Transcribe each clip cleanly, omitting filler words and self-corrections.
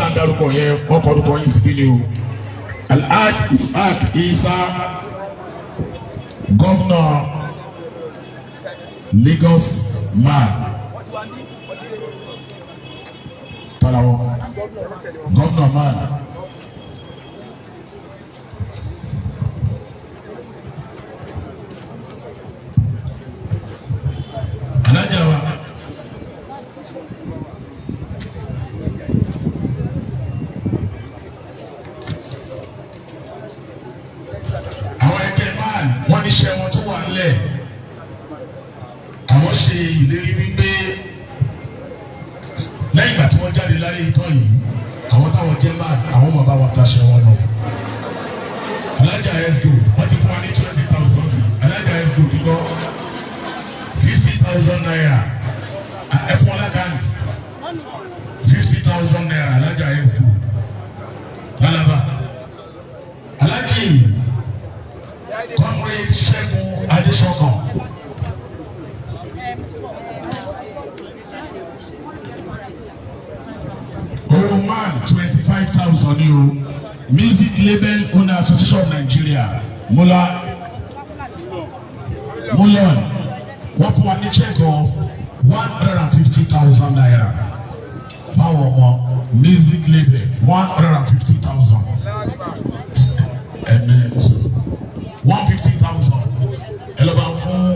tá ń darúkọ yẹn wọ́n kọ́ orúkọ yín síbí ni o. Alhaji Ishaq Isa, Governor Lagos man. Talawo, Governor man. Anajawa. Wọ́n ní iṣẹ́ wọn tó wà nílẹ̀ àwọn ṣe ìlérí wípé lẹ́yìn ìgbà tí wọ́n jáde láyé ìtàn yìí àwọn táwọn jẹ́ máa àwọn máa bá wọn taṣẹ wọn lọ. Alájà S Gold wọ́n ti fún wa ní 20,000 sí Alájà S Gold lọ 50,000 naira ẹ̀fọn alákàntì 50,000 naira Alájà S Gold lálàbà Alájì Comrade Ṣẹ́gun Adéṣọ̀kan. Oroman 25,000 ni o. Music Label Owner Association of Nigeria. Mulon. Wọ́n fún wa ní check of 150,000 naira. Fáwọn ọmọ Music Label 150,000. 150,000 ẹ lọ bá fún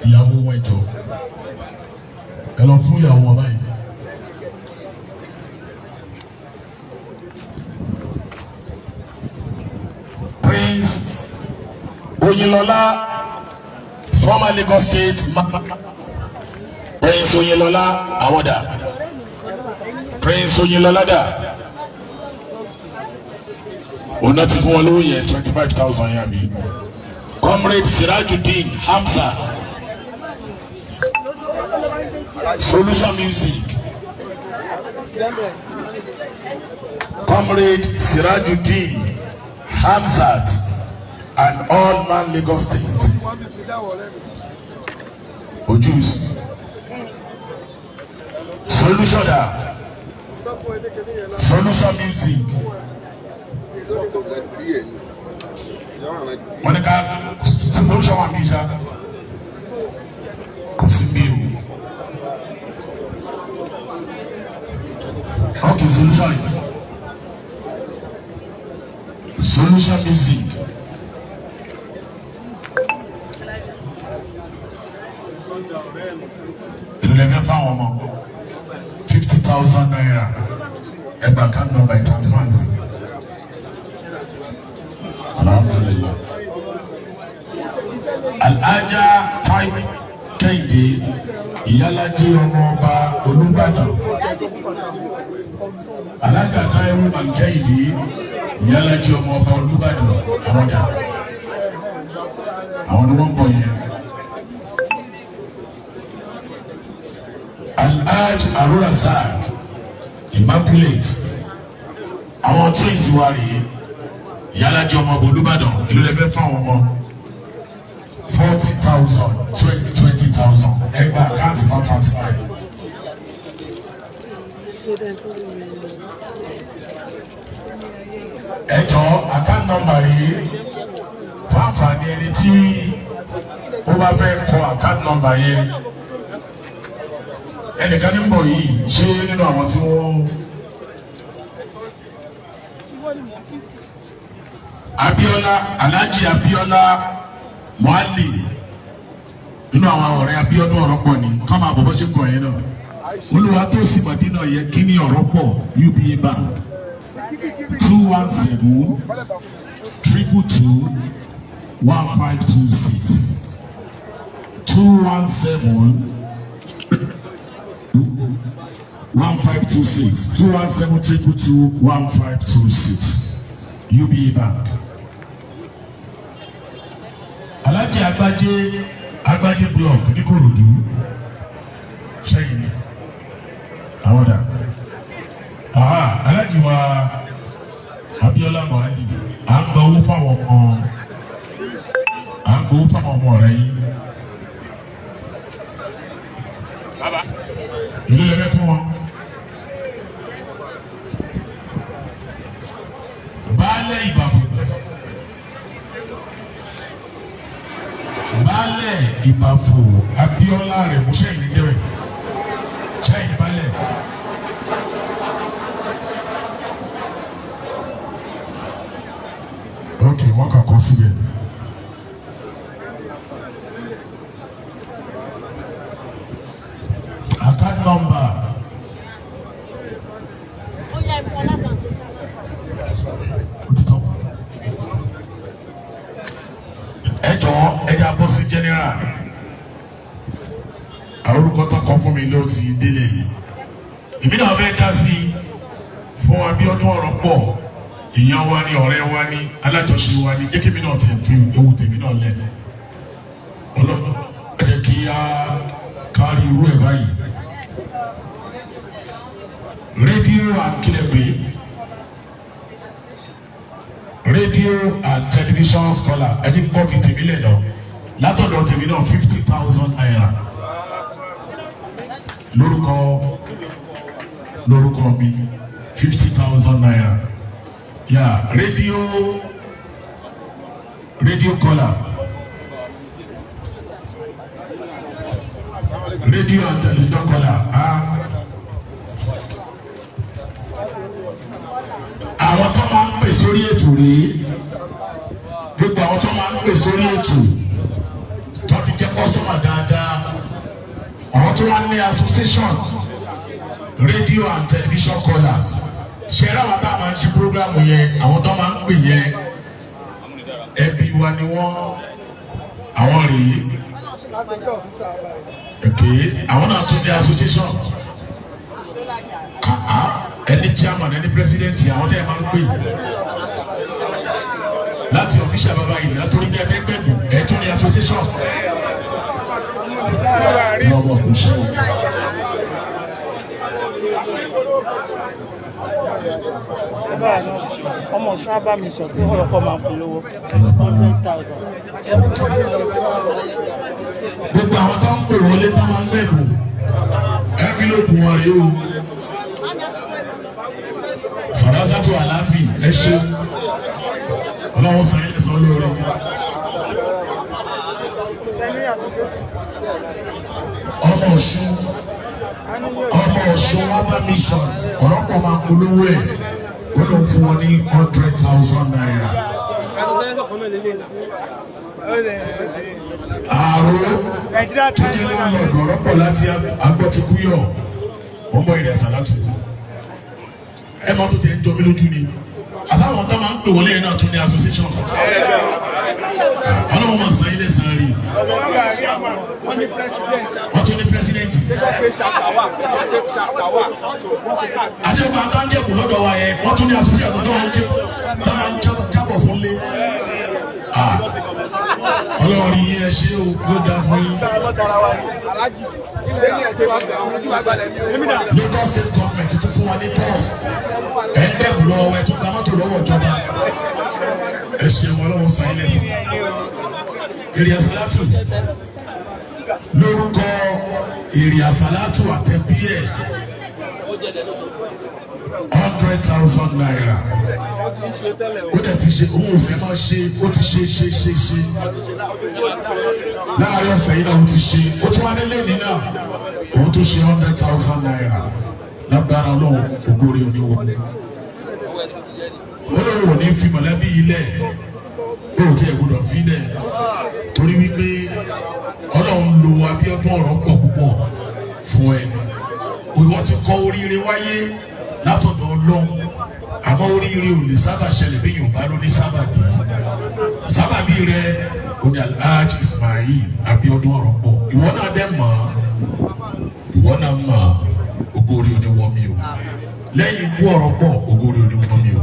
ìyàwó wọn jọ ẹ lọ fún ìyàwó wọn báyìí. Prince Oyinlola, former Lagos State Prince Oyinlola Awoda, Prince Oyinlola da ona ti fún wọn lówó yẹn 25,000 yẹn mi. Comrade Sirajudeen Hamza, Solution Music. Comrade Sirajudeen Hamzat and all man Lagos State. Ojus. Solution da. Solution Music. Wọ́n ní ká solution wà níjà kò sí mi o. Okay, solution Music. Ìrìnlẹ̀gẹ́ fáwọn ọmọ 50,000 naira ẹgbàá kan náà by transfer. Alhamdulillah. Alhaja Taiwo Kẹ́hìndé Ìyálájé ọmọ ọba Olúbàdàn. Alhaja Taiwo Kẹ́hìndé Ìyálájé ọmọ ọba Olúbàdàn àwọn dà. Àwọn ni wọ́n ń bọ̀ yẹn. Alhaji Arúrasad Immaculate àwọn tó ìsìwá rèé. Ìyálájé ọmọ ọba Olúbàdàn ìlú lẹ́gbẹ́ fáwọn ọmọ 40,000 20,000 ẹgbẹ́ àkáǹtì náà transfer. Ẹjọ́ àkáǹtì nọ́mbà rèé fún àǹfààní ẹni tí ó bá fẹ́ kọ àkáǹtì nọ́mbà yẹn. Ẹnìkan ní bọ̀ yìí ṣé nínú àwọn tí wọ́n. Abiola Alhaji Abiola Muali inú àwọn ọ̀rẹ́ Abiodun Oropo ni ká máa bọ̀ bọ́ ṣe ń kọ̀ yẹn náà. Olúwa tó sì Mọ̀dínà yẹ kí ní Oropo UBA Bank 217 222 1526 217 1526 217 222 1526 UBA Bank. Alhaji Agbaje block ní Kòròdú ṣẹ́yìn ni àwọn dà. Alhaji wa Abiola Muali à ń gba owó fáwọn ọmọ rẹ̀ yìí. Ìlú lẹ́fẹ̀ẹ́ fún wọn. baálẹ̀ Ìbàfò baálẹ̀ Ìbàfò Abíọ́lá rẹ̀ mú sẹ́yìn ní jẹ́rẹ̀ sẹ́yìn baálẹ̀. Ok, wọ́n kà kọ́ síbẹ̀. Account number. Ẹja bọ́ sí general orúkọ tó kọ fún mi ló ti délé yìí ìbí náà fẹ́ dá sí fún Abiodun Oropo ìyẹn wa ni ọ̀rẹ́ wa ni alájọṣe wa ni jẹ́ kí mi náà ti fi ewu tèmi náà lẹ̀ ọlọ́pàá jẹ́ kí á kárí irú ẹ̀ báyìí rédíò àkílẹ̀gbé radio and television scholar ẹni kọ́ fi tèmi lẹ̀ náà látọ̀dọ̀ tèmi náà 50,000 naira lórúkọ mi 50,000 naira yeah radio caller radio and television caller àwọn tó máa ń pè sórí ètò rèé gbogbo àwọn tó máa ń pè sórí ètò tó ti jẹ́ kọ́sọ́mà dáadáa àwọn tó wá ní association radio and television callers ṣe é ráwọn tá a máa ń ṣe program yẹn àwọn tó máa ń pè yẹn ẹbí wa ni wọ́n àwọn rèé àwọn náà tún ní association ẹni chairman ẹni president àwọn tẹ́ ẹ máa ń pè láti official bàbá yìí látòrí bí ẹ fẹ́ gbẹ̀gùn ẹ tún ní association. ọmọ kò ṣe o. ọmọ ọ̀ṣun abámi sọ tí Oropo máa polówó 100,000. gbogbo àwọn tó ń pè wọlé tó máa ń gbẹ̀gùn ẹ fi lóògùn wọn rèé o. Fàdásátù àlàáfì ẹ ṣe ọlọ́wọ́ sàn yín sàn lórí. ọmọ ọ̀ṣun wá bá mission Oropo máa polówó ẹ̀ ó lọ fún wọn ní 100,000 naira. ààrò tó jẹ́ lọ́wọ́ Oropo láti agbọ́tikúyọ̀ ọmọ ilẹ̀ Sàlátù ẹ máa tó ti ẹ jọ mí lójú ni àtàwọn tó máa ń pè wọlé yẹn náà tún ní association ọlọ́wọ́ máa san ilé san rí wọ́n tún ní president àjẹkù àtàǹjẹ̀kù lọ́dọ̀ wa yẹn wọ́n tún ní association tó máa ń jábọ̀ fún lé ọlọ́run yìí ẹ ṣé o ló dáa fún yín. Lagos state government tó fún wa ní pọ́s ẹ̀ ń dẹ̀kù lọ́wọ́ ẹ̀ tó gba mọ́tò lọ́wọ́ ìjọba ẹ ṣe wọn lọ́wọ́ sáyé lẹ́sìn. Èrè àsálátù lórúkọ èrè àsálátù àtẹ̀bí ẹ̀ 100,000 naira ó dẹ̀ ti ṣe òun ò fẹ́ máa ṣe ó ti ṣe láàárín ọ̀sẹ̀ yìí náà ó ti ṣe ó tún wá nílé ní náà òun tó ṣe 100,000 naira lágbára ọlọ́run ògbórí oníwọ̀ olóòwò ní fi mọ̀lẹ́bí ilẹ̀ ó ti ẹ̀ gbọdọ̀ fi ilẹ̀ torí wípé ọlọ́run lo Abiodun Oropo púpọ̀ fún ẹ ìwọ ti kọ oríire wáyé látọ̀dọ̀ ọlọ́run àmọ́ oríire ò lè sábà ṣẹlẹ̀ bí Yorùbá ló ní sábàbí rẹ ó ní Alhaji Ismail Abiodun Oropo ìwọ náà dẹ̀ mọ̀ ìwọ náà mọ̀ ògórí oníwọ́ mi o lẹ́yìn ikú Oropo ògórí oníwọ́ mi o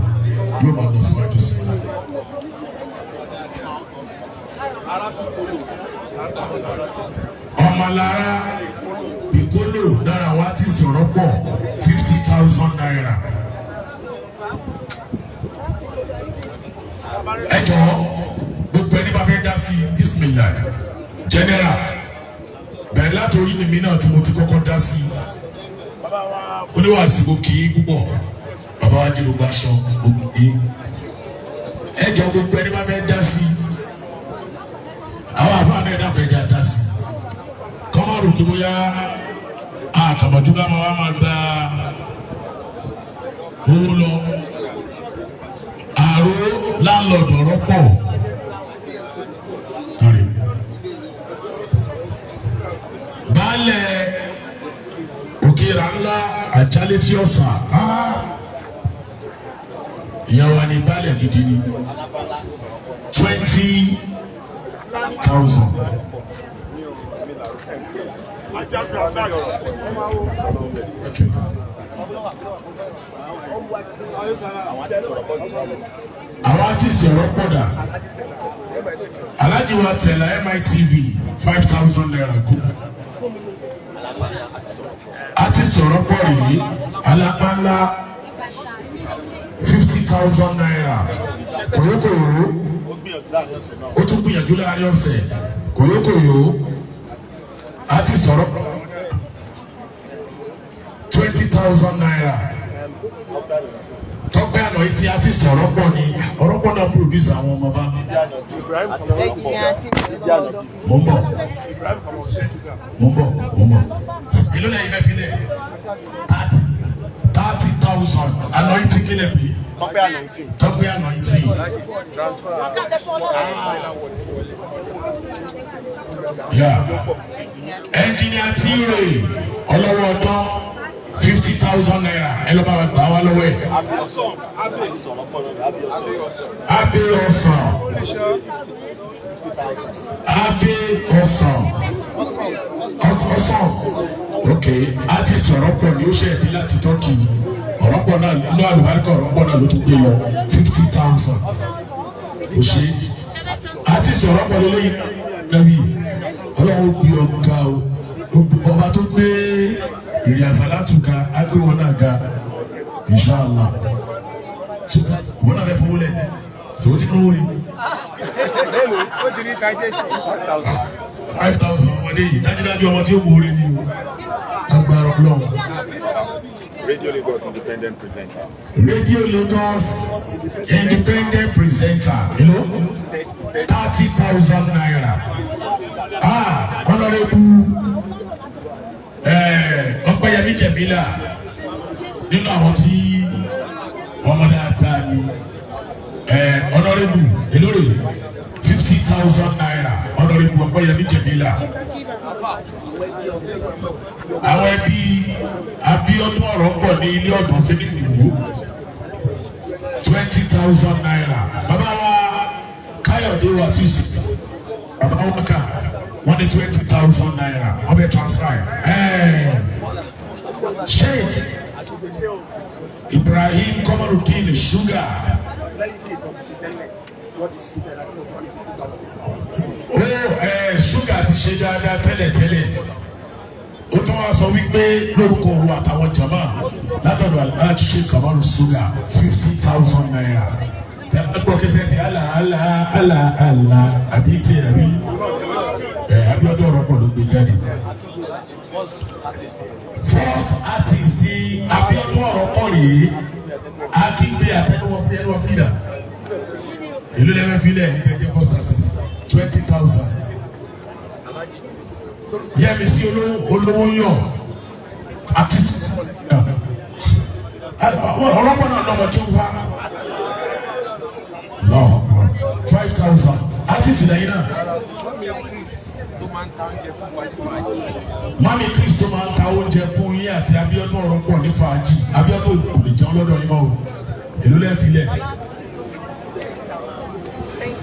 yóò máa lọ síwájú sí i. ọmọlára ìkólò lára àwọn artiste Oropo 50,000 naira. ẹ jọ̀ọ́ gbogbo ẹni bá fẹ́ dá sí bismillah general bẹ̀rẹ̀ látòrí mímí náà tí mo ti kọ́kọ́ dá sí oníwàásù kò kì í púpọ̀ bàbá wa ní gbogbo aṣọ gbogbo ẹjọ́ gbogbo ẹni bá fẹ́ dá sí àwọn àfáàní ẹ̀dá fẹ́ já dá sí kọ́mọ́rù kí bóyá àkàbọ̀jú ká máa gba owó lọ àrò láńlọ́ọ̀dù ọ̀rọ̀ pọ̀ baálẹ̀ òkèèrà ńlá àjálẹ̀ tí ó sà ìyàwó ni baálẹ̀ gidi ni 20,000. Okay. Àwọn artiste ọ̀rọ̀ pọ̀ dà Alhaji wa tẹ̀lá MITV 5,000 naira kú. Artiste ọ̀rọ̀ pọ̀ rèé alápánlá 50,000 naira kòyókòyó ó tún gbìyànjú láàrin ọ̀sẹ̀ kòyókòyó artiste ọ̀rọ̀ 20,000 naira. Tọ́pẹ́ àná yìí tí artiste ọ̀rọ̀ pọ̀ ni ọ̀rọ̀ pọ̀ náà produce àwọn ọmọ bá. Mo ń bọ̀. Ìlú lẹ́yìn bẹ́ẹ̀ fi lẹ̀ 30,000 àná yìí ti kílẹ̀ bí. Tọ́pẹ́ àná yìí tí. Engineer Tire ọlọ́wọ́ ọdún 50,000 naira ẹ lọ bá wa gbà wá lọ́wọ́ ẹ̀. Abiodun ok artist ọ̀rọ̀pọ̀ ni ó ṣe ẹ̀dí láti Turkey ọ̀rọ̀pọ̀ náà inú àlùbáríkà ọ̀rọ̀pọ̀ náà ló tún gbé lọ 50,000 kò ṣe artist ọ̀rọ̀pọ̀ lélẹ́yìn lẹ́wì ọlọ́run gbé ọ̀gá ọba tó gbé ìrìn àsálàtù ga agbé wọn náà ga inshallah wọn náà bẹ fowó lẹ sọwọ́ tí wọ́n wọlé. 5,000 ọmọdé yìí dájúdájú ọmọ tí ó mú orí ni o agbára Ọlọ́run. Radio Lagos independent presenter. Radio Lagos independent presenter. You know, 30,000 naira. Honorable Ọpẹ́yẹmí Jẹ̀mílà nínú àwọn tí ọmọdé àgbà ni Honorable elórí 50,000 naira. Honorable Ọpẹ́yẹmí Jẹ̀mílà. Àwọn ẹbí Abiodun Oropo ní ilé ọ̀dọ̀ Fidau 20,000 naira. Bàbá wa Káyọ̀dé wá sí bàbá wọn kà wọ́n ní 20,000 naira ọbẹ̀ transfer. Sheikh Ibrahim Komarudin Sugar. Sugar ti ṣe dáadáa tẹ́lẹ̀tẹ́lẹ̀. Ó tún wá sọ wípé lórúkọ òun àtàwọn jama látọ̀dọ̀ aláàjì ṣe Kamaru Sugar 50,000 naira. Tẹ́lẹ̀ kẹsẹ̀ ti àlà àbí tí àbí Abiodun Oropo ló gbé jáde. First artist ti Abiodun Oropo rèé akígbe àtẹnuwọ́ fúnidà. Èló lẹ́fẹ̀ẹ́ fílẹ̀ ìgbẹ́jẹ́ first artist 20,000. Yẹ́mi sí olówó yọ̀ artist Oropo náà lọ́mọ tí ó fa 5,000 artist lẹ́yìn náà. Mami Chris tó máa ń ta oúnjẹ fún yín àti Abiodun Oropo ní fàájì. Abiodun kò lè jẹun lọ́dọ̀ yín mọ́ o. Èló lẹ́ẹ̀ filẹ̀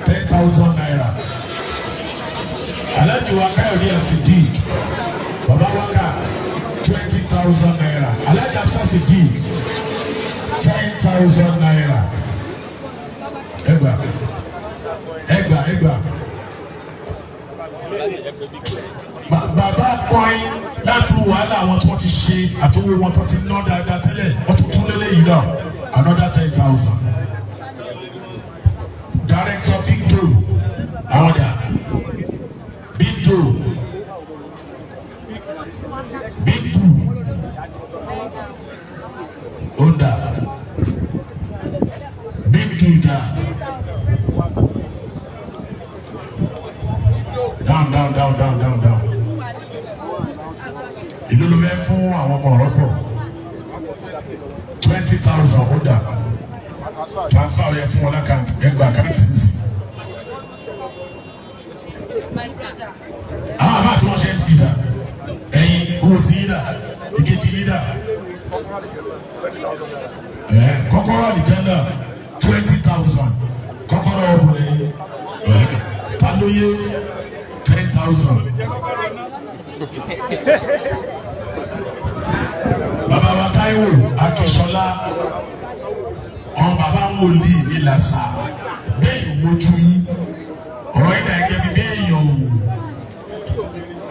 10,000 naira. Alhaji wa Káyọ̀dé Siddiq bàbá wákà 20,000 naira. Alhaji Afsa Siddiq 10,000 naira. Ẹgbà. Bàbá pọ́ìn láti wàhálà àwọn tí wọ́n ti ṣe àtúwò wọn tó ti ná dáadáa tẹ́lẹ̀ wọ́n tún tún lélẹ́yìí náà another 10,000. Director Fidau àwọn dà Fidau Onda Fidau dà down. Ìlú ló fẹ́ fún àwọn ọmọ Oropo 20,000 order transfer yẹ fún wọn lákàntì ẹgbẹ́ àkáǹtì nìsí. Àwọn àbá tí wọ́n ṣe ń sí dà ẹ̀yin owó tí yín dà ìkejì yín dà kọ́kọ́rọ́ àdìjẹ́ndà 20,000 kọ́kọ́rọ́ ọ̀bùnrin palóyè 10,000. Bàbá wa Táíwò Akínsọ́lá ọ̀n bàbá wòlíì ní làṣà bẹ́ẹ̀ mojú yín ọ̀rọ̀ yìí náà gẹ́gẹ́ bí bẹ́ẹ̀ yàn o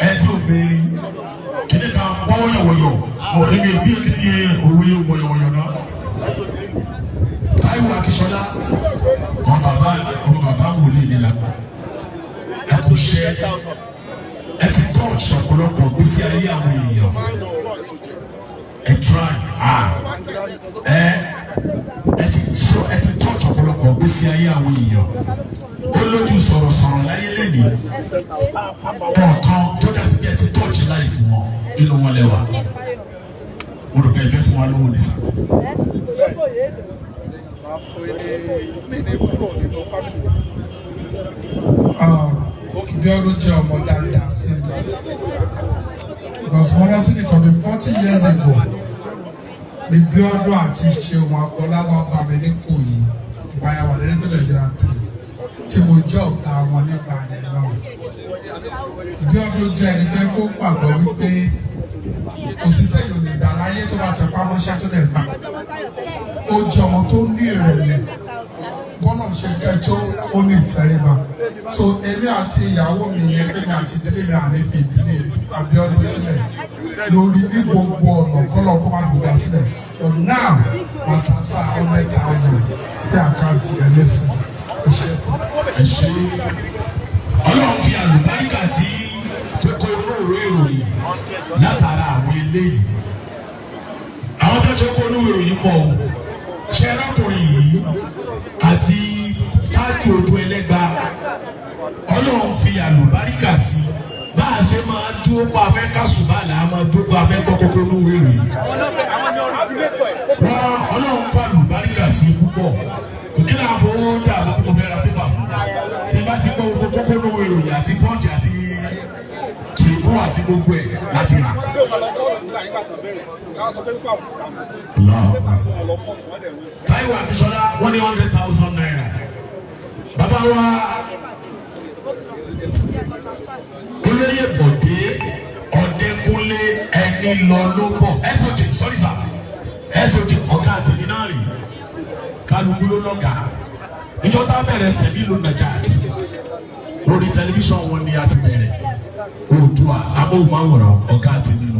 ẹ tí ò béèrè kíni kan bọ́ wọ́yọ̀wọ́yọ̀ èmi bí o kíni òwe wọ́yọ̀wọ́yọ̀ náà Táíwò Akínsọ́lá ọ̀n bàbá wòlíì ní làṣà ẹ kò ṣe ẹ ti tọ́ọ̀ṣì ọ̀pọ̀lọpọ̀ gbèsè ayé àwọn èèyàn ẹ try ẹ ti tọ́ọ̀ṣì ọ̀pọ̀lọpọ̀ gbèsè ayé àwọn èèyàn ó lójú sọ̀rọ̀sọ̀rọ̀ láyé lẹ́nìí ọ̀kan tó dá sí bí ẹ ti tọ́ọ̀ṣì láì fún wọn inú wọn lẹ́wà mo rò pé ẹ fẹ́ fún wa lówó nìsa. Abiodun jẹ́ ọmọ dáadáa sí mi because wọ́n rántí nìkan bí 40 years ago ní Abiodun àti Ṣeun Agbọ́láwá bá mi ní Ìkòyí ìbáyàwó lẹ́rẹ́ tó lè jẹ́ra 3 tí mo jẹ́ ọ̀gá wọn nípa yẹn náà. Abiodun jẹ́ ẹni tẹ́ kó gbàgbọ́ wípé kò sí tẹ̀yọ̀ lè dá láyé tó bá tẹ̀ pamọ́ṣẹ́ tó lè gbà. Ó jẹ́ ọmọ tó ní ìrẹ̀lẹ̀ bọ́lá ṣe kẹjọ́ ó ní ìtẹríba. So èmi àti ìyàwó mi yẹn èmi àti ìdílé mi àní fi ìdílé Abiodun sílẹ̀ lórí ní gbogbo ọ̀nà kọ́lọ̀ kó má gbogbo àsílẹ̀. But now wọ́n transfer 100,000 sí àkáǹtì ẹ̀ lẹ́sìn. Ẹ ṣe Ọlọ́run fi àlùbáríkà sí kókó olóòrò ìròyìn látara àwọn eléyìí. Àwọn tó ṣe kó olóòrò ìròyìn pọ̀ o ṣe arákùnrin yìí àti tájú ojú ẹlẹ́gba Ọlọ́run fi àlùbáríkà sí bá a ṣe máa dúró pa afẹ́ kásùbà là á máa dúró pa afẹ́ gbọ́ kókó olóòrò ìròyìn. Ọlọ́run fa àlùbáríkà sí púpọ̀ kí náà fowó dàbò kó fẹ́ ra pépà fún tí bá ti gbọ́ gbogbo kókó lówó ìròyìn àti pọ́ǹchì àti tìrìbù àti gbogbo ẹ̀ láti rà. Táíwò Akínsọ́lá wọ́n ní 100,000 naira. Bàbá wa olóyè Bọ̀dé Ọ̀dẹ́kúnlé ẹni lọ ló bọ̀ SOJ sọ́rí sà SOJ ọ̀gá àtẹ̀mí náà rè kálukú ló lọ́gà ìjọ tá a bẹ̀rẹ̀ sẹ́bí ló nàjà àti lórí tẹlifíṣàn wọn ni a ti bẹ̀rẹ̀ Oòduà amóhùnmáwòrán ọ̀gá àti nínú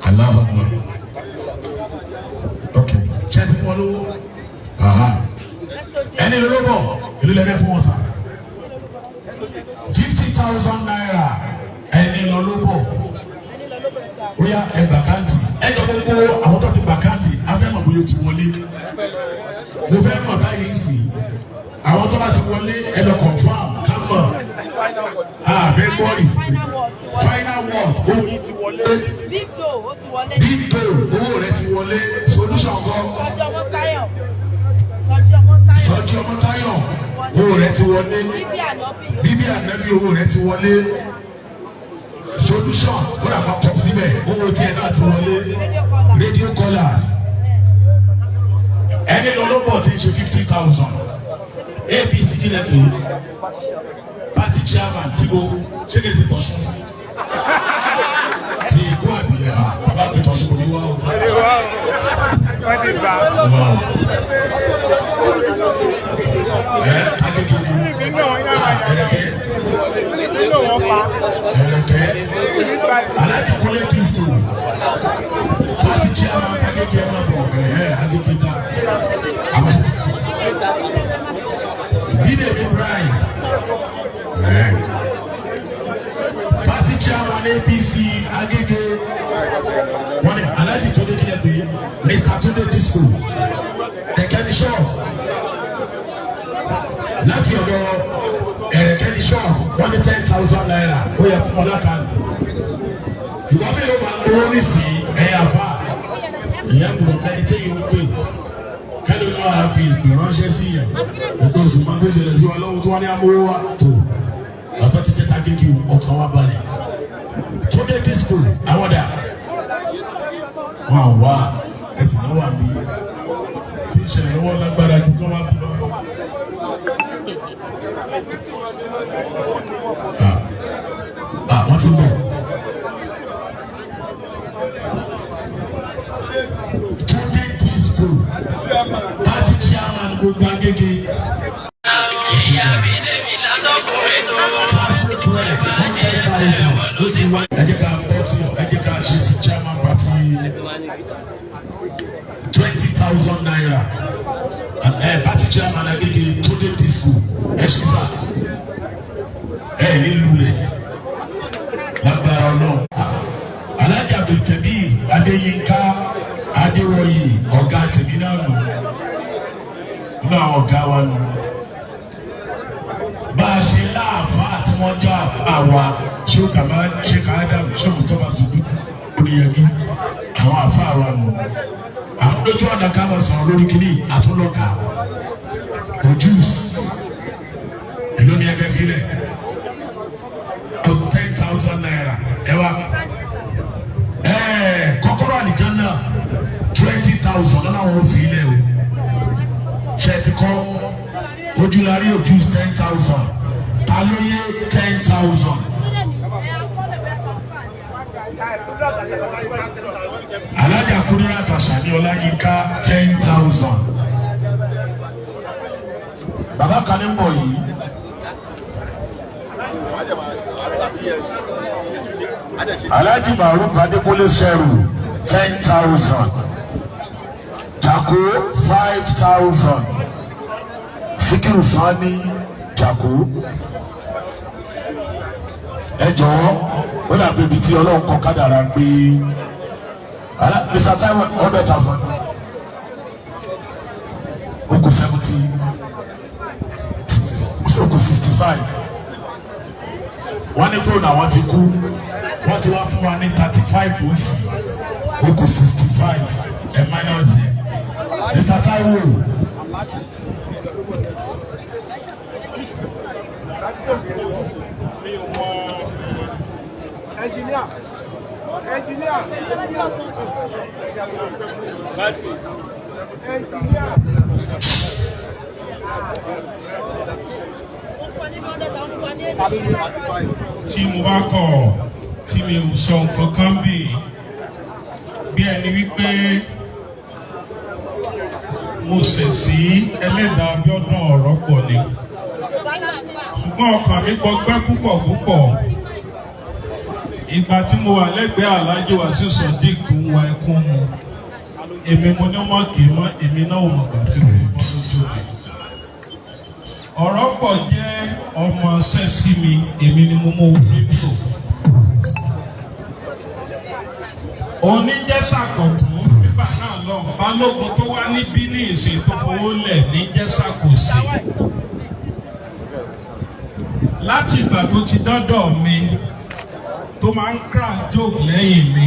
aláhùnmá ok ṣé ti fún ọ lówó ẹni ló bọ̀ ìlú lẹ́fẹ̀ fún wọn sà 50,000 naira ẹni lọ ló bọ̀ ó yá ẹ bàkáǹtì ẹ jọ gbogbo àwọn tó ti bàkáǹtì afẹ́mọ̀ bóyá ti wọlé mo fẹ́ mọ̀ báyìí sí àwọn tó bá ti wọlé ẹ lọ confam ká mọ̀ àfẹ́ gbọ́rì final word owó ti wọlé big dough owó rẹ ti wọlé solution kan Sọjí Ọmọ́táyọ̀ owó rẹ ti wọlé bíbí ànábì owó rẹ ti wọlé solution wọ́n dàgbà kọ síbẹ̀ owó tiẹ̀ náà ti wọlé radio callers ẹni lọ́lọ́bọ̀ ti ń ṣe 50,000 APC kílẹ̀ pé party chairman tí o ṣé kí n ti tọ̀sùn ti ikú àbíyá bàbá pé tọ̀sùn kò ní wá o. Agege ni ẹrẹkẹ Alhaji Kúnlé Disco party chairman Agege ẹ máa bọ̀ Agege dá Bídèmí Bright party chairman APC Agege wọ́n ní Alhaji Túndé kílẹ̀ pé Mr. Túndé Disco ẹ̀kẹ́ni ṣọ́ọ̀ láti ọ̀dọ̀ ẹ̀rẹ̀kẹ́ni ṣọ́ọ̀. wọ́n ní 10,000 naira ó yẹ fún ọlá kàǹtì ìwọ́n bí yóò máa ń lówó nísìnyí ẹ̀yà fà ìyá gbọ́dọ̀ bẹ́ẹ̀ tí yóò pè kẹ́lẹ́ wọn á fi ìpè ránṣẹ́ sí yẹn ètò ìsúnmọ́ tó ṣẹlẹ̀ sí wọn lọ́wọ́ tí wọ́n ní amówó wa tó àtọ́ ti tẹ́ta kéèkì ọkàn wa balẹ̀ tó dé disco àwọn dà wọn wá ẹ̀sìn náà wà mí tí ìṣẹ̀lẹ̀ lọ́wọ́ lágbára ju kọ́ wá bí lọ. Wọ́n ti bọ̀. Túndé disco party chairman gbogbo Agége. Ẹ jẹ́ ká bọ́ tí ẹ jẹ́ ká ṣe ti chairman party 20,000 naira. Party chairman Agége Túndé disco ẹ ṣe sá ẹ nílùú rẹ̀ lágbára ọlọ́run. Alhaji Abdulkabir Adéyínká Adéwọ̀yì ọ̀gá tèmi náà nù nínú àwọn ọ̀gá wa nù. Bá a ṣe láàfáà tí wọ́n jọ àwa ṣé ó kàmá ṣe káàdà ṣé Mustapha Sudu oníyàgí àwọn àfáà wa nù. Àwọn lójú ọ̀nà ká lọ sọ̀rọ̀ lórí kìíní àtúnlọ́kà ojúùs èló ni ẹgbẹ́ fi rẹ̀ 10,000 naira ẹ wá kọ́kọ́rọ́ àlìjánná 20,000 lọ́nà àwọn òfin ilẹ̀ o ṣe ti kọ́ ojúlarí ojúùs 10,000 ta ló yé 10,000. Alájà Kúdírà Tàṣàní Ọláyínká 10,000. Bàbá kan ní bọ̀ yìí. Alhaji Maruf Adékúnlé Ṣẹ̀rù 10,000. Jàkó 5,000. Síkírù Sani Jàkó. Ẹ jọ̀wọ́ ó dàbí ibi tí Ọlọ́run kọ kádàrá gbé. Mr. Taiwo 100,000. Ogun 70. Ogun 65. Wọ́n ní fóònù àwọn ti kú. Wọ́n ti wá fún wa ní 35 oṣù. Ogun 65. Ẹ minus ẹ̀. Mr. Taiwo. Engineer. Tí mo bá kọ̀ tí mi ò sọ nǹkan kan bí ẹni wípé mo ṣẹ̀ sí ẹlẹ́dàá Abiodun Oropo ni ṣùgbọ́n ọkàn mi gbọgbẹ́ púpọ̀ ìgbà tí mo wà lẹ́gbẹ̀ẹ́ Alhaji Wasiu Sodiq tó ń wa ẹkún mu èmi mo ní mọ́ kì í mọ́ èmi náà ò mọ̀ gbà tí mo bọ́ lójú mi. Oropo jẹ́ ọmọ sẹ́sí mi èmi ni mo mú rédíò. Oníjẹ́sàkọ̀tún nígbà náà lọ balógun tó wá níbí ní ìsìn tó fowó lẹ̀ ní jẹ́sàkòsí. Láti ìgbà tó ti dọ́dọ̀ mi tó máa ń crack joke lẹ́yìn mi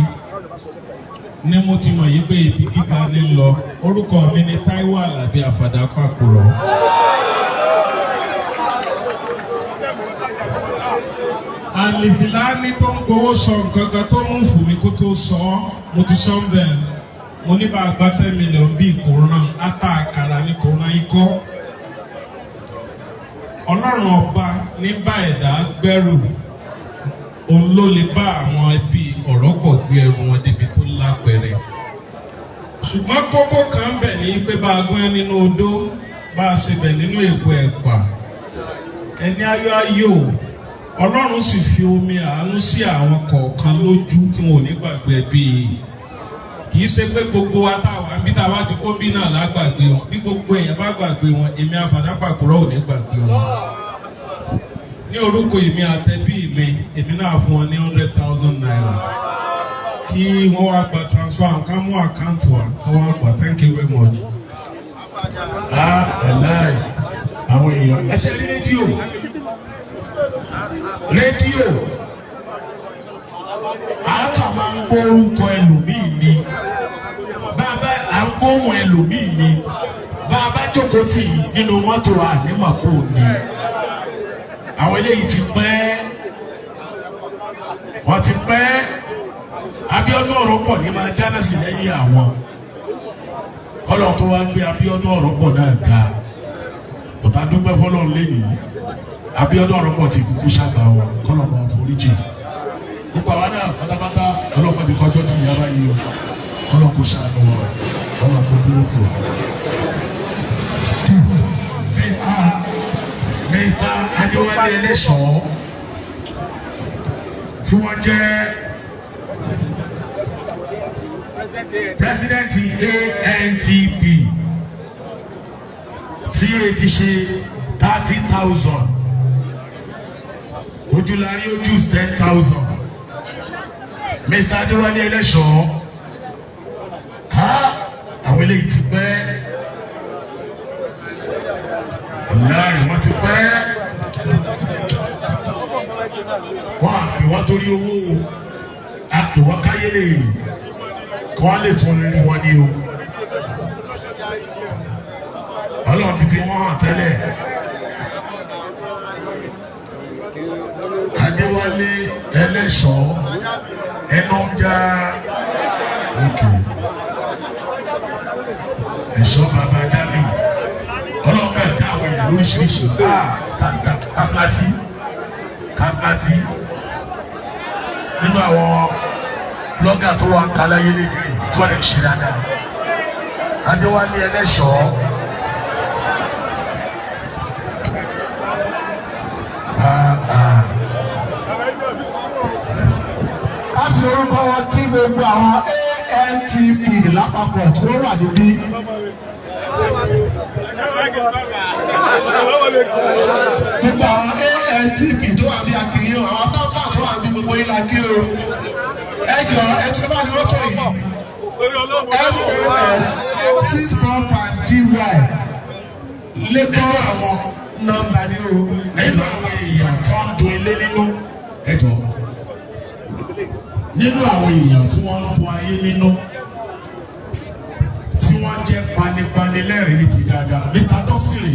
ni mo ti mọ̀ yí pé ibi gíga ní lọ. Orúkọ mi ni Táíwò Àlàbí Àfàdá Pàkúrọ̀. Àlìfìlání tó ń gbowó sọ nǹkan kan tó mú fún mi kó tó sọ ọ́ mo ti sọ bẹ́ẹ̀ mo ní bá gba 10 million bí ìkóràn ata àkàrà ní kóràn ikọ́. Ọlọ́run ọba ní bá ẹ̀dá gbẹ́rù òun ló lè bá àwọn ẹbí Oropo gbé ẹrù wọn débi tó lápẹẹrẹ. Ṣùgbọ́n kókó kan bẹ̀ ní pé bá a gún ẹ nínú odó bá a ṣe bẹ̀ nínú èpo ẹ̀pà ẹni ayọ̀ ayọ̀ Ọlọ́run sì fi omi àánú sí àwọn kọ̀ọ̀kan lójú tí wọn ò ní gbàgbé bí kì í ṣe pé gbogbo wa táwa bí táwa ti kó bí náà lágbàgbé wọn bí gbogbo èèyàn bá gbàgbé wọn èmi Àfàdá Pàkúrọ̀ ò ní gbàgbé wọn. Ní orúkọ èmi àtẹbí mi èmi náà fún wọn ní 100,000 naira kí wọ́n wá gba transfer ká mú àkáǹtì wa kí wọ́n gbà. Thank you very much. Ẹ̀láì àwọn èèyàn ẹ̀ṣẹ̀ ní rédíò rédíò àákà máa ń gbórúkọ ẹlòmíì ni bàbá à ń gbóhùn ẹlòmíì ni bàbá jókòó tì í nínú mọ́tò ànímọ̀kò ni àwọn eléyìí ti pẹ́ wọ́n ti pẹ́ Abiodun Oropo ní máa jáná sí lẹ́yìn àwọn kọ́lọ̀ tó wá gbé Abiodun Oropo náà ga ọ̀tá dúpẹ́ fọlọ́run lẹ́yìn Abiodun Oropo ti kúkú ṣàgbà wọn kọ́lọ̀ máa foríjì gbogbo àwa náà pátápátá ọlọ́pàá ti kọjọ́ ti yára yìí o kọ́lọ̀ kó ṣàánú wọn kọ́lọ̀ kó dúró tì wọ́n. Mr. Adéwálé Ẹlẹ́ṣọ̀ tí wọ́n jẹ́ president ANTP tí ìrètí ṣe 30,000 ojúlarí ojú 10,000 Mr. Adéwálé Ẹlẹ́ṣọ̀ àwọn eléyìí ti pẹ́ láàrin wọn ti pẹ́ wọn àpè wọn torí owó àpè wọn káyé lè kí wọn lè tún rí wọn ní o Ọlọ́run ti fi wọn hàn tẹ́lẹ̀ Adéwálé Ẹlẹ́ṣọ̀ ẹnu ń já òkè ẹ̀ṣọ́ bàbá dábì ọlọ́kà dáwọ̀ ẹ̀ lóríṣiríṣi kásílátì nínú àwọn blọ́gà tó wà ń kaláyé lẹ́gbẹ̀rẹ̀ tí wọ́n lè ṣe dáadáa Adéwálé Ẹlẹ́ṣọ̀ láti orúkọ wọn kí gbogbo àwọn ANTP lápapọ̀ tí wọ́n wà níbí. Gbogbo àwọn ANTP tó wà bí akínyìn o, àwọn tábà tó wà bí gbogbo ilà kí o. Ẹ jọ ẹ tí wọ́n bá ní mọ́tò yìí. MOS 645GY Lagos nọ́mbà ni o. nínú àwọn èèyàn tó ń dun ilé nínú ẹjọ́ nínú àwọn èèyàn tí wọ́n ń dun ayé nínú tí wọ́n jẹ́ panipani lẹ́rìí ní ti dáadáa Mr. Topsiri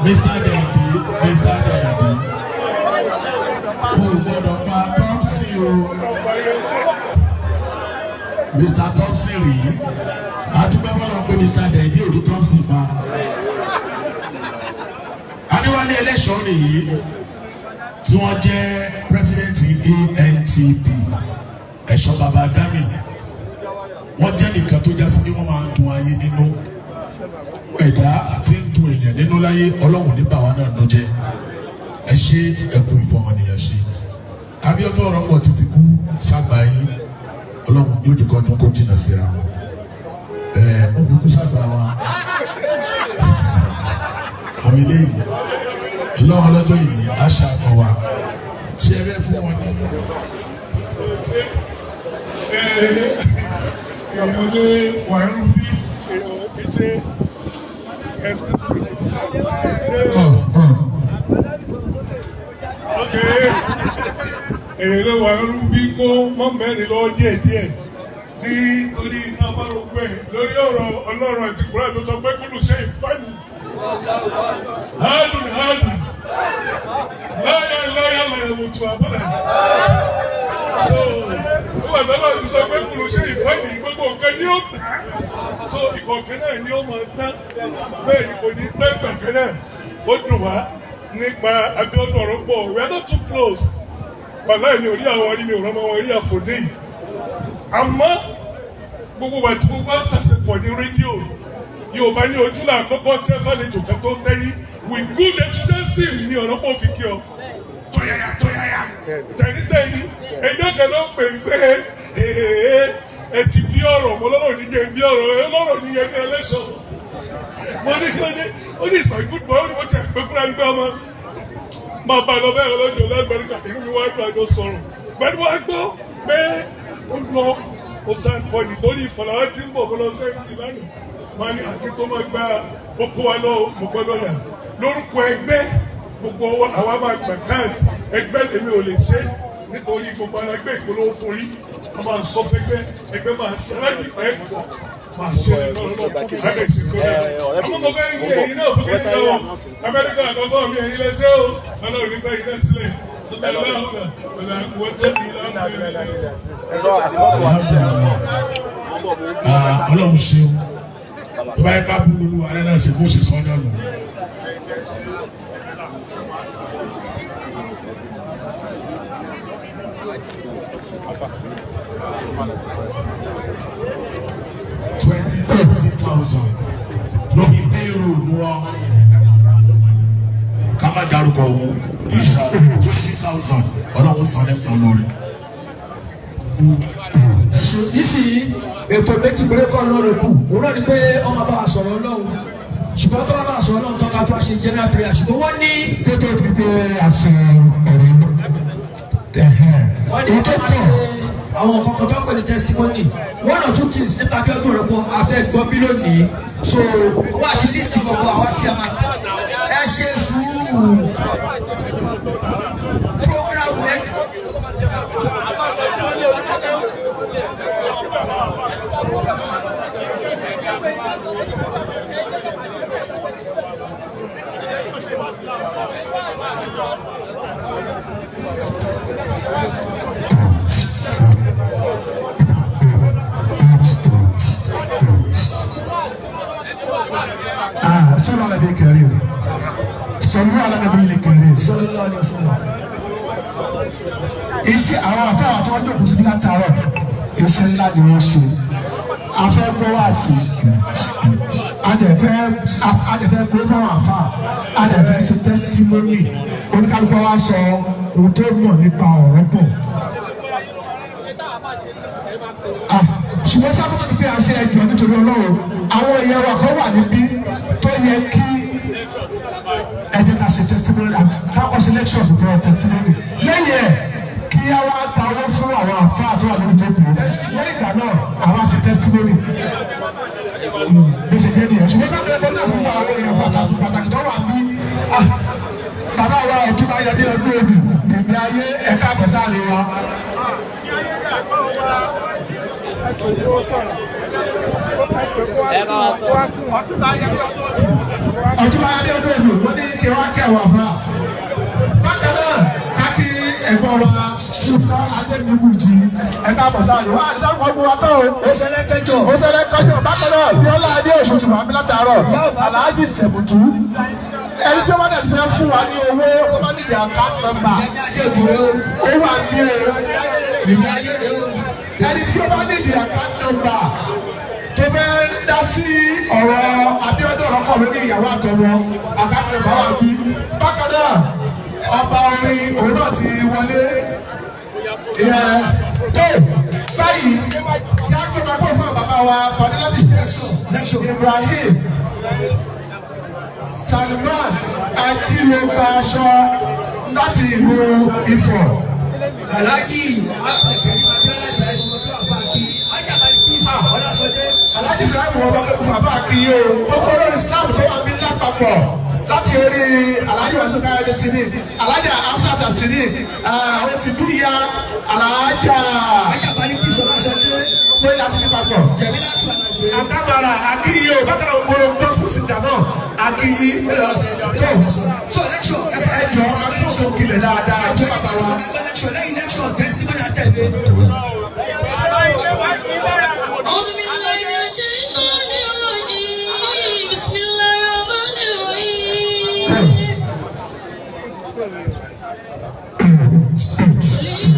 Mr. Dendi kò gbọ́dọ̀ pa Topsiri o Mr. Topsiri adúgbò bọ́lá pé Mr. Dendi ò rí Topsiri fa. Adéwálé Ẹlẹ́ṣọ̀ nìyí tí wọ́n jẹ́ president ANTP ẹ̀ṣọ́ bàbá dami wọ́n jẹ́ nìkan tó jásí pé wọ́n máa ń dun ayé nínú ẹ̀dá àti ń dun èèyàn nínú láyé Ọlọ́run nípa wa náà ló jẹ́ ẹ ṣe ẹkú ìfọmọnìyàn ṣe Abiodun Oropo ti fi kú sábà yín Ọlọ́run yóò jẹ́ kọ́dún kó jìnnà síra wọn ó fi kú sábà wa àmì lẹ́yìn ìlọ́wọ́ lọ́jọ́ yìí àṣà àgbọ̀ wa tí ẹ bẹ́ fún wọn ní. èèyàn lè wà ń bí èèyàn ṣe èèyàn lè wà ń bí kó mọ́ mẹ́rin lọ́wọ́ díẹ̀díẹ̀ nítorí tábàrọ̀gbẹ́ lórí ọ̀rọ̀ Ọlọ́run àti ìkúrẹ́ tó sọ pé kúlù ṣe ìfáàní. Hardun láyà mọ̀tò àbọ̀dà. So wọ́n àgbàlá ti sọ pé kúlù ṣe ìfáàní gbogbo nǹkan ní ó tà. So ìkọ̀ọ̀kan náà ni ó máa tán bẹ́ẹ̀ ni kò ní pẹ́ gbàgbẹ́ náà ó dùn wá nípa Abiodun Oropo. We are not too close. Bàbá ẹ̀ ní orí àwọn orí mi ò rán mọ́ wọn rí àfòdé yìí. Àmọ́ gbogbo wa tí gbogbo àtàṣepọ̀ ní rédíò Yorùbá ní ojúlá àkọ́kọ́ tẹ́ fàlejò kan tó tẹ́yìn with good efficiency ní Oropo fi kí ọ. Tóyáyá tẹ̀yìn ẹjọ́ kan ló pè mí pé ẹ ti bí ọ̀rọ̀ mo lọ́rọ̀ níjẹ́ bí ọ̀rọ̀ ẹ lọ́rọ̀ níjẹ́ bí Ẹlẹ́ṣọ̀. Mo ní ó ní ìsọ̀ good boy ó ní mo ti pè fúnra gbé ọmọ. Máa bá lọ bẹ́ẹ̀ lọ́jọ́ lágbàdìkà inú mi wá gbà jọ sọ̀rọ̀. Bẹ́ẹ̀ni wọ́n á gbọ́ pé ó lọ ó sàn fọ nítorí ìfọ̀làwọ́ tí ń bọ̀ bọ́ lọ sẹ́yìn sí lánàá. Máa ní àti tó máa gba oko wa lọ mo gbọ́dọ̀ yà lórúkọ ẹgbẹ́ gbogbo àwọn máa gbà káàdì ẹgbẹ́ èmi ò lè ṣe nítorí gbogbo alágbé ìpolówó fún rí a máa sọ fẹ́gbẹ́ ẹgbẹ́ máa ṣe aláàjì pẹ́ máa ṣe lọ́wọ́ lábẹ́ ìṣètò náà àmọ́ mo fẹ́ yí ẹ̀yin náà fún kẹ́kẹ́ o Amẹ́ríkà àkọ́kọ́ mi ẹ̀yin lẹ́sẹ̀ o ọlọ́run nígbà yìí náà sílẹ̀ Ọlọ́run ṣeun tó bá yẹ ká búburú ààrẹ náà ṣe bó ṣe sọ náà lọ. $20,000 lórí bẹ́ẹ̀rù wọn ká má dárúkọ wọn ìṣá $6,000 Ọlọ́run san lẹ́sàn-án lórí. Nísìnyí ètò méjì péré kọ́ ló rẹ̀ kù òun náà ni pé ọmọ bá wa sọ̀rọ̀ Ọlọ́run ṣùgbọ́n tó bá bá sọ̀rọ̀ Ọlọ́run tó ká tó wá ṣe general prayer ṣùgbọ́n wọ́n ní. Pété pípé àṣẹ ọ̀rẹ́ wọ́n ní tó máa ṣe àwọn kọ̀ọ̀kan tó ń pè ní testimony one or two things nípa Abiodun Oropo afẹ́ gbọ́ bí lónìí so wọ́n àti list gbogbo àwọn tí a máa ẹ ṣe sùúrù program rẹ. صلوا على النبي الكريم صلوا على النبي الكريم صلى الله عليه وسلم. iṣẹ́ àwọn afẹ́wà tó wọ́n jókòó sí látàárọ̀ iṣẹ́ ńlá ni wọ́n ṣe afẹ́ gbọ́ wá sí adẹ̀fẹ́ gbọ́ fún àfà adẹ̀fẹ́ ṣe testimony oníkálukú wa sọ ohun tó mọ̀ nípa ọ̀rọ̀ pọ̀. ṣùgbọ́n sáfún tó pé a ṣe ẹjọ́ nítorí Ọlọ́run àwọn èèyàn wa kan wà níbí tó yẹ kí ẹ jẹ́ ká ṣe testimony ká kọ́ ṣe lecture fún ọ testimony lẹ́yìn ẹ̀ kí a wá gba owó fún àwọn àfáà tó wà lórí ìjókòó lẹ́yìn ìgbà náà àwọn àṣẹ testimony bí ṣe jẹ́ nìyẹn ṣùgbọ́n káàkiri ẹgbẹ́ náà fún àwọn èèyàn pàtàkì tó wà ní bàbá wa ọ̀tún bá yẹ ní ọdún òbí bèbí ayé ẹ̀ka àbẹ̀sáàlì wa. ọ̀tún bá yẹ ní ọdún òbí wọ́n ní kí wọ́n kí àwọn àfáà bákan náà káàkiri ẹ̀gbọ́n wa ṣùfà adébíyìí ẹ̀ka àbọ̀sáàlì wa àdìdáwọ̀ ọgbọ̀n wa tó ó ṣẹlẹ̀ kẹjọ. bákan náà bí ọlá adé oṣù tìmọ̀ àmì látàárọ̀ aláàjì sẹ̀bùtù ẹni tí wọ́n dẹ̀ fẹ́ fún wa ní owó tó bá nídìí account number ó wà ní ẹni tí ó bá nídìí account number tó fẹ́ dá sí ọ̀rọ̀ Abiodun Oropo lórí ìyàwó àtọmọ account number wà bí bákan náà ọba orin òun náà ti wọlé tó báyìí kí á gbé máa fún bàbá wa Fadilati Sheikh Ibrahim Salman Ajílẹ̀gbà aṣọ láti ìlú Ifọ̀. Alhaji Abdulkarim Abiola Ibrahim ọmọdé wà fún akí ajábálí kí ọlásọdé. Alhaji Ibrahim ọmọ akẹ́kọ̀ọ́ wà fún akí yìí o gbogbo olórí Islam tó wà ní lápapọ̀ láti orí Alhaji Wasiu Káyọ̀dé Sidi Alhaji Afsat Sidi àwọn ti bí ya Alhaja ajábálí kí ọlásọdé. gbogbo ilé àti nípapọ̀. jẹ̀mí láti wà lọ́gbẹ́. Akábàrà akíyí o bákan náà gbogbo gospel center náà akíyí. so lecture ẹjọ́ akókò kílẹ̀ dáadáa tó bàbá wa. lẹ́yìn lecture testimony àtẹ̀lé. أعوذ بالله من الشيطان الرجيم بسم الله الرحمن الرحيم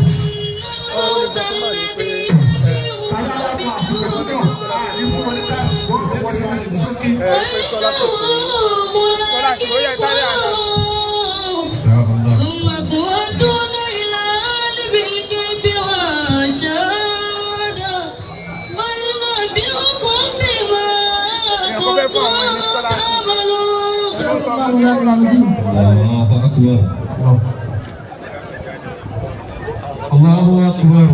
الموت الذي ثم تردون إلى عالم الغيب والشهادة وينبئكم بما كنتم تعملون صدق الله العظيم. الله أكبر الله أكبر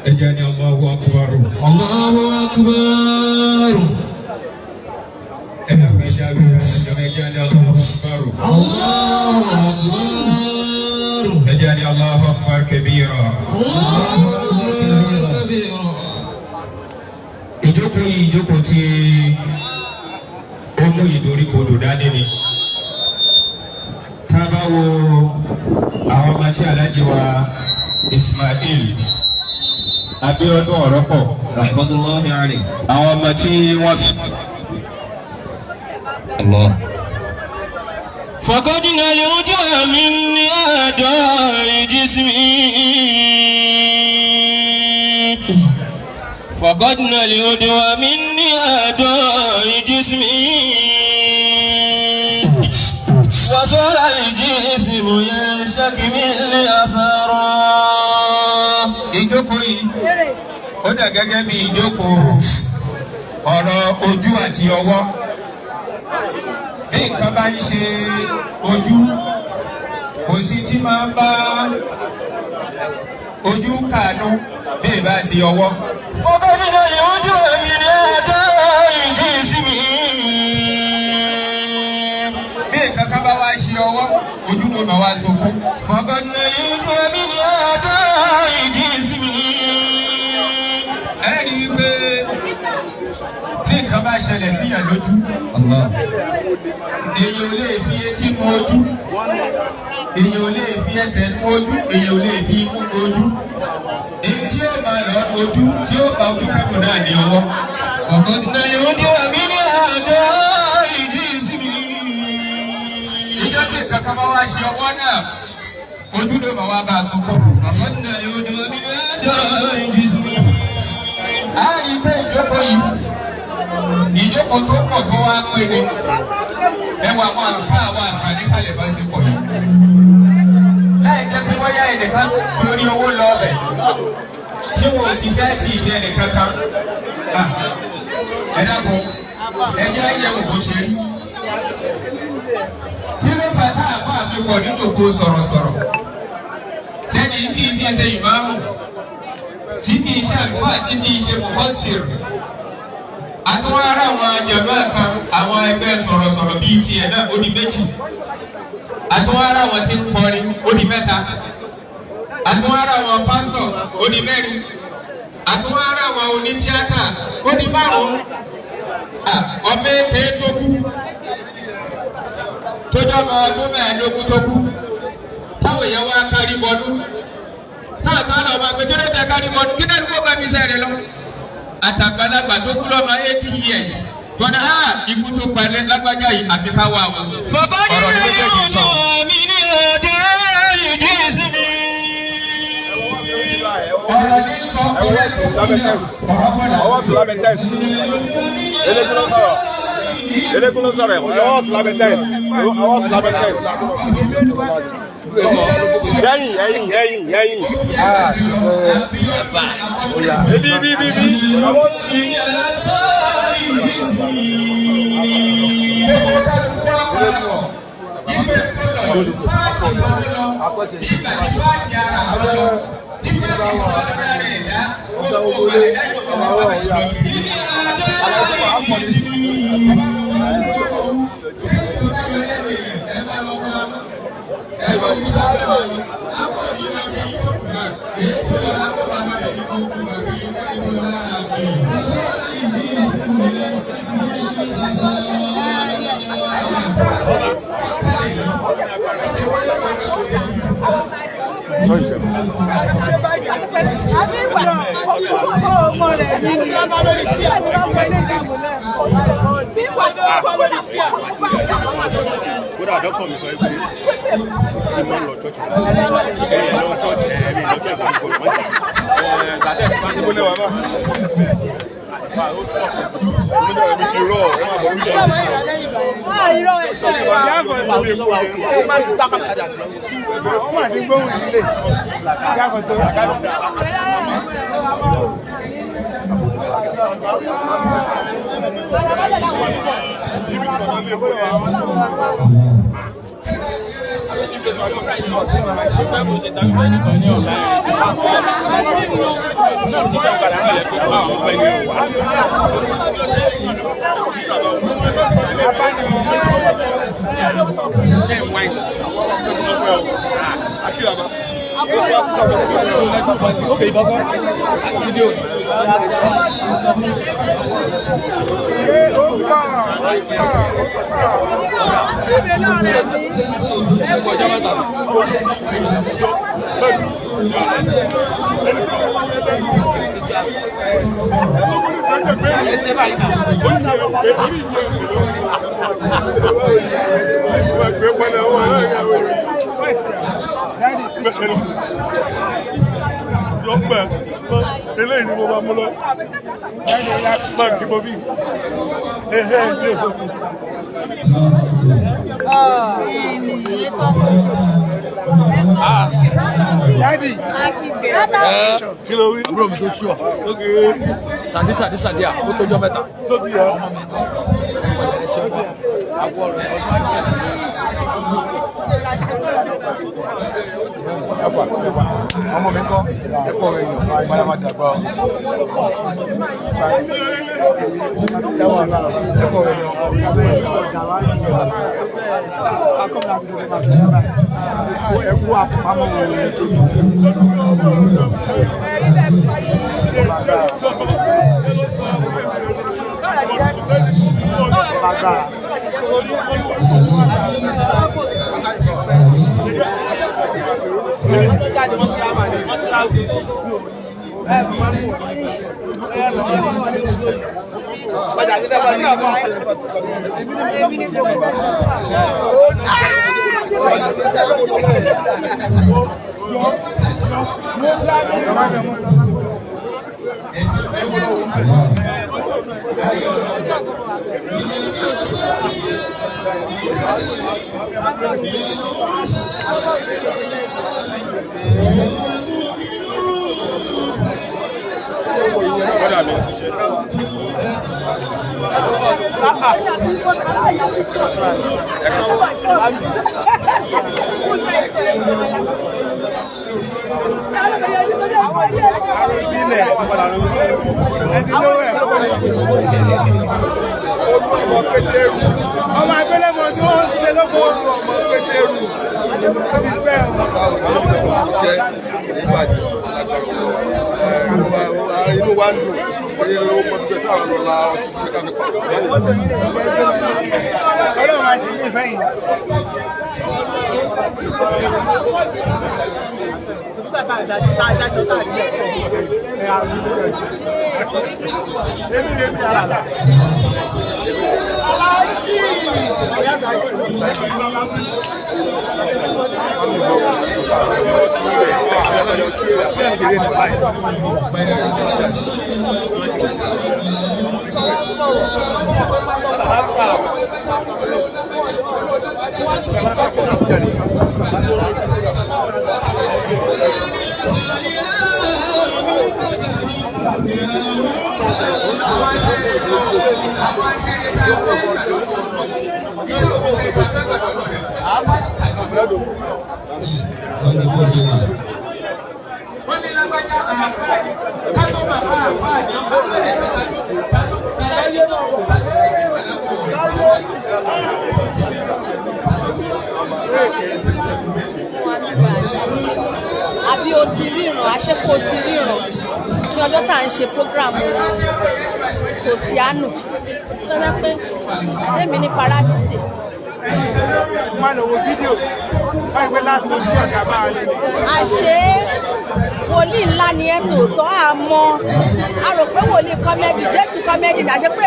ẹjani Allahu Akbar. الله أكبر ẹjani Allahu الله أكبر اجعل الله أكبر كبيرا. الله أكبر كبيرا. ìjókòó yìí ìjókòó tí ó mú ìdoríkodò dání ni. tá a bá wo àwọn ọmọ tí alájí wa Ismail Abiodun Oropo rahmatullahi alayhi. àwọn ọmọ tí wọ́n fi. Allah. فقدنا الوجوه من أعداء جسمي فقدنا الوجوه من أعداء جسمي وصار الجسم ينشك من الأثرى. ìjókòó yìí ó dà gẹ́gẹ́ bí ìjókòó ọ̀rọ̀ ojú àti ọwọ́. bí nǹkan bá ń ṣe ojú kò sí tí máa ń bá ojú kàánú bí ìbá ṣe ọwọ́. فقدنا الوجوه من أعداء جسمي. bí nǹkan kan bá wá ṣe ọwọ́ ojú ló máa wá sunkún. فقدنا الوجوه من أعداء جسمي. ẹ rí i pé tí nǹkan bá ṣẹlẹ̀ síyàn lójú èèyàn ò lè fi etí mú ojú èèyàn ò lè fi ẹsẹ̀ mú ojú èèyàn ò lè fi imú mú ojú èyí tí ó máa lọ ojú tí ó bá ojú kẹ́kọ̀ọ́ náà ní ọwọ́. فقدنا الوجوه من أعداء جسمي. ìjọ tí nǹkan kan bá wá ṣe ọwọ́ náà ojú ló máa wá bá a sunkún. فقدنا الوجوه من أعداء جسمي. a rí i pé ìjókòó yìí ìjókòó tó pọ̀ tó wá pé ni ẹwà àwọn àlùfáà wa àǹfààní kalẹ̀ bá ṣe pọ̀ yìí. láì jẹ́ pé bóyá ẹnìkan lórí owó lọ ọbẹ̀ tí wọn ò sì fẹ́ fi ìdí ẹnìkan kan. ẹ dákun ẹ jẹ́ àyẹ̀wò bó ṣe rí. kí ló fà tá àfọ àfikọ̀ nínú ògbó sọ̀rọ̀sọ̀rọ̀ tẹ́ni kì í ṣe ìmáàmù tí kì í ṣe àlùfáà tí kì í ṣe mufasir. àtúwọ́ ara àwọn àjàmbá kan àwọn ẹgbẹ́ sọ̀rọ̀sọ̀rọ̀ bíi tiẹ̀ náà ó di méjì. àtúwọ́ ara àwọn tí ń kọrin ó di mẹ́ta. àtúwọ́ ara àwọn pásọ̀ ó di mẹ́rin. àtúwọ́ ara àwọn onítíátà ó di márùn-ún. ọmọ èké tó kú tó jọba ọdún mẹ́ẹ̀ẹ́dógún tó kú táwọn èèyàn wá kárí bọdú táwọn kan náà wá pé kí ló tẹ kárí bọdú kí náà ní kó bá mi sẹ́rẹ̀ lọ. àtàgbàlagbà tó kú lọ́mọ 80 years tọ́ni ikú tó palẹ̀ lágbájá yìí àfi ká wà wọ́n. ọ̀rọ̀ ní méjèèjì sọ. ọwọ́ tún lábẹ́ tẹ́ẹ̀tì elékún ló sọ̀rọ̀ elékún ló sọ̀rọ̀ ọwọ́ tún lábẹ́ tẹ́ẹ̀tì ọwọ́ tún lábẹ́ tẹ́ẹ̀tì yẹ́yìn ebi ọwọ́ tí sorry, sir. Kódà dọ́kọ̀ mi sọ pé kí n máa lọ church lọ church ẹ̀mí lọ́jọ́ ìgbà tó kọ̀ mọ́jà gbàdẹ́ máa ń gbóná wa náà. Irọ́ ẹ máa bọ̀ wíjọ. Irọ́ ẹ sọ ìwà ní àgbà ìwé epo yẹn. Ó máa ń gbá kàkàdà. Wọ́n máa ti gbóhùn ìdílé. Ìyáàfọ̀ tó wà káàdì. Thank you. Okay, Baba. Video. Eléyìí ni mo máa mú lọ. Máa kí bọ́ bí. Ní èso fún. Daddy. Kí ló wí? Àbúrò mi tó ṣú ọ. Sàdísàdísàdíà ó tójọ́ mẹ́ta. Tó ti yọ. Ọmọ mi kọ́. Ẹ ṣe wá. Àwọ̀ rẹ̀ ọdún àjẹ́. Ọmọ mi kọ́ ẹ̀kọ́ rẹ̀ yàn báyà máa dàgbà ọ́. Ẹ̀kọ́ rẹ̀ yàn. Ẹ̀kú àpamọ́ rẹ̀ yàn tó tù. Ọmọ abẹ́lẹ́ mọ̀ tí wọ́n ń ṣe lọ́kọ́ ọmọ pétérù. Ṣé ìbàdí lágbára inú wa ń dùn pé ó pọ̀ síbẹ̀ sí àwọn ọ̀la ọtí sí ká fi pa. Ọlọ́run máa ṣe ní ìfẹ́ yìí. Wọ́n ní lágbájá àfáàní kátó bàbá àfáàní ọba bẹ̀rẹ̀ àbí o ti ríran àṣepọ̀ o ti ríran kí ọjọ́ tá à ń ṣe prógráàmù tòsíánù tó dẹ́ pé èmi ní paradíṣe. Má lọ wo fídíò báyìí pé láti ojú ọ̀gá bá a lè ní. Àṣé wòlíì ńlá ni ẹ tòótọ́ àmọ́ a rò pé wòlíì kọ́mẹ́dì Jésù kọ́mẹ́dì ní àṣẹ pé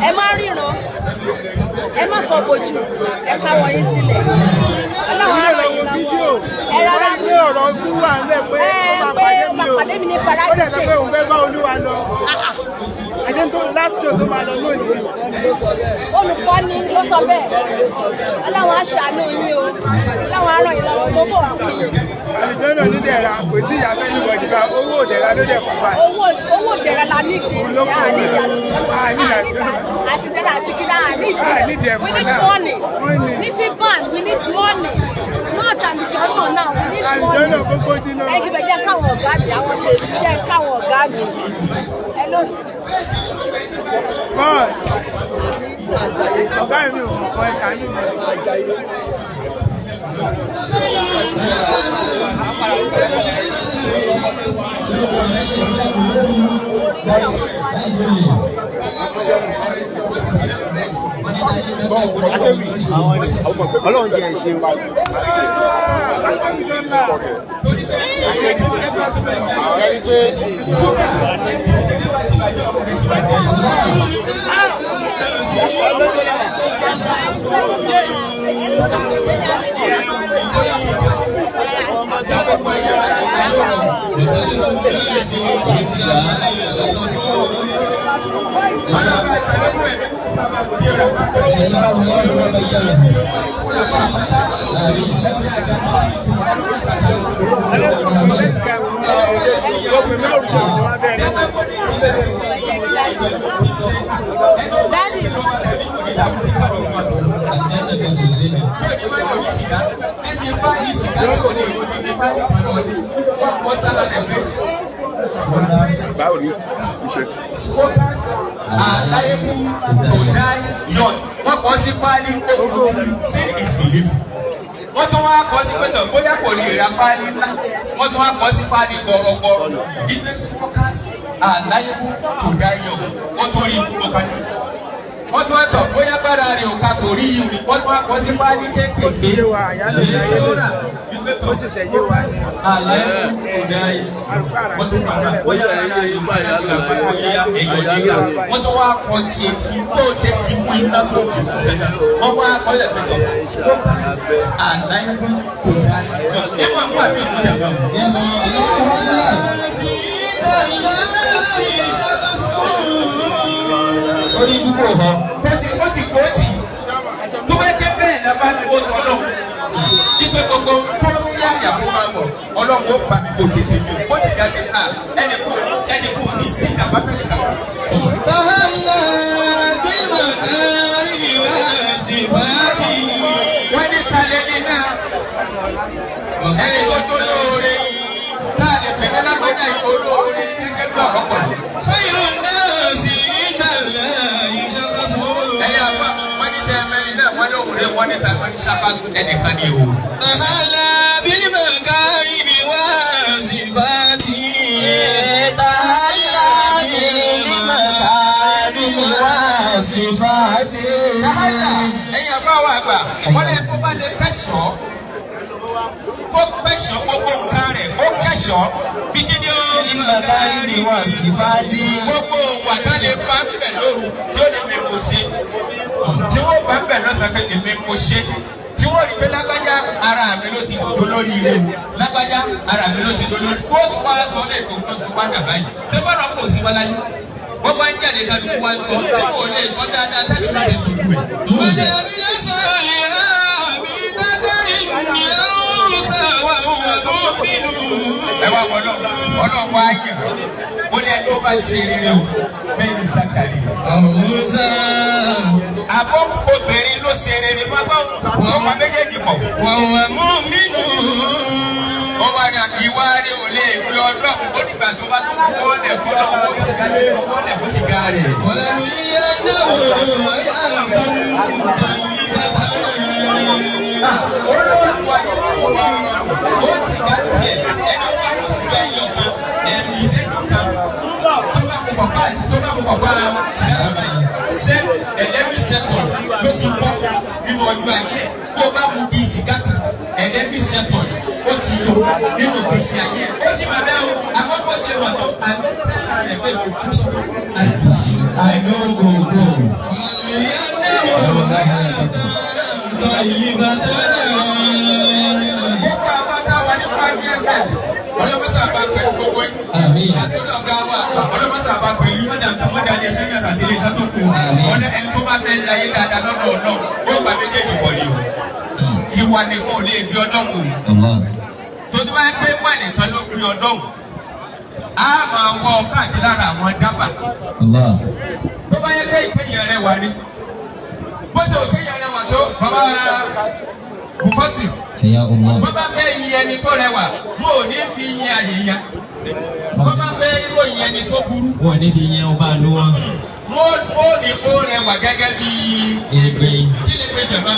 ẹ má ríran ẹ má fọ bojú ẹ káwọ́ yín sílẹ̀ ọlọ́run á ràn yín lọ́wọ́ ẹ rárá ní ọ̀rọ̀ ojú wà ń lẹ̀ pé ó máa pàdé mi ní ó dẹ̀ paradíṣe. sọ pé òun fẹ́ bá Olúwa lọ. Ẹjẹ́ tó last year tó máa lọ lónìí. Olùkọ́ni ló sọ bẹ́ẹ̀ ọlọ́run á ṣàánú yín o ọlọ́run á ràn yín lọ́wọ́ mo bọ̀ kí i. Àlùjọ náà ní dẹ̀ra kò tí ìyá fẹ́ níwọ̀ ìdìbà owó òdẹ̀ra ló dẹ̀ pọ̀ báyìí. owó dẹ̀ra la ní ìdí sí àníjà àti dẹ̀ra àti kíná àníjà we need money ní fi ban we need money not àlùjọ náà now we need money. Àlùjọ náà gbogbo dínà. ẹ jẹ́ jẹ́ káwọn ọ̀gá mi àwọn tèmi jẹ́ káwọn ọ̀gá mi ẹ lọ sí. Bọ́ọ̀sì ọ̀gá mi ò. Ọlọ́run jẹ́ ìṣe wa. Báwo ni iṣẹ́? Àlàyé kò dá yọ̀ wọ́n kọ́ sí páálí òkú sí ìbìlífù. Wọ́n tún wá kọ́ sí pẹ̀tọ̀ bóyá kò lè ra páálí ńlá. Wọ́n tún wá kọ́ sí páálí gbọ̀rọ̀gbọ̀rọ̀. Ìgbé smokers àlàyé kò dá yọ̀ wọ́n tún rí ibùdó kan. Wọ́n tún wá tọ̀ bóyá bára rẹ̀ ò ká kò rí ìrìn. Wọ́n tún wá kọ́ sí páálí kéékèèké. Àlàyé kò dá yọ̀ wọ́n tún padà bóyá bára rẹ̀ ò ká kò rí ìrìn. Wọ́n tún wá kọ́ sí etí tó ṣe kí mú iná tó kì í tẹ̀lé. Wọ́n wá kọ́lẹ̀ tó tọ̀. Àlàyé kò dá yọ̀. Ẹ máa ń wà ní ìpínlẹ̀ náà. Orí púpọ̀ hàn. Fẹ́sí ó ti kó tì. Tó bá ké bẹ́ẹ̀ náà bá tó tọ́lọ̀. Ipe gbogbo fọ́nmílà ìyàwó máa wọ̀. Ọlọ́run ó pa mi kò ṣe ṣe mi. Ó ti dá sí ká ẹni kò ní sí àbáfẹ́ nìkan. Tàhálà bí màkàrí ni wá sí pàtì. Wọ́n ní kalẹ̀ ní náà. Ẹni tó tó lóore. Táàlì pẹ̀lú lágbàdá ìkó lóore ní gẹ́gẹ́ bí ọ̀rọ̀ pọ̀. Fẹ́yọ̀ náà sí ìdàlẹ̀ ìṣàkóso. Ẹ̀yà àgbà wọ́n ní tẹ́ mẹ́rin náà wọ́n lóhùn rẹ̀ wọ́n ní tàbí wọ́n ní ṣàkóso ẹnìkan ni o. Tàhálà bí màkàrí ni wá sí pàtì. Tàhálà bí màkàrí ni wá sí pàtì. Tàhálà ẹ̀yà àgbà wà àgbà wọ́n ní tó bá lè kẹ́sọ̀ tó kẹ́sọ̀ gbogbo nǹkan rẹ̀ ó kẹ́sọ̀ bí kíni ó. Màkàrí ni wá sí pàtì. Gbogbo wàtálẹ̀ bá ń bẹ̀ lóru tí ó lè mi kò ṣe tí wọ́n bá ń bẹ̀ lọ́sàn-án pé èmi kò ṣe tí wọ́n rí pé lágbájá ara mi ló ti dolórí ire lágbájá ara mi ló ti dolórí kóòtù wá sọ lè tó tó sọ wákà báyìí ṣé bọ́dọ̀ kò sí wọ́n láyé wọ́n bá ń jáde kábi wá sọ tí wọ́n ò lè sọ dáadáa tẹ́lẹ̀ ló ṣe tó dùn ẹ̀. Mọ̀lẹ́ abilé sọ̀rọ̀ yẹn mi bátẹ́rì mi ó sáwà wà ló bínú. Ẹ wá wọ́n náà wá yẹ̀ mo ní ẹni tó bá ṣe rere o bẹ́ẹ̀ ni sákàlì. Àwùjọ. Àbọ̀ obìnrin ló ṣe rere pápá ọmọ méjèèjì pọ̀. Wàhùn àmú mi nù. Wọ́n wá ní ìwà rẹ̀ ò lè gbé ọdún ó nígbà tó bá tó kú ó lẹ̀ fọ́nà ó ti ká lè ó lẹ̀ fún ti ga rẹ̀. Ọ̀làlú yẹ dáwọ̀ ọ̀yà àgbọ̀n yìí bàbá. Olóòtú àti ìwà ó sì ká tiẹ̀ ẹni ó bá kó sì ká ẹyọ kan ẹni ìṣẹ́jú kan. Tó bá mú pọ̀pá sìgára báyìí ṣé 11 seconds ló ti bọ́ nínú ọjọ́ ayé tó bá mú bí sìgá kan 11 seconds ó ti yọ nínú gbèsè ayé ó sì máa bẹ́ẹ̀ o àkọ́kọ́ ti mọ̀ tó àmì rẹ̀ pé kò kú sí àìkúsí àìlógógó. Gbogbo àwọn táwa ní fáńtì ẹ̀fẹ̀ ọlọ́mọsà bá pẹ̀lú gbogbo ẹ̀. Àtúntò ọ̀gá wa ọlọ́mọsà bá pẹ̀lú mọ́dà lè ṣe yàtọ̀ àti ilé iṣẹ́ tó kù. Ọ̀dẹ ẹni tó bá fẹ́ láyé dáadáa lọ́dọ̀ ọ̀nà ó bá méjèèjì pọ̀ ní o. Ìwà nìkan ò lè fi ọdọ́ wò. Tó tó bá yẹ pé wà nìkan ló fi ọdọ́ wò. A máa wọ káàkiri lára àwọn dábàá. Tó bá yẹ pé ìkéyìn rẹ̀ wà ní. Bó ṣe òkéyìn rẹ̀ wà tó bàbá Mufasi. Bó bá fẹ́ yin ẹni tó rẹwà, mo ò ní fi yin àyè ya. Bó bá fẹ́ ròyìn ẹni tó burú. Wọ́n ní fi yin ọba àlú wọn. Wọ́n ní kó rẹwà gẹ́gẹ́ bí. Ègbè. Kí ni pé jàmbá.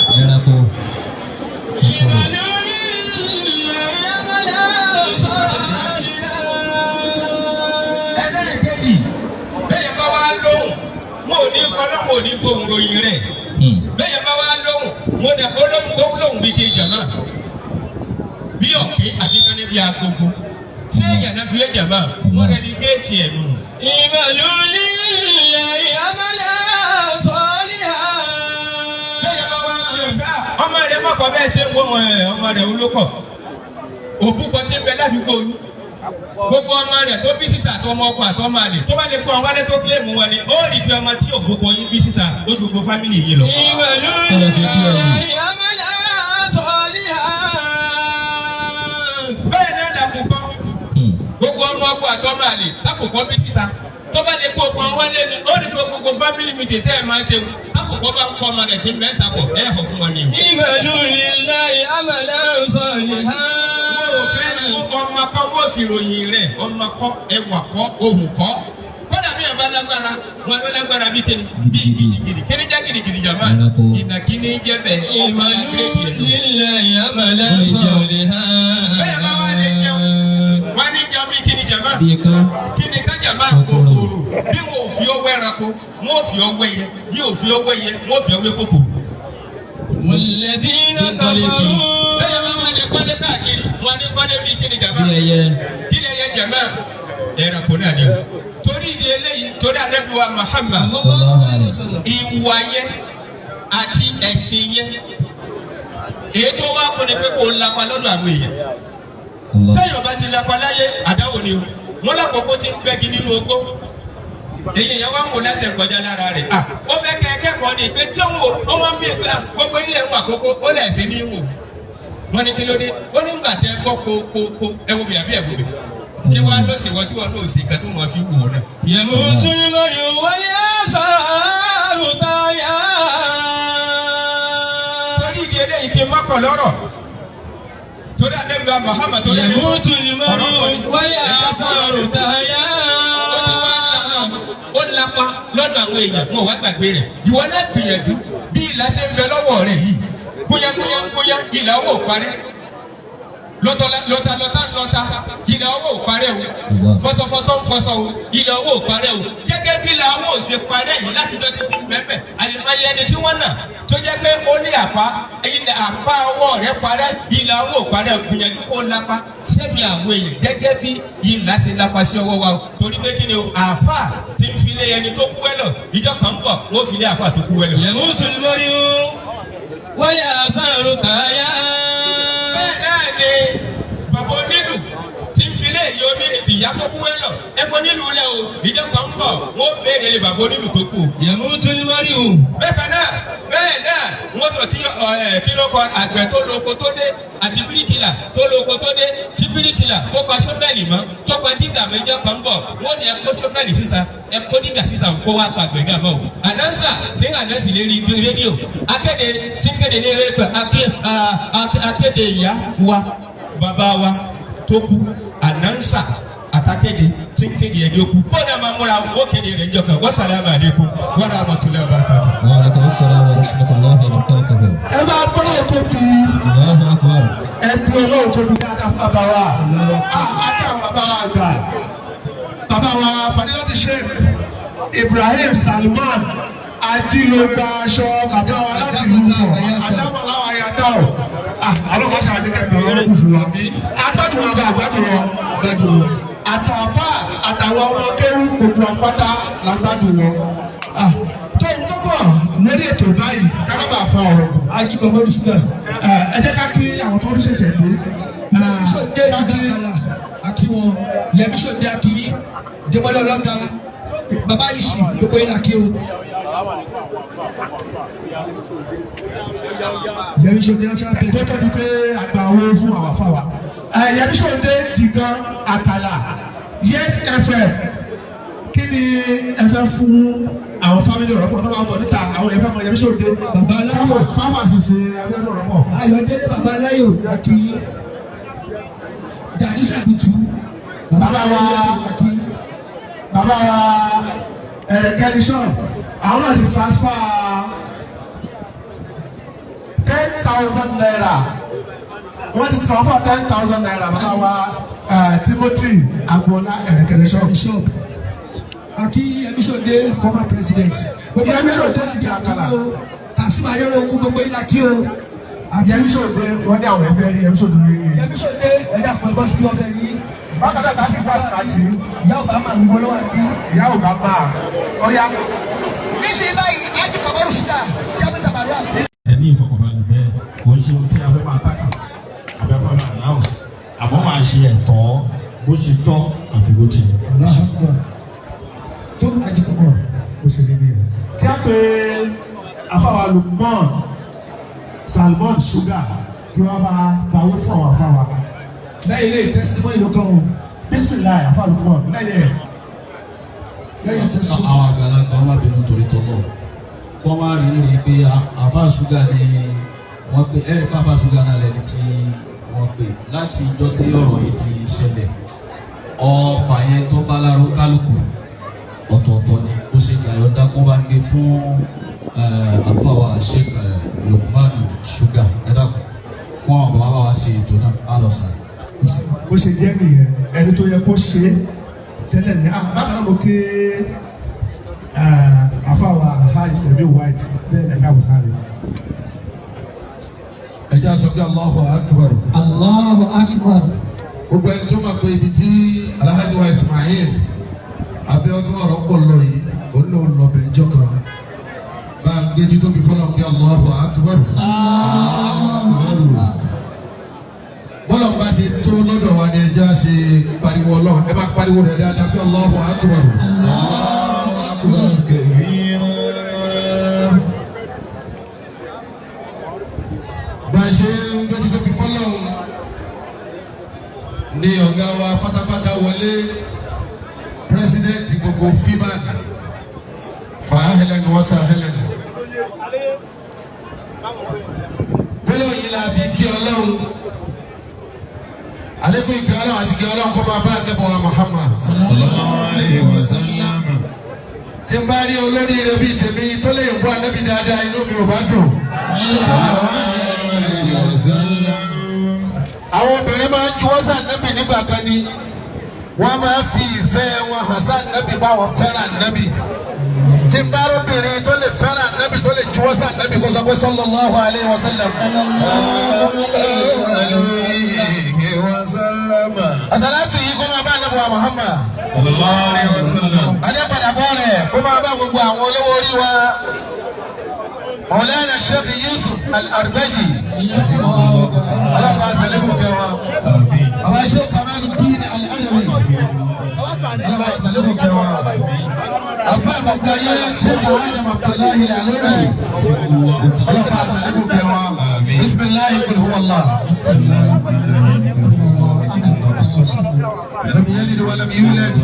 ẹlẹ́ẹ̀kejì bẹ́ẹ̀ bá wá lóhùn mo ò ní ọlọ́run ò ní gbóhùn ròyìn rẹ̀ bẹ́ẹ̀ bá wá lóhùn mo dẹ̀ kó lóhùn bí kejì jàmbá bí ọ̀kẹ́ àbíkánná bí agogo ṣé èèyàn náà fi é jàmbá wọ́n rẹ̀ ní géètì ẹ̀ nù. ìmọ̀lúlì ìyàmọ̀lá sọ́ọ́lìyà. bẹ́ẹ̀ bá wá ọmọ rẹ̀ mọ̀kọ́ bẹ́ẹ̀ ṣe ń wọ́n ọmọ rẹ̀ olókọ̀ òbúkọ tí ń bẹ ládùúgbò yìí gbogbo ọmọ rẹ̀ tó bí síta tó ọmọ ọkọ àtọ́ máa lè tó bá lè kó àwọn wálé tó kílèmù wọn ni ó rí i pé ọmọ tí òbúkọ yín bí síta ó ju gbogbo fámìlì yìí lọ. ìmọ̀lúlì ìyàmọ̀lá sọ́ọ́lìyà. bẹ́ẹ̀ náà làkùkọ gbogbo ọmọ ọkọ àtọ́ máa lè lákòókò bí síta tó bá lè kó ọkọ wálé ni ó rí i pé gbogbo fámìlì mi tètè ẹ̀ máa ń ṣe lákòókò bá kọ́ ọmọ rẹ̀ tí mẹ́ta pọ̀ ẹ̀ hàn fún wọn ni. ìmọ̀lúlì ìyàmọ̀lá sọ́ọ́lìyà. ọmọ kọ́ wọ́n fi ròyìn rẹ̀ ọmọ kọ́ ẹwà kọ́ ohùn kọ́ kọ́dà bí ọba lágbára wọn ló lágbára bí kéde bí gidigidi kéde já gidigidi jàmbá ìnàkíní jẹ́ bẹ́ẹ̀ ìmọ̀lúlẹ̀ ìyàmọ̀lá sọ̀rọ̀ ha. bẹ́ẹ̀ bá wà ní jẹun wà ní jẹun bí kíni jàmbá kíni ká jàmbá kòkòrò bí wọn ò fi ọwọ́ ẹranko wọn ò fi ọwọ́ ẹyẹ bí ò fi ọwọ́ ẹyẹ wọn ò fi ọwọ́ kòkòrò. mọ̀lẹ́dínà kàfàrú. bẹ́ẹ̀ bá wà ní kọ́lé káàkiri wọn ní kọ́lé bí kíni jàmbá kíni ẹyẹ jàmbá ẹranko náà ni torí ìdí eléyìí torí ànábì wa Muhammad ìwà yẹn àti ẹ̀sìn yẹn èyí tó wá kó ni pé kò lápá lọ́dọ̀ àwọn èèyàn tẹ́yọ̀ bá ti lápá láyé àdáwò ni o wọ́n lákòókò tí ń gbẹ́gi nínú ogbó èyí yẹn wá ń wò lẹ́sẹ̀ kọjá lára rẹ̀ ó fẹ́ kẹ́kọ̀ọ́ ní ìpè tí ó wọ́n ń bí ìgbà gbogbo ilé ẹ̀wọ̀n àkókò ó lẹ̀ sí ní wò wọ́n ní kí ló dé ó ní gbà tẹ́ kọ́ kó ẹ̀wọ̀n bì àbí ẹ̀wọ̀n bì kí wọ́n á lọ sí wọ́n tí wọ́n lọ sí ìkà tó wọ́n fi wù ọ́ náà. yẹ̀mú tún lórí wáyé sàrùtàyà. torí ìdí eléyìí kí n má pọ̀ lọ́rọ̀ torí àdébíwá Muhammad tó lẹ́nu ọ̀rọ̀ pọ̀ wáyé sàrùtàyà. ó lápá lọ́dọ̀ àwọn èèyàn wọn wá gbàgbé rẹ̀ ìwọ náà gbìyànjú bí ìlà ṣe ń bẹ lọ́wọ́ rẹ̀ yìí bóyá ìlà owó parẹ́ lọ́ta ilẹ̀ owó ò parẹ́ o fọ́sọ́fọ́sọ́ ń fọ́sọ́ o ilẹ̀ owó ò parẹ́ o gẹ́gẹ́ bí ilẹ̀ owó ò ṣe parẹ́ yìí láti jọ títí mẹ́fẹ̀ àyèmáyé ẹni tí wọ́n nà tó jẹ́ pé ó ní ilẹ̀ àpá ọwọ́ rẹ̀ parẹ́ ilẹ̀ owó ò parẹ́ o gbìyànjú kó lápá sẹ́mi àwọn èèyàn gẹ́gẹ́ bí ilẹ̀ ṣe lápá sí ọwọ́ wa o torí pé kí ni o àáfà ti ń filé ẹni tó kú ẹlọ ìjọ kan bọ̀ wọ́n filé àáfà tó kú ẹlọ. yẹ̀mú tún lórí o wọ́n yà sáré kàáyà. bẹ́ẹ̀ náà ni bàbá onílù tí ń filé èyí omi ìyá tó kú ẹlọ ẹ̀fọ́ nílùú rẹ o ìjọ kan bọ̀ wọ́n béèrè lè bàbá onílù tó kú. yẹ̀mú tún lórí o. bẹ́ẹ̀ náà wọ́n sọ tí kí ló kọ àgbẹ̀ tó lóko tó dé àti bíríkìlà tó lóko tó dé tí bíríkìlà tó pa sọ́fẹ̀lì mọ́ tó pa dígà méjì kan bọ̀ wọ́n ní ẹ̀kọ́ sọ́fẹ̀lì síta ẹ̀kọ́ dígà síta kó wá pa gbẹ̀gà mọ́ o. àdánsà tí àdánsì lè rí rédíò akéde tí kéde ní rédíò akéde ìyá wa bàbá wa tó kú àdánsà àtàkéde tí kéde ẹni okú kódà máa múra ó kéde rẹ̀ njọ́ kan wọ́n sàlẹ̀ àbàdékù wọ́n rà mọ̀tòlẹ́ ọ̀bàkàtà. Wa alaikum assalam wa rahmatullahi wa barakatuh. ẹ máa gbọ́dọ̀ tó di ẹbí ọlọ́run tó di dáadáa bàbá wa àti àwọn bàbá wa àgbà bàbá wa Fadilati Sheikh Ibrahim Salman ajílógbà aṣọ bàbá wa láti ìlú fọ adámọ̀láwà yàtọ̀ ọ̀ àwọn ọmọ ṣàwọn akẹ́kẹ́ bẹ̀rẹ̀ ọ̀rọ̀ fún wa bí agbádùn wọn bá agbádùn wọn àtàfà àtàwọn ọmọ kẹrù gbogbo àpáta làgbádùn wọn. tó ń tọ́kọ̀ lórí ètò báyìí kárábà fa ọ̀rọ̀ ajíkọ̀ mọ́lù ṣúgà ẹ jẹ́ ká kí àwọn tó ń ṣẹ̀ṣẹ̀ dé. lẹ́mísọ̀dé àgàlà àti wọn lẹ́mísọ̀dé àkìyí débọ́lá ọlọ́gà bàbá yìí sì gbogbo yìí làkí o. Yẹmisode national pay tó tọ́jú pé àgbà owó fún àwọn afáwa. Yẹmisode Jìgan Àkàlà Yes FM kí ni ẹ fẹ́ fún àwọn fámìlì Ọ̀rọ̀pọ̀ tó bá wọ̀ níta àwọn ẹ̀fẹ́ mọ̀ Yẹmisode. Bàbá Aláyò fámàsì ṣe Abiodun Oropo. Ayọ̀délé Bàbá Aláyò láti Dàdí Sàbùtù. Bàbá wa ẹ̀rẹ̀kẹ́ni sọ̀rọ̀ àwọn náà ti transfer 10,000 naira. Wọ́n ti transfer 10,000 naira bàbá wa Timothy Agboola Ẹ̀rẹ̀kẹ̀rẹ̀ shop. Aki Emisode former president. Gbogbo Emisode ti di àkàlà. Kasim Ayero ohun gbogbo ilà kí o. Àti Emisode wọ́n ní àwọn ẹ̀fẹ́ rí Emisode rí. Emisode ẹ̀dá pẹ̀lú bọ́sí bí wọ́n fẹ́ rí. Bákan náà tàbí pásítàtì. Ìyá Obama ń gbọ́ lọ́wọ́ àbí. Ìyá Obama ọ̀yá. Níṣẹ́ báyìí, Ájí Kàbọ́rù Ṣúgà, Jábẹ́tà Bàrú àbí. Ẹni ìfọkànbalẹ̀ bẹ́ẹ̀ kò ń ṣe ohun tí a fẹ́ máa tàkà àbẹ́ fẹ́ máa announce àmọ́ máa ṣe ẹ̀tọ́ bó ṣe tọ́ àti bó ṣe yẹ. Tó Ájí Kàbọ́rù Bó ṣe lé ní rẹ̀. Kí á pé afáwa Lukman Salmon Sugar kí wọ́n bá báwó fún àwọn afáwa. Lẹ́yìn ilé testimony ló kàn ó. Bismillah afá Lukman lẹ́yìn testimony. Àwọn àgbàlagbà wọn máa bínú torí tọ́lọ̀. Wọ́n máa rí ní pé àfáà ṣúgà ni wọ́n pè ẹ̀rí pápá ṣúgà náà lẹ́ni tí wọ́n pè láti ìjọ́ tí ọ̀rọ̀ yìí ti ṣẹlẹ̀. Ọfà yẹn tó bá láró kálukú ọ̀tọ̀ọ̀tọ̀ ni ó ṣe ìyàyọ̀dá kó bá gbé fún àfáwà Sheikh Lukman ṣúgà ẹ̀dá kó àwọn bàbá wa ṣe ètò náà á lọ sàn. bó ṣe jẹ́ nìyẹn ẹni tó yẹ kó ṣe é tẹ́lẹ̀ ní bákan náà mo ké afáwa high sẹ́mi white bẹ́ẹ̀ ní ká wòsàn rẹ̀. ẹ jẹ́ sọ pé Allahu Akbar. Allahu Akbar. Gbogbo ẹni tó máa pe ibi tí Alhaji wa Ismail Abiodun Oropo lọ yìí ó ní òun lọ́bẹ̀ ìjọ kan bá a gbé títóbi fọlọ́ pé Allahu Akbar. Bọ́lá bá ṣe tó lọ́dọ̀ wa ni ẹja ṣe pariwo ọlọ́run ẹ bá pariwo rẹ̀ dáadáa pé Allahu Akbar. Bá a ṣe ń gbé títóbi fọlọ́ ní ọ̀gá wa pátápátá wọlé pírẹsidẹ́ǹtì gbogbo FIBAN fàáhẹ́lẹ́ni wọ́n sàáhẹ́lẹ́ni. Bọ́lá yìí la fi kí ọlọ́run. Alekun ìkẹ́ ọlọ́run àti ìkẹ́ ọlọ́run kó máa bá àdébọ̀ wa Muhammad. Sallallahu alayhi wa sallam. Tí n bá rí olórí rẹ̀ bíi tèmi tó lè bọ́ ànábì dáadáa inú mi ò bá dùn. Sallallahu alayhi wa sallam. Àwọn obìnrin máa ń juwọ́ sí ànábì nígbà kan ni wọ́n máa fi ìfẹ́ wọn hàn sí ànábì bá wọn fẹ́ràn ànábì. Tí n bá rí obìnrin tó lè fẹ́ràn ànábì tó lè juwọ́ sí ànábì kó sọ pé sallallahu alayhi wa sallam. Àsàlátù yìí kó máa bá ànábì wa Muhammad. Sallallahu alayhi wa sallam. Adébàdàbọ̀ rẹ̀ kó máa bá gbogbo àwọn olówó orí wa. Mawlana Sheikh Yusuf Al-Arbaji. Allah salimu kẹwa. Baba Sheikh Kamaluddin Al-Adawi. Allah salimu kẹwa. Afa Abdullahi Sheikh Adam Abdullahi Al-Alori. Allah salimu kẹwa. Bismillah kul huwa Allah. لم يلد ولم يولد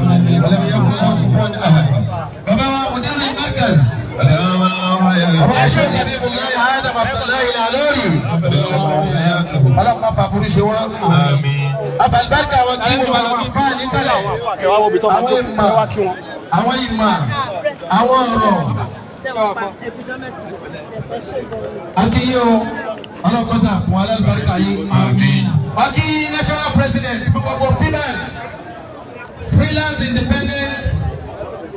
ولم يكن له كفوا احد. بابا مدير المركز bàbá Sheikh Abiodun Adam Abdullahi Al-Alori. Ọlọ́pàá fàbúrú ṣe wọ́n. Abalibarika wọn kí gbogbo àwọn afáàní kalẹ̀. Àwọn ìmọ̀ àwọn ọ̀rọ̀. Akínyé o, ọlọ́pàá sàkún alábàríkà yìí. Akí national president gbogbo FIBAN, Freelance Independent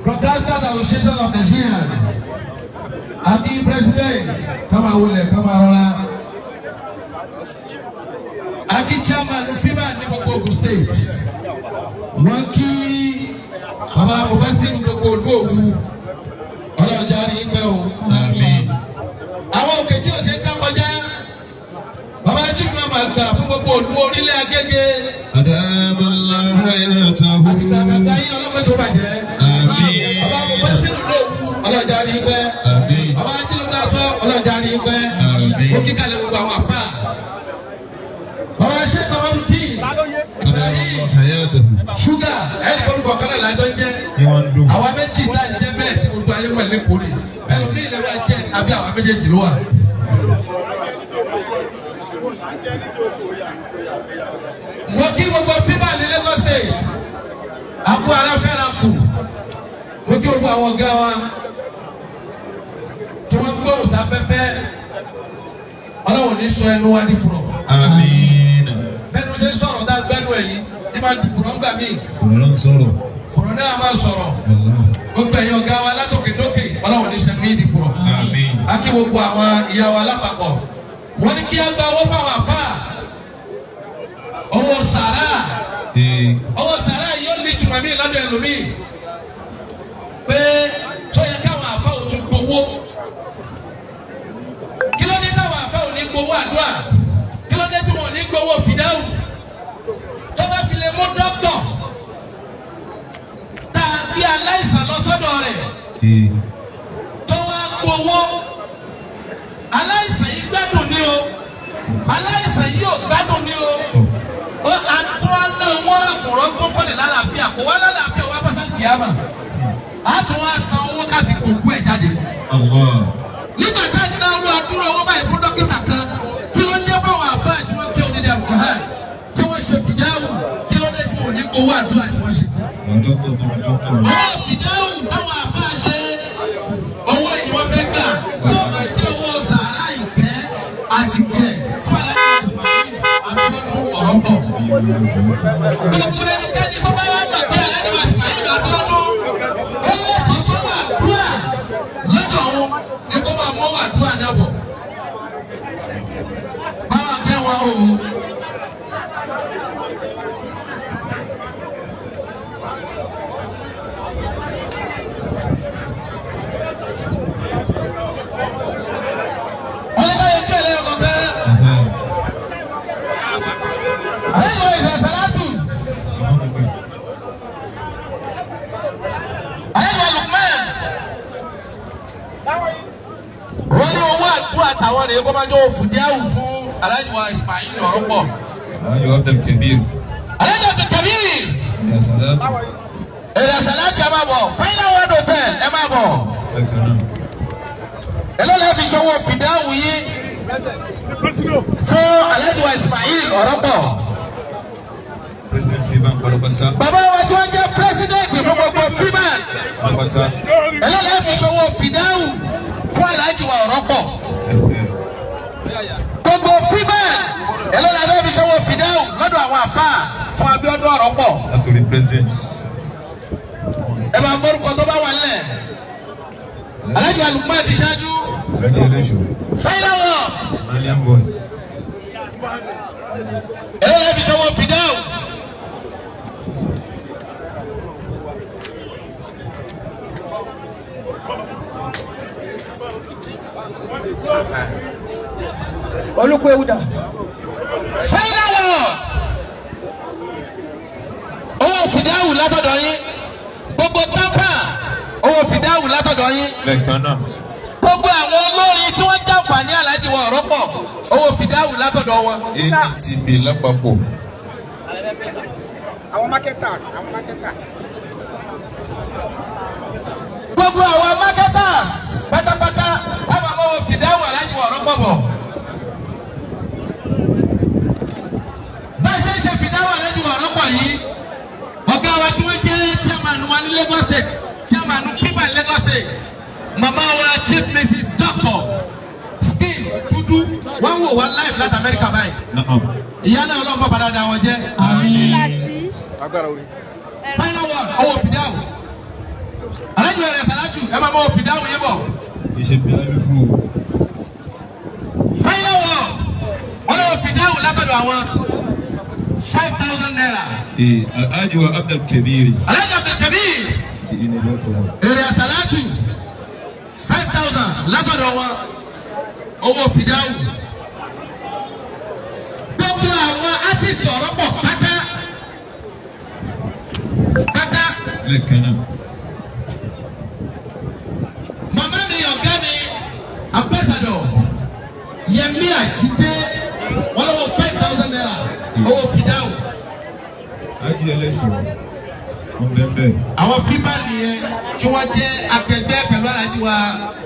Broadcasters Association of Nigeria. Aki president kama wule kama rola. Aki chairman FIBAN ní gbogbo Ogun State. Wọ́n kí bàbá Mufasir gbogbo olúòwú. Ọlọ́jà rí pẹ́ o. Àwọn òkè tí o ṣe ń dákọjá. Bàbá Chief Mama gbà fún gbogbo olú orílẹ̀ Agége. Adamala hayatahu. Àti gbàgbà yín ọlọ́mọ tó bàjẹ́. Bàbá Mufasir olúòwú. Ọlọ́jà rí pẹ́. Àwọn ajínigbà sọ ọlọ́jà ní pẹ́ ó kíkà lè gbogbo àwọn afá. Bàbá Sheikh Kamaluddin Ibrahim ṣúgà ẹni orúkọ kan náà lájọ ń jẹ́. Àwa méjì tá ń jẹ́ bẹ́ẹ̀ tí gbogbo ayé wà lẹ́kọ̀ọ́ rè. Ẹnu mi ìlẹ̀ wa jẹ́ àbí àwa méjèèjì ló wà. Mo kí gbogbo FIBAN ní Lagos State. Àbú ara fẹ́ràn kù. Mo kí gbogbo àwọn ọ̀gá wa tí wọ́n gbóhùn sáfẹ́fẹ́. ọlọ́run ní sọ ẹnu wa ní fúrọ̀. Àmín. bẹ́ẹ̀ni ṣe ń sọ̀rọ̀ dá gbẹ́nu ẹ̀yìn ní máa di fúrọ̀ ńgbà míì. Ọlọ́run sọ̀rọ̀. fúrọ̀ náà máa sọ̀rọ̀. gbogbo ẹ̀yin ọ̀gá wa látòkè dókè ọlọ́run ní sẹ́nu yìí ní fúrọ̀. Àmín. a kí gbogbo àwọn ìyá wa lápapọ̀ wọ́n ní kí á gba owó fáwọn àfà owó sàrà yóò ní ìtumọ̀ mí lọ́dọ̀ ẹlòmíì pé tó yẹ káwọn àfà ò tún gbowó kí ló dé táwọn àfà ò ní gbowó àdúrà kí ló dé tí wọn ò ní gbowó fìdáwù tó bá fi lè mú dókítà tá a bí aláìsàn lọ sọ́dọ̀ rẹ̀ tó wá gbowó aláìsàn yìí gbádùn ní o aláìsàn yìí ò gbádùn ní o àtún àná wọn àkùrọ̀ tó kọ́lé lálàáfíà kò wá lálàáfíà wá bá sáà kìámà àtún wá san owó káfí gbogbo ẹ̀ jáde. nígbà tá a ní náà wọ́n adúrò owó báyìí fún dókítà kan kí ló dé fáwọn àfáà tí wọ́n kí onídìí àbùkà tí wọ́n ṣe fìdáwù kí ló dé tí wọ́n ní owó àdúrà tí wọ́n ṣe. owó fìdáwù táwọn àfáà ṣe owó yìí wọ́n fẹ́ gbà tí wọ́n fẹ́ jẹ́ owó sàárà ìkẹ́ àti kẹ́ fún aláìsàn Abiodun Oropo. gbogbo ẹnikẹ́ni tó bá wà gbà pé aláìsàn Abiodun ó lè kọ́ sọ́wọ́ àdúrà lọ́dọ̀ wọn ní kó máa mọ́wọ́ àdúrà náà bọ̀. báwa kẹ́ wọn o. wọ́n ní owó àdúrà táwọn rèé kó máa jọ Fidau fún Alhaji wa Ismail Oropo. Alhaji Abdul Kabir. Alhaji Abdul Kabir. èrè àsàlátì ẹ máa bọ̀ Final Word Hotel ẹ máa bọ̀. ẹlọ́lá fi ṣọwọ́ Fidau yìí fún Alhaji wa Ismail Oropo. President Fiban Palopata. bàbá wa tí wọ́n jẹ́ president fún gbogbo Fiban. Palopata. ẹlọ́lá fi ṣọwọ́ Fidau fún Alhaji wa Oropo. gbogbo Fiban ẹlọ́lá bẹ́ẹ̀ fi ṣọwọ́ Fidau lọ́dọ̀ àwọn àfáà fún Abiodun Oropo. Látòrí president. ẹ máa gbórúkọ tó bá wà nílẹ̀. Alhaji Alukman ti ṣáájú. Alhaji Eléṣù. Final Word. Malian boy. ẹlọ́lá fi ṣọwọ́ Fidau. olùkọ́ ewúdà. Final Word. owó Fidau látọ̀dọ̀ yín gbogbo tápà owó Fidau látọ̀dọ̀ yín lẹ́ẹ̀kan náà. gbogbo àwọn olórin tí wọ́n jàǹfààní Alhaji wa Oropo owó Fidau látọ̀dọ̀ wọn. ATB lápapọ̀. àwọn mákẹ́tà. gbogbo àwọn marketers pátápátá àwọn ọmọ owó Fidau Alhaji wa Oropo bọ̀. bá a ṣe ń ṣe Fidau Alhaji wa Oropo yìí ọ̀gá wa tí wọ́n jẹ́ chairman wa ní Lagos State chairman Fiban Lagos State mama wa Chief Mrs. Dr. Skin Dudu wọ́n wò wá live láti America báyìí. ìyá náà ọlọ́run bá padà dá wọn jẹ́. Final Word owó Fidau Alhaji wa Salatu ẹ máa mọ owó Fidau yín bọ̀. Final Word wọ́n lọ́wọ́ Fidau lábẹ́dọ̀ àwọn 5,000 naira. Alhaji wa Abdul Kabir. Alhaji Abdul Kabir. èrè Salatu 5,000 lábẹ́dọ̀ wọn owó Fidau. gbogbo àwọn artist Oropo pátá. lẹ́ẹ̀kan náà. màmá mi ọ̀gá mi ambassador Yẹmí Àjídé wọ́n lọ́wọ́ 5,000 naira owó Fidau. Alhaji Eléṣù. wọ́n bẹ́ẹ̀ bẹ́ẹ̀. àwọn Fiban nìyẹn tí wọ́n jẹ́ akẹgbẹ́ pẹ̀lú Alhaji wa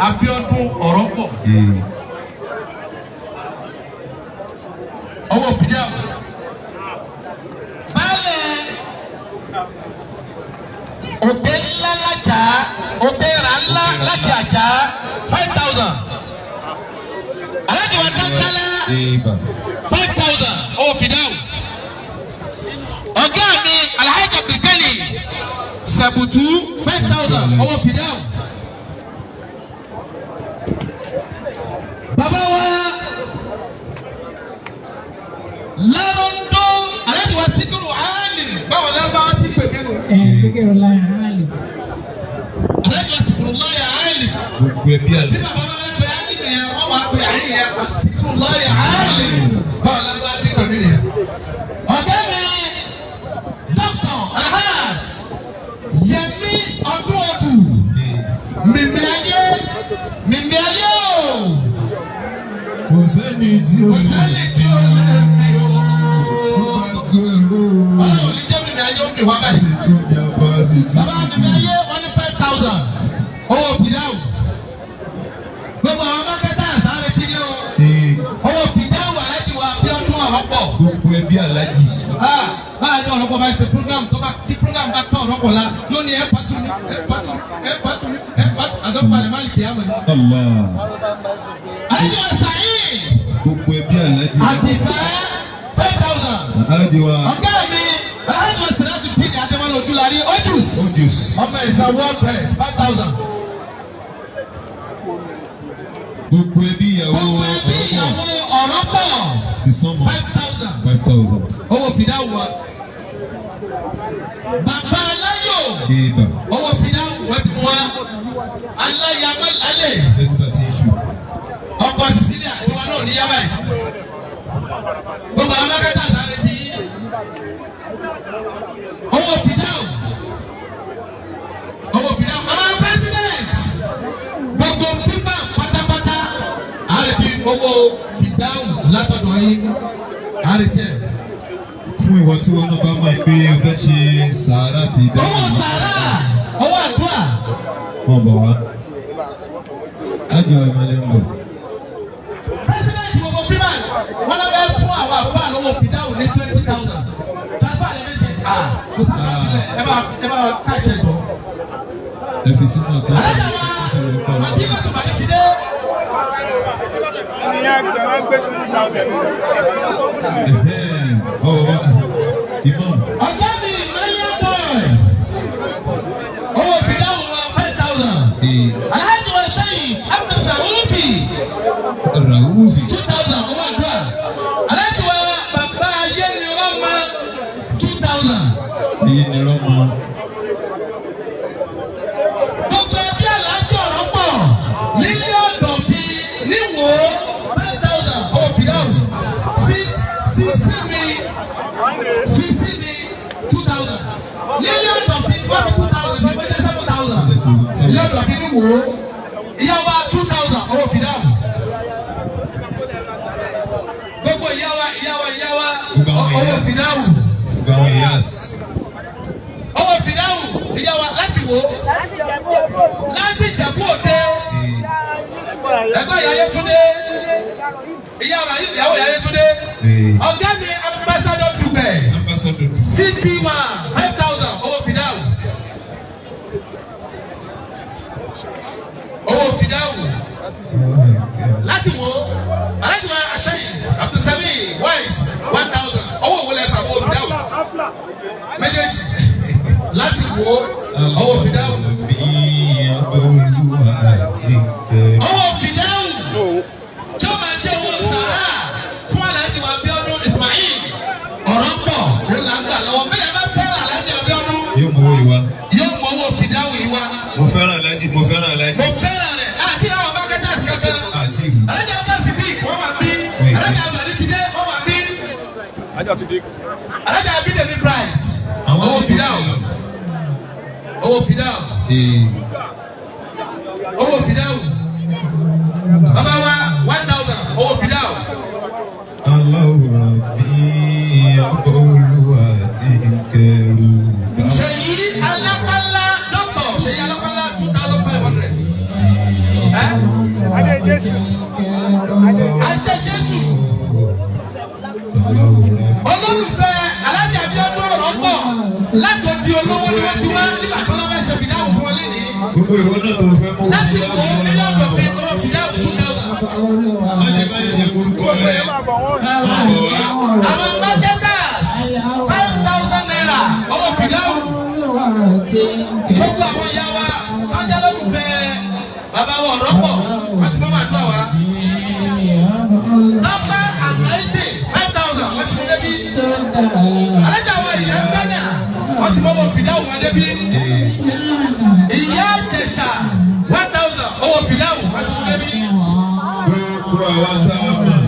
Abiodun Oropo. owó Fidau. baálẹ̀ òde ńlá lájà òde ra ńlá láti àjà 5,000. Alhaji wa Kankala 5,000 owó Fidau. Ọ̀gá mi Alhaji Abdulkani Sabutu 5,000 owó Fidau. Bàbá wa Larondo Alhaji wa Sikiru Ali báwo lárúbáwá ti pè mí nù. Sikiru Láyà Ali. Alhaji wa Sikiru Láyà Ali. Gbogbo ẹbí àlẹ́. Tí bàbá wa pè Ali nìyẹn wọ́n máa pè ayé yẹn Sikiru Láyà Ali báwo lárúbáwá ti pè mí nìyẹn. Ọ̀gá mi Dr. Alhaj Yẹmi Ọdúnọdù mímí ayé o. Kò sẹ́ni tí ó lè mi o. Ọlọ́run ní jẹ́ mímí ayé ó mi wá báyìí. Bàbá mímí ayé wọ́n ní 5,000 owó Fidau. Gbogbo àwọn mákẹ́tà sáré tí ní o. Owó Fidau Alhaji wa Abiodun Oropo. Gbogbo ẹbí Alhaji. Báyọ̀ ní Oropo bá ṣe program tó bá tí program bá tọ̀ Oropo la lónìí ẹ̀ pàtó ní àzọ́pàlẹ̀ máa lè kí á mọ̀ ní. Alhaji wa Saheed. Gbogbo ẹbí Alhaji. Àdìsá 5,000. Alhaji wa. Ọ̀gá mi Alhaji wa Siratu tí ní Adémọ́lá Ojúlarí Ojus. Ọmọ ìsà World Press 5,000. Gbogbo ẹbí ìyàwó Oropo. The summer 5,000. 5,000. Owó Fidau wa. Bàbá Aláyò. Owó Fidau wọ́n ti mú wa. Aláyàmọ́ lálẹ́. Ọkọ̀ Sicilia tí wọn náà ní yá báyìí. Gbogbo àwọn mákẹ́tà sáré tí. Owó Fidau. Àwọn president. Gbogbo FIBA pátápátá. Àrètí owó Fidau látọ̀dọ̀ yín. Àrètí ẹ̀. Fún ìwọ tí wọn náà bá mọ̀ pé o fẹ́ ṣe sàárà fi dá. Owó sàárà. Owó àdúrà. Wọ́n bọ̀ wá. Ájọ ìmọ̀lẹ́ ń bọ̀. President gbogbo FIBA wọn lọ bẹ fún àwọn àfáà lọ́wọ́ Fidau ní 20,000. Transfer lè méjì. Kò sábà sílẹ̀ ẹ bá káṣẹ jọ. Ẹ fi sínú ọ̀tá. Alájà wa àbí kò tó bá ní ti dé. Ìyẹn gbẹ̀rẹ̀ gbé 2,000. Ọ̀gá mi Mariam boy. Owó Fidau wa 5,000. Alhaji wa Sheikh Abdul Raufi. 2,000 owó àdúrà. Alhaji wa bàbá ayé ni wọ́n ma 2,000. Iye ni Rọ́mọ. Gbogbo ẹbí Alhaji Oropo nílé ọ̀dọ̀ fi níwò 5,000 owó Fidau. Sisi mi 2,000. Nílé ọ̀dọ̀ fi wọ́n fi 2,000 sí wọ́n jẹ́ 7,000. Nílé ọ̀dọ̀ fi níwò ìyá wa 2,000 owó Fidau. Gbogbo ìyá wa owó Fidau. Gbogbo ìyás. Owó Fidau ìyá wa láti wò láti Ìjẹ̀bú Òde. Ẹgbẹ́ ìyáyé Túndé. Ìyàwó ìyáyé Túndé. Ọ̀gá mi Ambassador Dubẹ̀. CP1 5,000 owó Fidau. Owó Fidau. Láti wo Alhaji wa Sheikh Abdulsami White 1,000 owó wọlé ẹ̀sán owó Fidau. Méjèèjì láti wo owó Fidau. Owó Fidau tí ó máa jẹ́ owó sàrà fún Alhaji wa Abiodun Ismail Oropo ló là ń gbà lọ́wọ́ bẹ́ẹ̀ bá fẹ́ràn Alhaji Abiodun. Yóò mú owó ìwá. Yóò mú owó Fidau ìwá. Mo fẹ́ràn Alhaji. Mo fẹ́ràn rẹ̀ àti àwọn mákẹ́tàs kankan. Alhaji Abdul Sadiq wọ́n máa bí. Alhaji Abdul ti dé wọ́n máa bí. Alhaji Abidemi Bright. Owó Fidau. Owó Fidau. Owó Fidau. Bàbá wa 1,000 owó Fidau. Aláwòrán bí Olúwa ti ń kẹrù bá. Ṣèyí Alápálá dọ́kọ̀ Ṣèyí Alápálá 2,500. Ajé Jésù. Ajé Jésù. Olólùfẹ́ Alhaji Abiodun Oropo látòdì olówó ni wọ́n ti wá nígbà tó lọ́wọ́ ẹ̀ṣẹ̀ Fidau fún wọn lẹ́nìí. Gbogbo ìwọ náà tó fẹ́ mú. Láti wo nínú ọ̀dọ̀ fi owó Fidau 2,000. Má jẹ́ báyìí ṣe orúkọ rẹ̀. Àwọn marketers 5,000 naira owó Fidau. Gbogbo àwọn ìyá wa tọ́jà lólùfẹ́ bàbá wa Oropo wọ́n ti mọ́ máa dùn àwa. Tọ́pẹ́ àgbáyé 5,000 wọ́n ti mú débi. Alájà wa ìyá ń gbẹ́nà wọ́n ti mọ́ Fidau wọn débi. Ìyá Jẹ̀ṣà 1,000 owó Fidau wọ́n ti mú débi.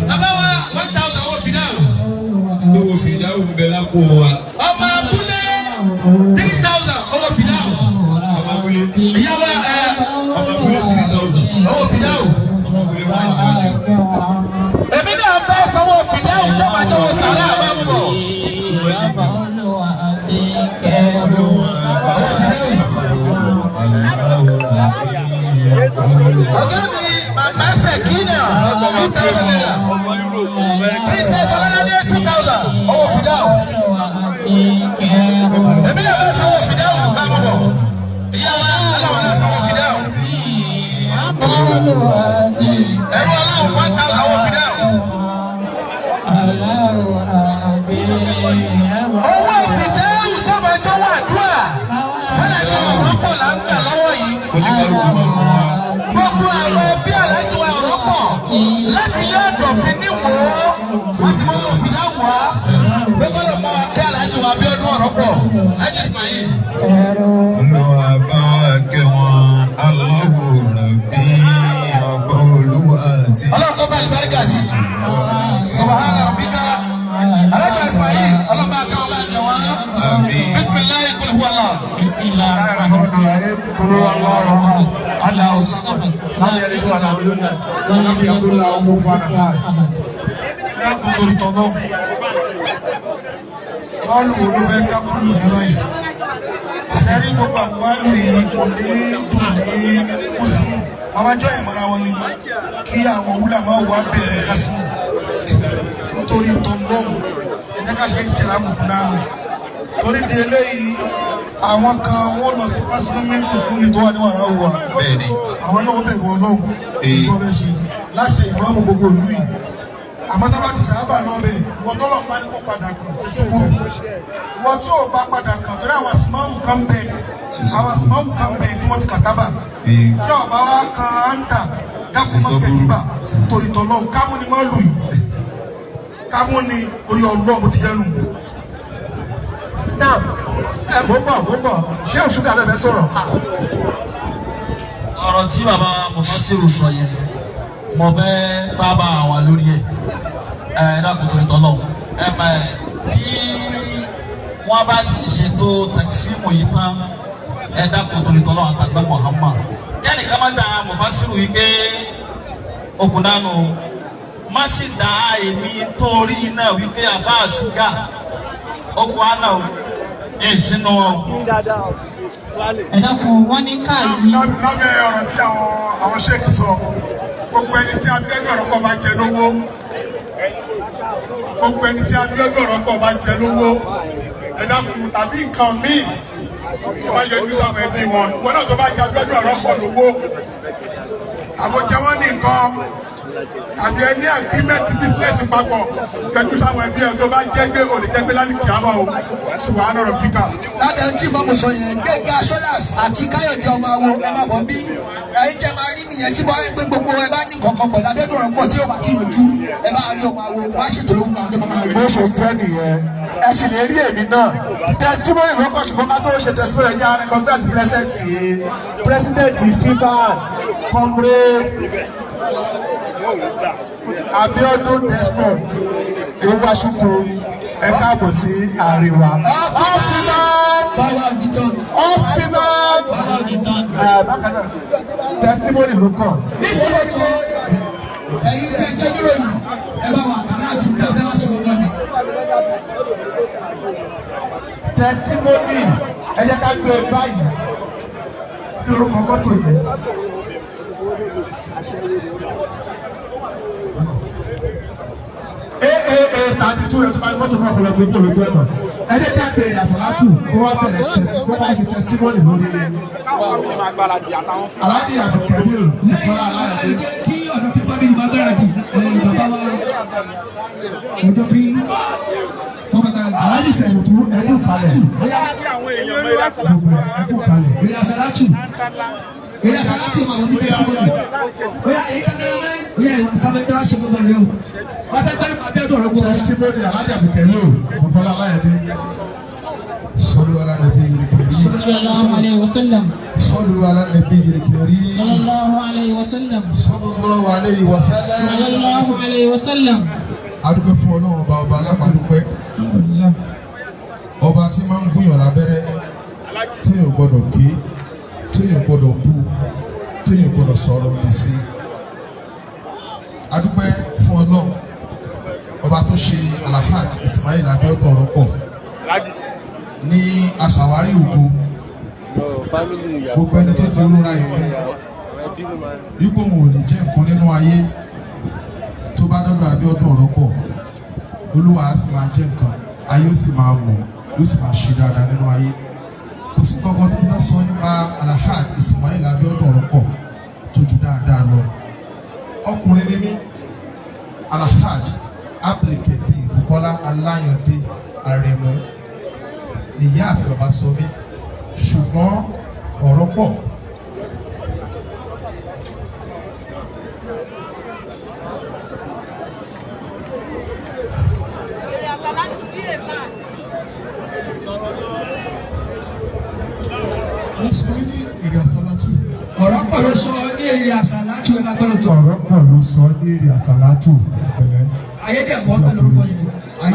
Bàbá wa 1,000 owó Fidau. Owó Fidau ń bẹ lápò wa. Ọmọ abúlé 3,000 owó Fidau. Ọmọ abúlé. Ìyá wa ọmọ abúlé 3,000. owó Fidau. Ọmọ abúlé 1,000. Èmi náà fẹ́ sanwó Fidau tó máa jọ̀wọ́ sàrà àbámọ̀. Ọ̀gá mi Màmá Sẹ̀kínà 2,000 naira. Princess Ọlọ́ládé 2,000 owó Fidau. Èmi náà fẹ́ sanwó Fidau àbámọ̀. Ìyá wa aláwọ̀ náà sanwó Fidau. Ẹ̀rú aláwọ̀ 1,000 owó Fidau. Owó Fidau tó máa jọ̀wọ́ àdúrà. Fọlá tí wọ́n rọ́pò là ń gbà lọ́wọ́ yìí. Gbogbo àwọn ẹbí Aláàjì wa Oropo láti ilé ọ̀dọ̀fin níwò wọ́n ti mọ́ Fidau wá. Gbogbo ọ̀pọ̀ wa kí Aláàjì wa Abiodun Oropo Haji Ismail. Olúwa bá wa kẹ́ wọn, Allahu Rabbi, ọba Olúwa àti. Ọlọ́run kọ́ bá àlùbáríkà sí. Subhana rabbika. Aláàjì Ismail ọlọ́run bá kẹ́ wọn bá jẹ wọn. Bismillahi kul huwa Allah. Bismillahirrahmanirrahim. Qul huwallahu ahad. Allahu samad. Lam yalid wa lam yulad. Wa lam yakul lahu kufuwan ahad. Dákun torí tọ́lọ́. Bọ́ọ̀lù wo ló fẹ́ ká bọ́ọ̀lù ní báyìí? Ṣẹ́rí gbogbo àbúwálù yìí kò ní dùn ní kùsù. Màmá jọ ìmọ̀ra wọn ni kí àwọn wúlà máa wà bẹ̀rẹ̀ ká sí. Nítorí tọ́lọ́ ẹ jẹ́ ká ṣe ìtẹ̀lámù fún náà. Torí di eléyìí àwọn kan wọ́n lọ sí fásitì mímú sùúrù tó wà ní wàrà wà. Bẹ́ẹ̀ni. Àwọn náà bẹ̀rù Ọlọ́run tó bẹ̀ ṣe láṣẹ ìmọ̀ọ́mù gbogbo ìlú yìí. Àmọ́ tó bá ti sábà lọ bẹ̀ wọ́n tọ́lọ̀ bá ní kó padà kàn tó ṣubú. Wọ́n tí ò bá padà kàn torí àwọn sìmáàmù kan bẹ̀ àwọn sìmáàmù kan bẹ̀ tí wọ́n ti kàtábà. Tí ọ̀bá wa kan á ń tà dákun mọ́ tẹ̀lébà torí tọ́lọ́ kámú ni wọ́n lù yìí. Kámú ni orí Ọlọ́run ti jẹ́nu. Náà mo bọ̀ ṣé òṣùgbà náà bẹ sọ̀rọ̀. Ọ̀rọ̀ tí bàbá Mufasiru sọ yẹn mo fẹ́ bá àwọn lórí ẹ̀ dákun torí tọ́lọ̀ bí wọ́n bá ti ṣètò tẹ̀síìmù yìí tán dákun torí tọ́lọ̀ àtàgbà Muhammad kẹ́ni ká má da Mufasiru yìí pé okùn dànù má sì dá èmi torí náà wípé àbá àṣùgà okùn àná ìsinú ẹ dákun wọn ní káàdì. lábẹ́ ọ̀rọ̀ tí àwọn ṣéèkì sọ gbogbo ẹni tí Abiodun Oropo bá jẹ lówó gbogbo ẹni tí Abiodun Oropo bá jẹ lówó ẹ dákun tàbí nǹkan míì tí wọ́n yọjú sáwọn ẹbí wọn ìwọ náà tó bá jẹ Abiodun Oropo lówó àbójẹ wọn ní nǹkan tàbí ẹni agreement business papọ̀ yọjú sáwọn ẹbí ẹ tó bá jẹ́ gbé olè jẹ́ gbé lálẹ́ kìámọ́ o Subhana rabbika. Lábẹ́ tí mo sọ yẹn Gbénga Solas àti Káyọ̀dé ọmọ awo ẹ má bọ̀ bí ẹ̀yin jẹ́ máa rí nìyẹn tí wọ́n á gbé gbogbo ẹ bá ní kankan pẹ̀lú Abiodun Oropo tí yóò bá kí lójú ẹ bá rí ọmọ awo wá ṣètò lóhùn náà tó máa rí. Bó ṣe jẹ́ nìyẹn ẹ sì lè rí èmi náà testimony lọ́kọ̀ ṣùgbọ́n ká tó ṣe testimony ẹ̀jẹ̀ ààrẹ congress president FIBAN comrade Abiodun Desmond Ewasukwu ẹ káàbọ̀ sí àríwá. Bákan náà testimony ló kàn. Ẹ̀yin tí ẹ jẹ́ níròyìn ẹ bá wà kàrá àti ìjà tẹ́lá ṣe gbogbo ẹni. Testimony ẹ jẹ́ ká gbé báyìí kí orúkọ mọ́tò yìí. AAA 32 yẹn tó bá ní mọ́tò náà kọlọ̀ gbé kọlọ̀ gbé náà. Ẹ jẹ́ ká bẹ̀rẹ̀ àsàlátù kó wá bẹ̀rẹ̀ kó wá ṣe testimony lórí rẹ̀. Aláàjì Abdulkadir Bọ́lá Aláàjì. Kí ọ̀dọ́ fífọ́ bí ìbá bẹ̀rẹ̀ kì í bàbá wa. ọjọ́ fi tọ́mọ̀tà aláàjì sẹ̀rù tó ẹ̀kú kalẹ̀ ẹ̀kú kalẹ̀ èrè àsàlátù máa wọ́n ní tẹ́símọ́nì bóyá èyí kankan mẹ́ bóyá ìwà sábẹ́tẹ́ wá ṣe gbogbo rẹ o wọ́n fẹ́ gbẹ́rù Abiodun Oropo tẹ́símọ́nì aláàjì àbùkẹ́lẹ́ o ọ̀tọ́lá aláyẹ̀dé sọ́dọ̀ alánàbí yìí kìlórí sallallahu alayhi wa sallam sọ́dọ̀ alánàbí yìí kìlórí sallallahu alayhi wa sallam sallallahu alayhi wa sallam sallallahu alayhi wa sallam. adúpẹ́ fún Ọlọ́run ọba alápàdúpẹ́ ọba tí máa ń gúnyàn lábẹ́rẹ́ téèyàn gbọ́dọ̀ ké téèyàn gbọ́dọ̀ bú téèyàn gbọ́dọ̀ sọ̀rọ̀ òdì sí adúpẹ́ fún Ọlọ́run ọba tó ṣe Alhaj Ismail Abiodun Oropo ní aṣàwárí ògo gbogbo ẹni tó ti rúra ìpín ipò wọn ò lè jẹ́ nǹkan nínú ayé tó bá dọ́dọ̀ Abiodun Oropo Olúwa á sì máa jẹ́ nǹkan ayé ó sì máa mọ̀ yóò sì máa ṣe dáadáa nínú ayé kò sí kankan tó fẹ́ sọ nípa Alhaj Ismail Abiodun Oropo tó ju dáadáa lọ ọkùnrin ní mí Alhaj Abdulkadir Bukola Alayande Aremu nìyá àti bàbá sọ mí ṣùgbọ́n ọ̀rọ̀ pọ̀. mo sọ ní èrè àsálátù. ọ̀rọ̀ pọ̀ ló sọ ní èrè àsálátù ẹ̀ máa gbọ́dọ̀ tó. ọ̀rọ̀ pọ̀ ló sọ ní èrè àsálátù. ayédèmọ́ pẹ̀lú orúkọ yẹn.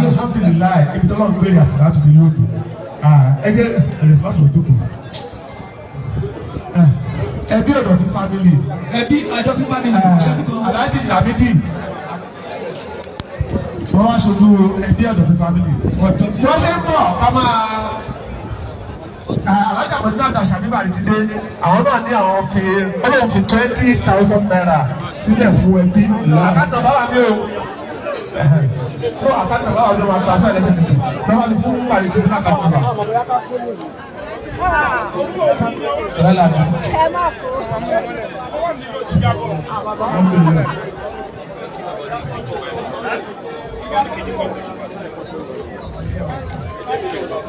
alhamdulilayi ibi tó lọ́n gbé èrè àsálátù dé lóògùn. ẹ jẹ́ èrè àsálátù ló jókòó. ẹbí ọ̀dọ̀fín family. ẹbí ọ̀dọ̀fín family. Alhaji Lamidi wọ́n wá ṣojú ẹbí ọ̀dọ̀fín family. wọ́n ṣe ń bọ̀ ká máa alájà mọ̀tún àtàṣà nígbàdí ti dé àwọn náà ní àwọn fi ọlọ́run fi 20,000 naira sílẹ̀ fún ẹbí àkáǹtì báwa mi o fún àkáǹtì báwa mi o máa transfer lẹ́sẹ̀kẹsẹ̀ lọ́wọ́ ni fún nígbàdí ti dé náà kàtó bá. Sọlá mi.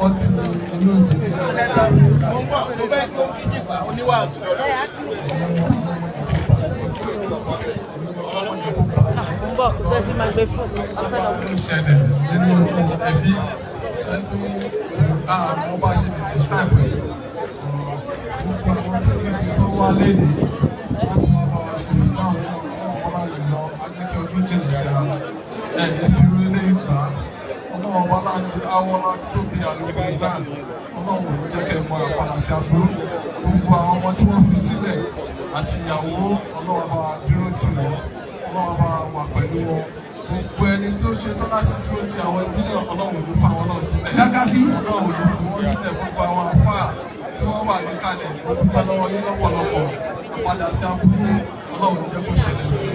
Ọtí inú ìdílé. Ìṣẹ̀lẹ̀ nínú ẹbí àwọn bá ṣe lè describe gbogbo àwọn tó wá léde láti wá bá wa ṣe náà tí wọ́n bá lè lọ akẹ́kẹ́ ojú jìnnà sí ara ẹ̀ẹ́dẹ́ fi rí ilé ìgbà ọlọ́run wá láti awọ́ láti tó bí àlùkò ìgbà ọlọ́run ò jẹ́ kẹ́ mọ àpàdà sí aburú gbogbo àwọn ọmọ tí wọ́n fi sílẹ̀ àti ìyàwó ọlọ́run bá dúró tì wọ́n ọlọ́run bá wà pẹ̀lú wọn gbogbo ẹni tó ṣe tán láti dúró ti àwọn ẹbí náà ọlọ́run ló fà wọ́n náà sílẹ̀ ọlọ́run ló fi wọ́n sílẹ̀ gbogbo àwọn àfáà tí wọ́n wà ní kalẹ̀ dúpẹ́ lọ́wọ́ yín lọ́pọ̀lọpọ̀ àpadà sí aburú ọlọ́run jẹ́ kó ṣẹlẹ̀ sí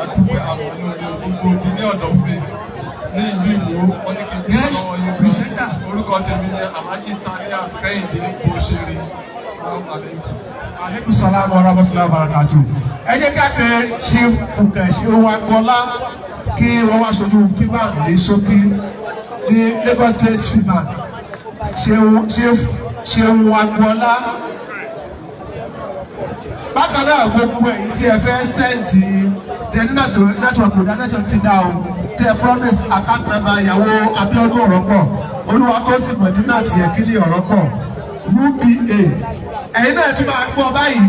àdúpẹ́ àwọn olórí gbogbo òdì ní ọ̀dọ̀fẹ́ ní ìlú Ìwó wọ́n ní kí n bí lọ́wọ́ yín gan orúkọ tèmi ní Alhaji Taniat Kẹ́hìndé Bòṣèré aleykum salaam wa rahmatulahi wa barakatu. ẹ jẹ́ ká pé Chief Fukẹ́ Owagbọ́lá kí wọ́n wá ṣojú FIMAN ní ṣókí ní Lagos State FIMAN Chief Owagbọ́lá. bákan náà gbogbo ẹ̀yin tí ẹ fẹ́ sẹ́ǹdì tẹ̀línàṣì nẹ́tíwọ̀kì nẹ́tíwọ̀kì ti dá o tẹ promise account number ìyàwó Abiodun Oropo Olúwatósìn Mọ̀dínà tìyẹ̀ kíní Oropo UBA ẹ̀yin náà tún máa gbọ́ báyìí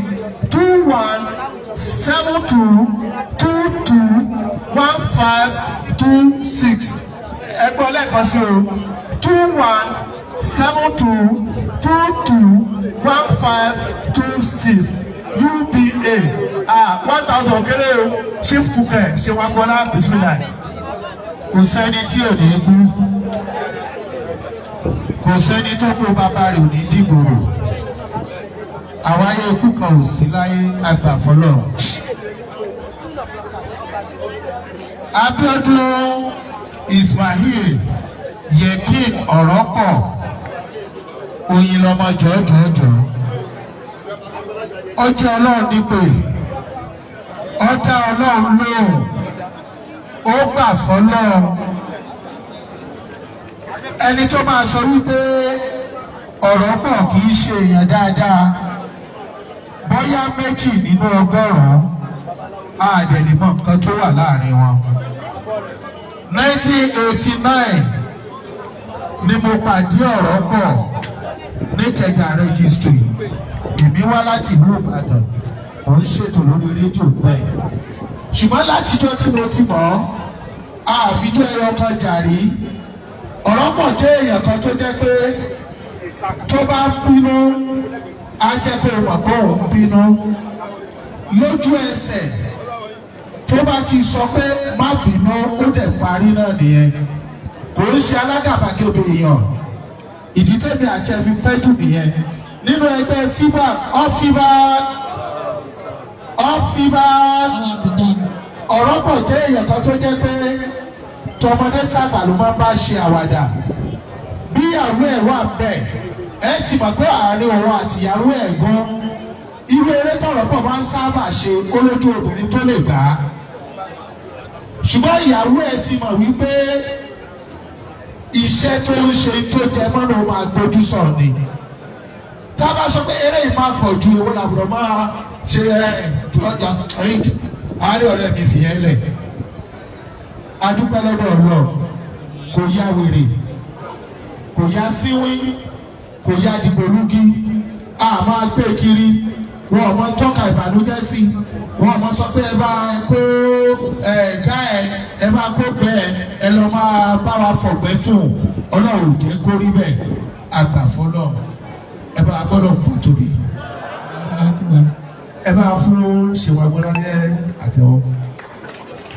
2172221526 ẹgbẹ́ lẹ́ẹ̀kan sí o 2172221526 UBA 1000 kéré o Chief Fukẹ́ ṣe wá gbọ́dá bismillah. kò sẹ́ni tí ò ní kú kò sẹ́ni tó kó bàbá rẹ̀ ò ní dìgbòrò àwáyé ikú kan ò sí láyé àgbàfọlọ. Abiodun Ismail Yekin Oropo oyin lọmọ jọjọjọ ọjọ́ Ọlọ́run nípè ọdá Ọlọ́run lóhùn ó gbà fọ́lọ́run ẹni tó máa sọ wípé ọ̀rọ̀ pọ̀ kì í ṣe èèyàn dáadáa bóyá méjì nínú ọgọ́rùn-ún àdẹ̀límọ̀ nǹkan tó wà láàrin wọn. 1989 ni mo pàdé ọ̀rọ̀ pọ̀ ní Ìkẹjà registry. Èmi wá láti ìlú Ìbàdàn, mò ń ṣètò lórí rédíò bẹ́ẹ̀. Ṣùgbọ́n látijọ́ tí mo ti mọ̀ ọ́, àfijọ́ ẹyọ kan jàrí. Ọ̀rọ̀ pọ̀ jẹ́ èèyàn kan tó jẹ́ pé tó bá bínú, á jẹ́ pé mọ̀ pé òun bínú. Lójú ẹsẹ̀ tó bá ti sọ pé má bínú, ó dẹ̀ parí náà nìyẹn. Kò ń ṣe alágàbàgebè èèyàn. Ìdí tèmi àti ẹ̀fín pẹ́jù nìyẹn. Nínú ẹgbẹ́ FIBA ọ̀rọ̀ pọ̀ jẹ́ èèyàn kan tó jẹ́ pé tọmọdé tàgbà ló máa bá ṣe àwàdà. Bí ìyàwó ẹ̀ wà bẹ́ẹ̀, ẹ ti mọ̀ pé àárín òun àti ìyàwó ẹ̀ gan. Irú eré tọ̀rọ̀ pọ̀ máa ń sábà ṣe kó lójú obìnrin tó lè gbà á. Ṣùgbọ́n ìyàwó ẹ̀ ti mọ̀ wípé iṣẹ́ tó ń ṣe tó jẹ mọ́nà ó máa gbójú sọ̀rọ̀ ni. Tá a bá sọ pé eré yìí máa pọ̀ ju ewu làbúrò máa ṣe ọjà àárẹ̀ ọ̀rẹ́ mi fìyẹn lẹ̀. Adúpẹ́ lọ́dọ̀ ọ̀rọ̀ kò yá wèrè, kò yá síwín, kò yá dìgbòlúgí, a máa gbé kiri, wọn ò mọ tọ́ka ìbànújẹ́ sí, wọn ò mọ sọ pé ẹ bá kó ẹ̀ka ẹ bá kó bẹ́ẹ̀ ẹ lọ máa bá wa fọ̀gbẹ́ fún Ọlọ́run jẹ́ kó rí bẹ́ẹ̀ àgbàfọ́lọ́ ẹ bá gbọ́dọ̀ pọ̀ tóbi. Ẹ bá fún ṣèwàgbọ́n ní àtẹ̀wọ́.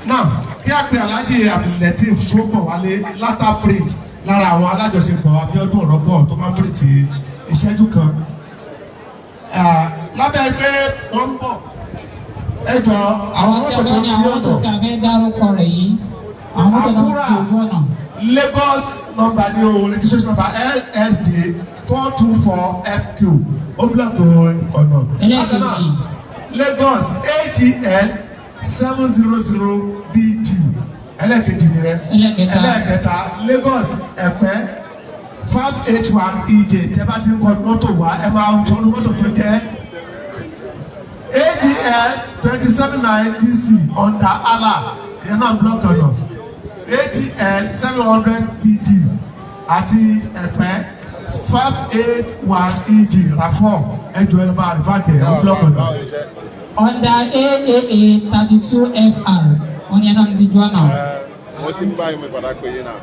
Náà kí a pe Alhaji Abdulateef Sopowale látà print lára àwọn alájọṣepọ̀ Abiodun Oropo tó máa ń print ìṣẹ́jú kan. Lábẹ́ pé wọ́n ń bọ̀ ẹ jọ àwọn mọ́tò tó ti ọ̀tọ̀ tí a fẹ́ dárúkọ rẹ̀ yìí àwọn mọ́tò náà ti ojú ọ̀nà. Lagos number ni o registration number LSD 424FQ ó bílọ̀kì ọ̀nà. Lagos AGL 700BG ẹlẹ́kejì nìyẹn. Ẹlẹ́kẹta Lagos Ẹ̀pẹ́ 581EJ tẹ́ bá ti ń kọ́ mọ́tò wá ẹ máa ń sọ́nu mọ́tò tó jẹ́ AGL 279DC under Allah ìyẹn náà bílọ̀kì ọ̀nà. AGL 700BG àti Ẹ̀pẹ́ 581EG rafọ ẹjọ ẹ lọ bá àrífàkẹ ẹ búlọọkù náà. Under AAA 32FR wọn yẹn náà ti jọ náà. wọ́n ti ń bá ìmọ̀ ìpadà pé yín náà.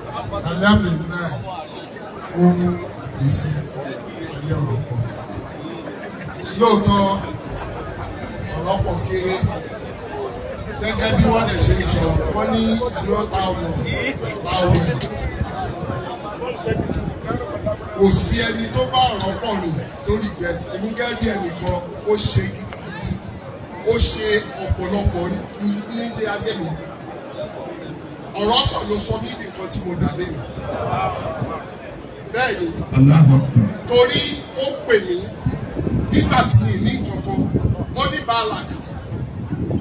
Àlàmì náà ohun gbèsè ilé ọ̀rọ̀ pọ̀. Lóòótọ́ ọ̀rọ̀ pọ̀ kéré gẹ́gẹ́ bí wọ́n lè ṣe sọ wọ́n ní 0,000 kò sí ẹni tó bá ọ̀rọ̀ pọ̀ rìn lórí gbẹ èmi gẹ́gẹ́ bí ẹnìkan ó ṣe gidi ó ṣe ọ̀pọ̀lọpọ̀ nílé ayé mi ọ̀rọ̀ pọ̀ ló sọ ní nǹkan tí mo dà lé mi bẹ́ẹ̀ ni torí ó pè mí nígbà tí mi ní nǹkan ó ní bàálàtì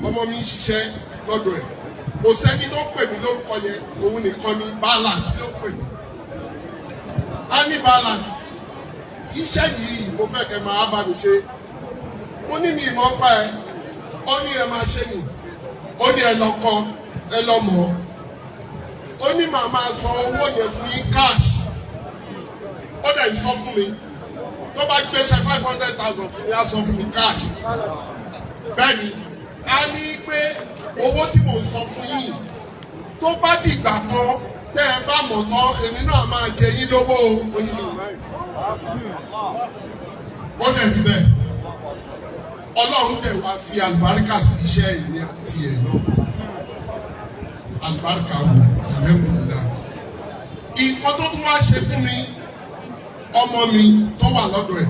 ọmọ mi ń ṣiṣẹ́ lọ́dọ̀ ẹ̀ kò sẹ́ni tó pè mí lórúkọ yẹn òun nìkan ni bàálàtì ló pè mí. Balance iṣẹ́ yìí mo fẹ́ kẹ́ máa bá mi ṣe mo ní mi ìmọ̀ pa ẹ ó ní ẹ máa ṣe nì ó ní ẹ lọ kọ ẹ lọ mọ̀ ó ní màá máa san owó yẹn fún yín cash ó dẹ̀ sọ fún mi tó bá gbéṣẹ́ 500,000 fún mi á sọ fún mi cash bẹ́ẹ̀ ni a ní pé owó tí mo sọ fún yín tó bá dìgbà kan tẹ́ ẹ bá mọ̀ tán èmi náà máa jẹ yín lówó onílù ó dẹ̀ rí bẹ́ẹ̀ Ọlọ́run dẹ̀ wá fi àlùbáríkà sí iṣẹ́ ìní àti ẹ̀ náà àlùbáríkà wò ẹ̀mẹ́kùnrin nǹkan tó tún wá ṣe fún mi ọmọ mi tó wà lọ́dọ̀ ẹ̀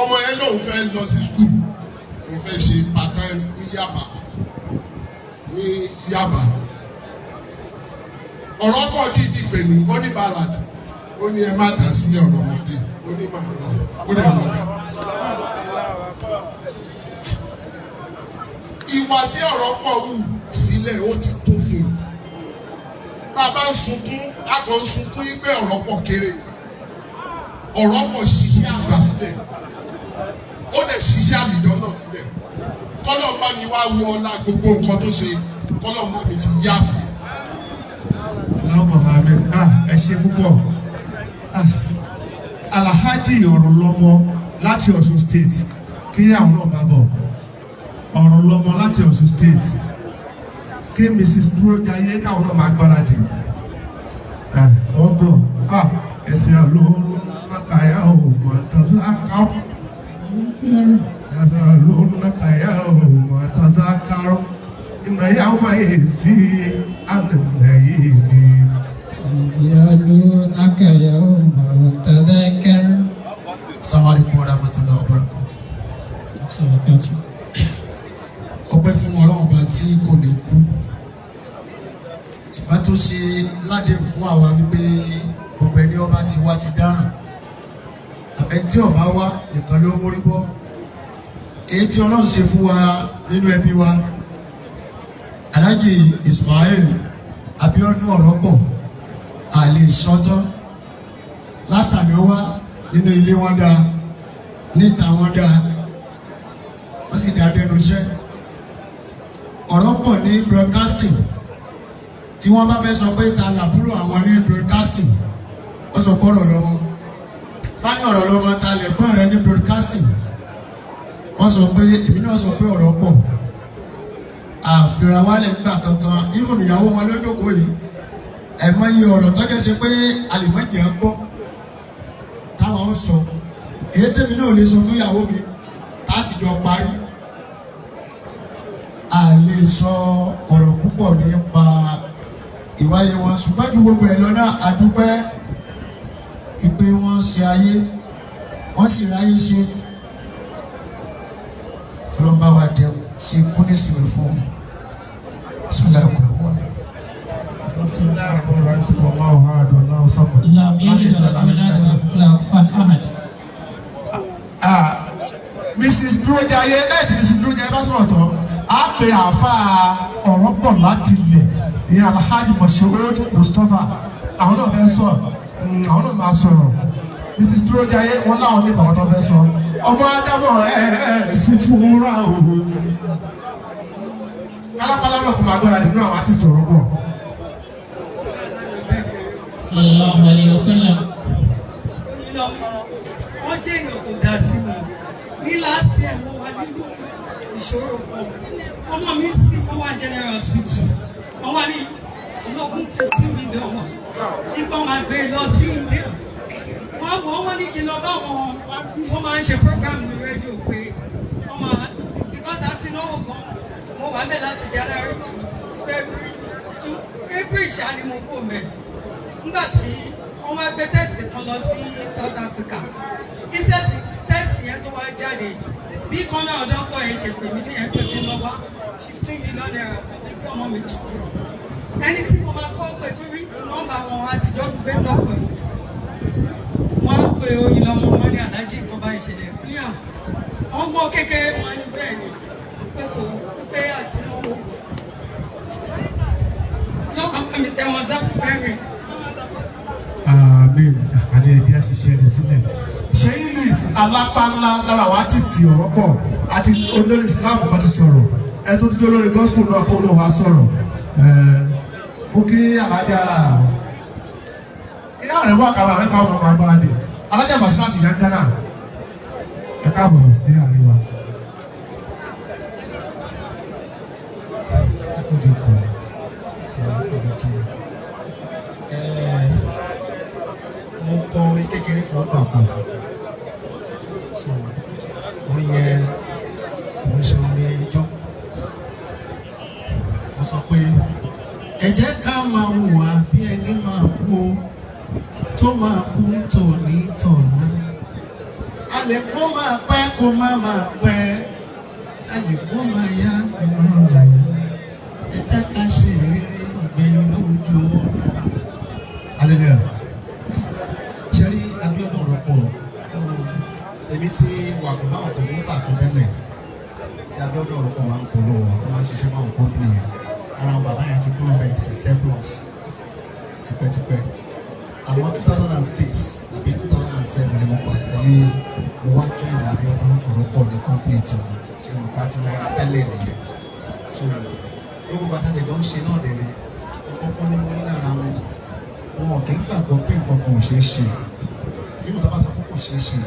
ọmọ yẹn lòun fẹ́ lọ sí skul òun fẹ́ ṣe part-time ní Yaba ọ̀rọ̀ pọ̀ dídì pè mí ó ní bàálàtì ó ní ẹ má dá sí ọ̀rọ̀ ọmọdé ó ní màá lọ ó dẹ̀ lọ́dọ̀. ìwà tí ọ̀rọ̀ pọ̀ wù sílẹ̀ ó ti tó fún un tá a bá ń sunkún a kò ń sunkún yí pé ọ̀rọ̀ pọ̀ kéré ọ̀rọ̀ pọ̀ ṣiṣẹ́ àgbà sílẹ̀ ó lè ṣiṣẹ́ àlùjọ náà sílẹ̀ kọ́lọ̀ bá mi wá wọ ọlá gbogbo nǹkan tó ṣe kọ́lọ̀ bá mi fi yáàfin. Mohammed ẹ ṣe púpọ̀ Alhaji ọ̀rọ̀ lọ́mọ láti Ọ̀ṣun state kí àwọn náà máa bọ̀ ọ̀rọ̀ lọ́mọ láti Ọ̀ṣun state kí Mrs. Dúrójayé káwọn náà máa gbáradì wọ́n bọ̀ ẹ̀sìn àlọ́ nàkàyà ò mọ̀ tàzákàrọ̀ ẹ̀sìn àlọ́ nàkàyà ò mọ̀ tàzákàrọ̀ ìnáyà máa yẹ sí ànàyè mi. يسألونك يوم تذكر. Assalamu alaikum warahmatullahi wabarakatuh. Ọpẹ́ fún Ọlọ́run ọba tí kò lè kú ṣùgbọ́n tó ṣe ládé fún àwa wípé gbogbo ẹni ọba ti wá ti dáràn àfẹ́ tí ọba wá nìkan ló mórí bọ́ èyí tí Ọlọ́run ṣe fún wa nínú ẹbí wa Alhaji Ismail Abiodun Oropo àlè sọ́tọ́ látàmì wá nínú ilé wọn dáa níta wọn dáa wọ́n sì dá dẹnu iṣẹ́ ọ̀rọ̀ pọ̀ ní broadcasting tí wọ́n bá fẹ́ sọ pé ta làbúrò àwọn ní broadcasting wọ́n sọ pé ọ̀rọ̀ lọ́mọ bá ní ọ̀rọ̀ lọ́mọ ta lẹ̀gbọ́n rẹ ní broadcasting wọ́n sọ pé èmi náà sọ pé ọ̀rọ̀ pọ̀ àfihàn wálẹ̀ nígbà kankan even ìyàwó wọn lójókòó yìí ẹ̀mọ́ iye ọ̀rọ̀ tọ́jọ́ ṣe pé àlìmọ́jẹ̀ ń gbọ́ táwọn ń sọ èyí tèmi náà lè sọ fún ìyàwó mi láti jọ parí a lè sọ ọ̀rọ̀ púpọ̀ nípa ìwáyé wọn ṣùgbọ́n ju gbogbo ẹ̀ lọ́nà àdúpẹ́ ìpè wọn ṣe ayé wọ́n sì ráyé ṣe ọlọ́mbà wa dẹ ṣe kú ní ìsinmi fún wọn bisimilayi kúrò wọn. Mrs. Dúrójayé lẹ́yìn Mrs. Dúrójayé bá sọ̀rọ̀ tán á pe àáfàá ọ̀rọ̀ pọ̀ láti ilẹ̀ ní Alhaji Moshood Mustapha àwọn náà fẹ́ sọ àwọn náà máa sọ̀rọ̀ Mrs. Dúrójayé wọn láwọn ní ìbàwọ́n tó fẹ́ sọ ọmọ adámọ̀ sí fúnra o kálápálá náà kò máa gbọ́dọ̀ dínú àwọn artist ọ̀rọ̀ pọ̀. Sallallahu alayhi wa sallam. Wọ́n jẹ́ èèyàn tó dá sí mi. Ní last year mo wà nínú ìṣòro kan. Ọmọ mi sì kó wá general hospital. Wọ́n wá ní ológun 15 million wà. Nígbà máa gbé lọ sí India. Wọ́n ní kí n lọ bá wọn tó máa ń ṣe program ní rédíò pé wọ́n máa because àti náwó gan. Mo wà bẹ́ẹ̀ láti January to February to April ṣáà ni mo kó mẹ́. Nígbà tí wọ́n wá gbé test kan lọ sí South Africa iṣẹ́ test yẹn tó wá jáde bí kan náà dókítà yẹn ṣe pè mí ní ẹgbẹ́ tó lọ wá 15 million naira tó fi pé ọmọ mi jọ ẹni tí mo máa kọ́ pé torí nọ́mbà wọn àtijọ́ gbé lọ pẹ̀ wọ́n á pe oyin lọ́mọ wọn ní alájí nǹkan bá ìṣẹ̀lẹ̀ ní à wọ́n gbọ́ kékeré wọn ní bẹ́ẹ̀ ni pé kò pé àti náwó lọ́wọ́ bá mi tẹ wọn sáfùfẹ́ rìn. Amen. Àní ẹ̀jẹ̀ àṣìṣe ẹni sílẹ̀. Ṣèyí Louis alápánlá lára àwọn àtìsí ọ̀rọ̀ pọ̀ àti olórí Islam kan ti sọ̀rọ̀. Ẹ tó dúró lórí gospel náà kó ló wá sọ̀rọ̀. Ó kí alájà kí ààrẹ wà kára rẹ̀ káwọn ọmọ agbára dé. Alájà Màsílá ti yá Ghana. Ẹ káàbọ̀ sí àríwá. Ẹ kó jẹ́ kọ́. Mo kọ orin kékeré kan gbà kan so orin yẹn kò ń ṣe orin ijó mo sọ pé ẹ jẹ́ ká máa hùwà bí ẹni máa kú o tó máa kú tòní tọ̀nà a lè kó máa pẹ́ kó má máa pẹ́ a lè kó máa yá kó máa wà ẹ jẹ́ ká ṣe ìrírí ìgbẹ̀yìn lójú o. Hallelujah. Ṣẹ́rí Abiodun Oropo èmi ti wà pẹ̀lú àwọn kọ̀m̀pútà kan tẹ́lẹ̀ tí Abiodun Oropo máa ń polówó wọ́n máa ń ṣiṣẹ́ máa ń kọ́ bí yẹn ara àwọn bàbá yẹn ti kúrò bẹ́ẹ̀ sí surplus tipẹ́tipẹ́ àwọn 2006 àbí 2007 ni mo pàdé ní mo wá join Abiodun Oropo ní company tí mo bá ti mọ́ra tẹ́lẹ̀ nìyẹn so gbogbo bàtà lè jọ ń ṣe náà lè rí kọ́kọ́ ní mo ní lára wọn kì í gbàgbọ́ pé nǹkan kan ò ṣeé ṣe bí mo bá sọ pé kò ṣeé ṣe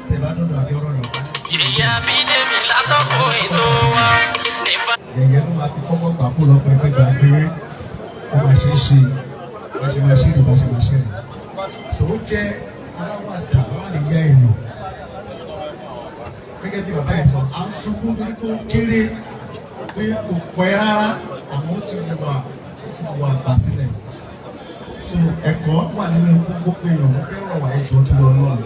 tẹ̀ bá dọ́dọ̀ Abiodun Oropo. Ìyá mi dé mi látọ̀kọ̀ ètò wa. Yẹ̀yẹ́ ló máa fi kọ́kọ́ gbà kó lọ pé gbà pé ó máa ṣe é ṣe bá ṣe máa ṣe rè bá ṣe máa ṣe rè. Sọ̀rọ̀ jẹ́ aláwàdà aláàríyá èrò. Gẹ́gẹ́ bí bàbá yẹn sọ, à ń sunkún torí pé ó kéré pé kò pẹ́ rárá àmọ́ ó ti wà àgbà sílẹ̀. So ẹ̀kọ́ wà nínú gbogbo èèyàn wọ́n fẹ́ rọ̀ wá ẹjọ́ tó lọ lọ́rùn.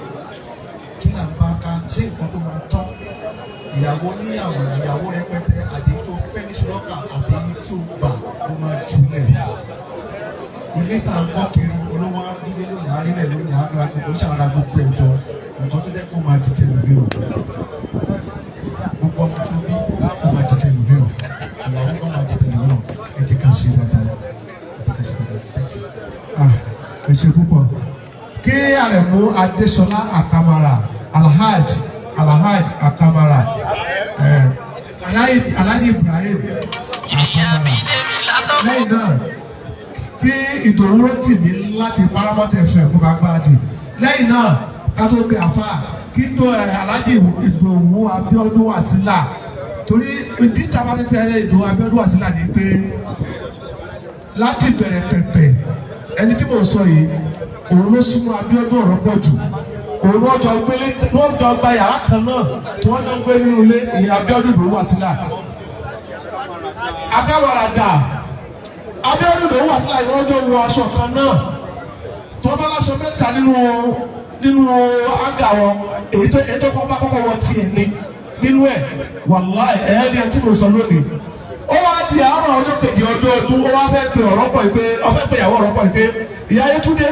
Kí là ń bá ká ṣé nǹkan tó máa tán? Ìyàwó níyàwó ìyàwó rẹpẹtẹ àti tó fẹ́ ní ṣùlọ́kà àti èyí tí ó gbà ló máa jùlẹ̀. Ilé tá a kọ́ kiri olówó arílẹ̀ lónìí arílẹ̀ lónìí àgbà àgbègbè ṣàrà gbogbo ẹ̀jọ́ nǹkan tó dẹ́kun máa dìtẹ̀ lórí o. Gbogbo ọmọ tó bí ó máa dìtẹ̀ lórí o. Ìyàwó kan máa dìtẹ̀ lórí o. Ẹ jẹ́ ká ṣe dáadáa. Ẹ ṣe púpọ̀. Kí Àrẹ̀mú Adéṣọlá Àkàmàrà Alhaj Akamara Alhaji Ibrahim Akamara lẹ́yìn náà fi ìdòwúrò tì mí láti Paramount FM kó bá gbáradì lẹ́yìn náà ká tó pe àfa kí tó Alhaji Ìdòwú Abiodun Wasila torí ìdíta bá pípẹ́ Ìdòwú Abiodun Wasila ni pé láti bẹ̀rẹ̀ pẹ̀pẹ̀ ẹni tí mo sọ yìí òun ló súnmọ́ Abiodun Oropo jù òun wọ́n jọ gbélé wọ́n jọ gba yàrá kan náà tí wọ́n jọ gbé nínú ilé ìyá Abiodun Oropo Wasila Akamara dà Abiodun Oropo Wasila yìí wọ́n jọ wọ aṣọ kan náà tí wọ́n bá láṣọ mẹ́ta nínú áńgà wọn èyí tó kọ́kọ́ wọ tiẹ̀ ní nínú ẹ̀ wàláì ẹ̀yẹ́ ni ẹ tí mo sọ lónìí ó wá di àárọ̀ ọjọ́ kejì ọjọ́ ọdún ó wá fẹ́ pe Oropo yìí pé ó fẹ́ pe ìyàwó Oropo yìí pé ìyá Yétúndé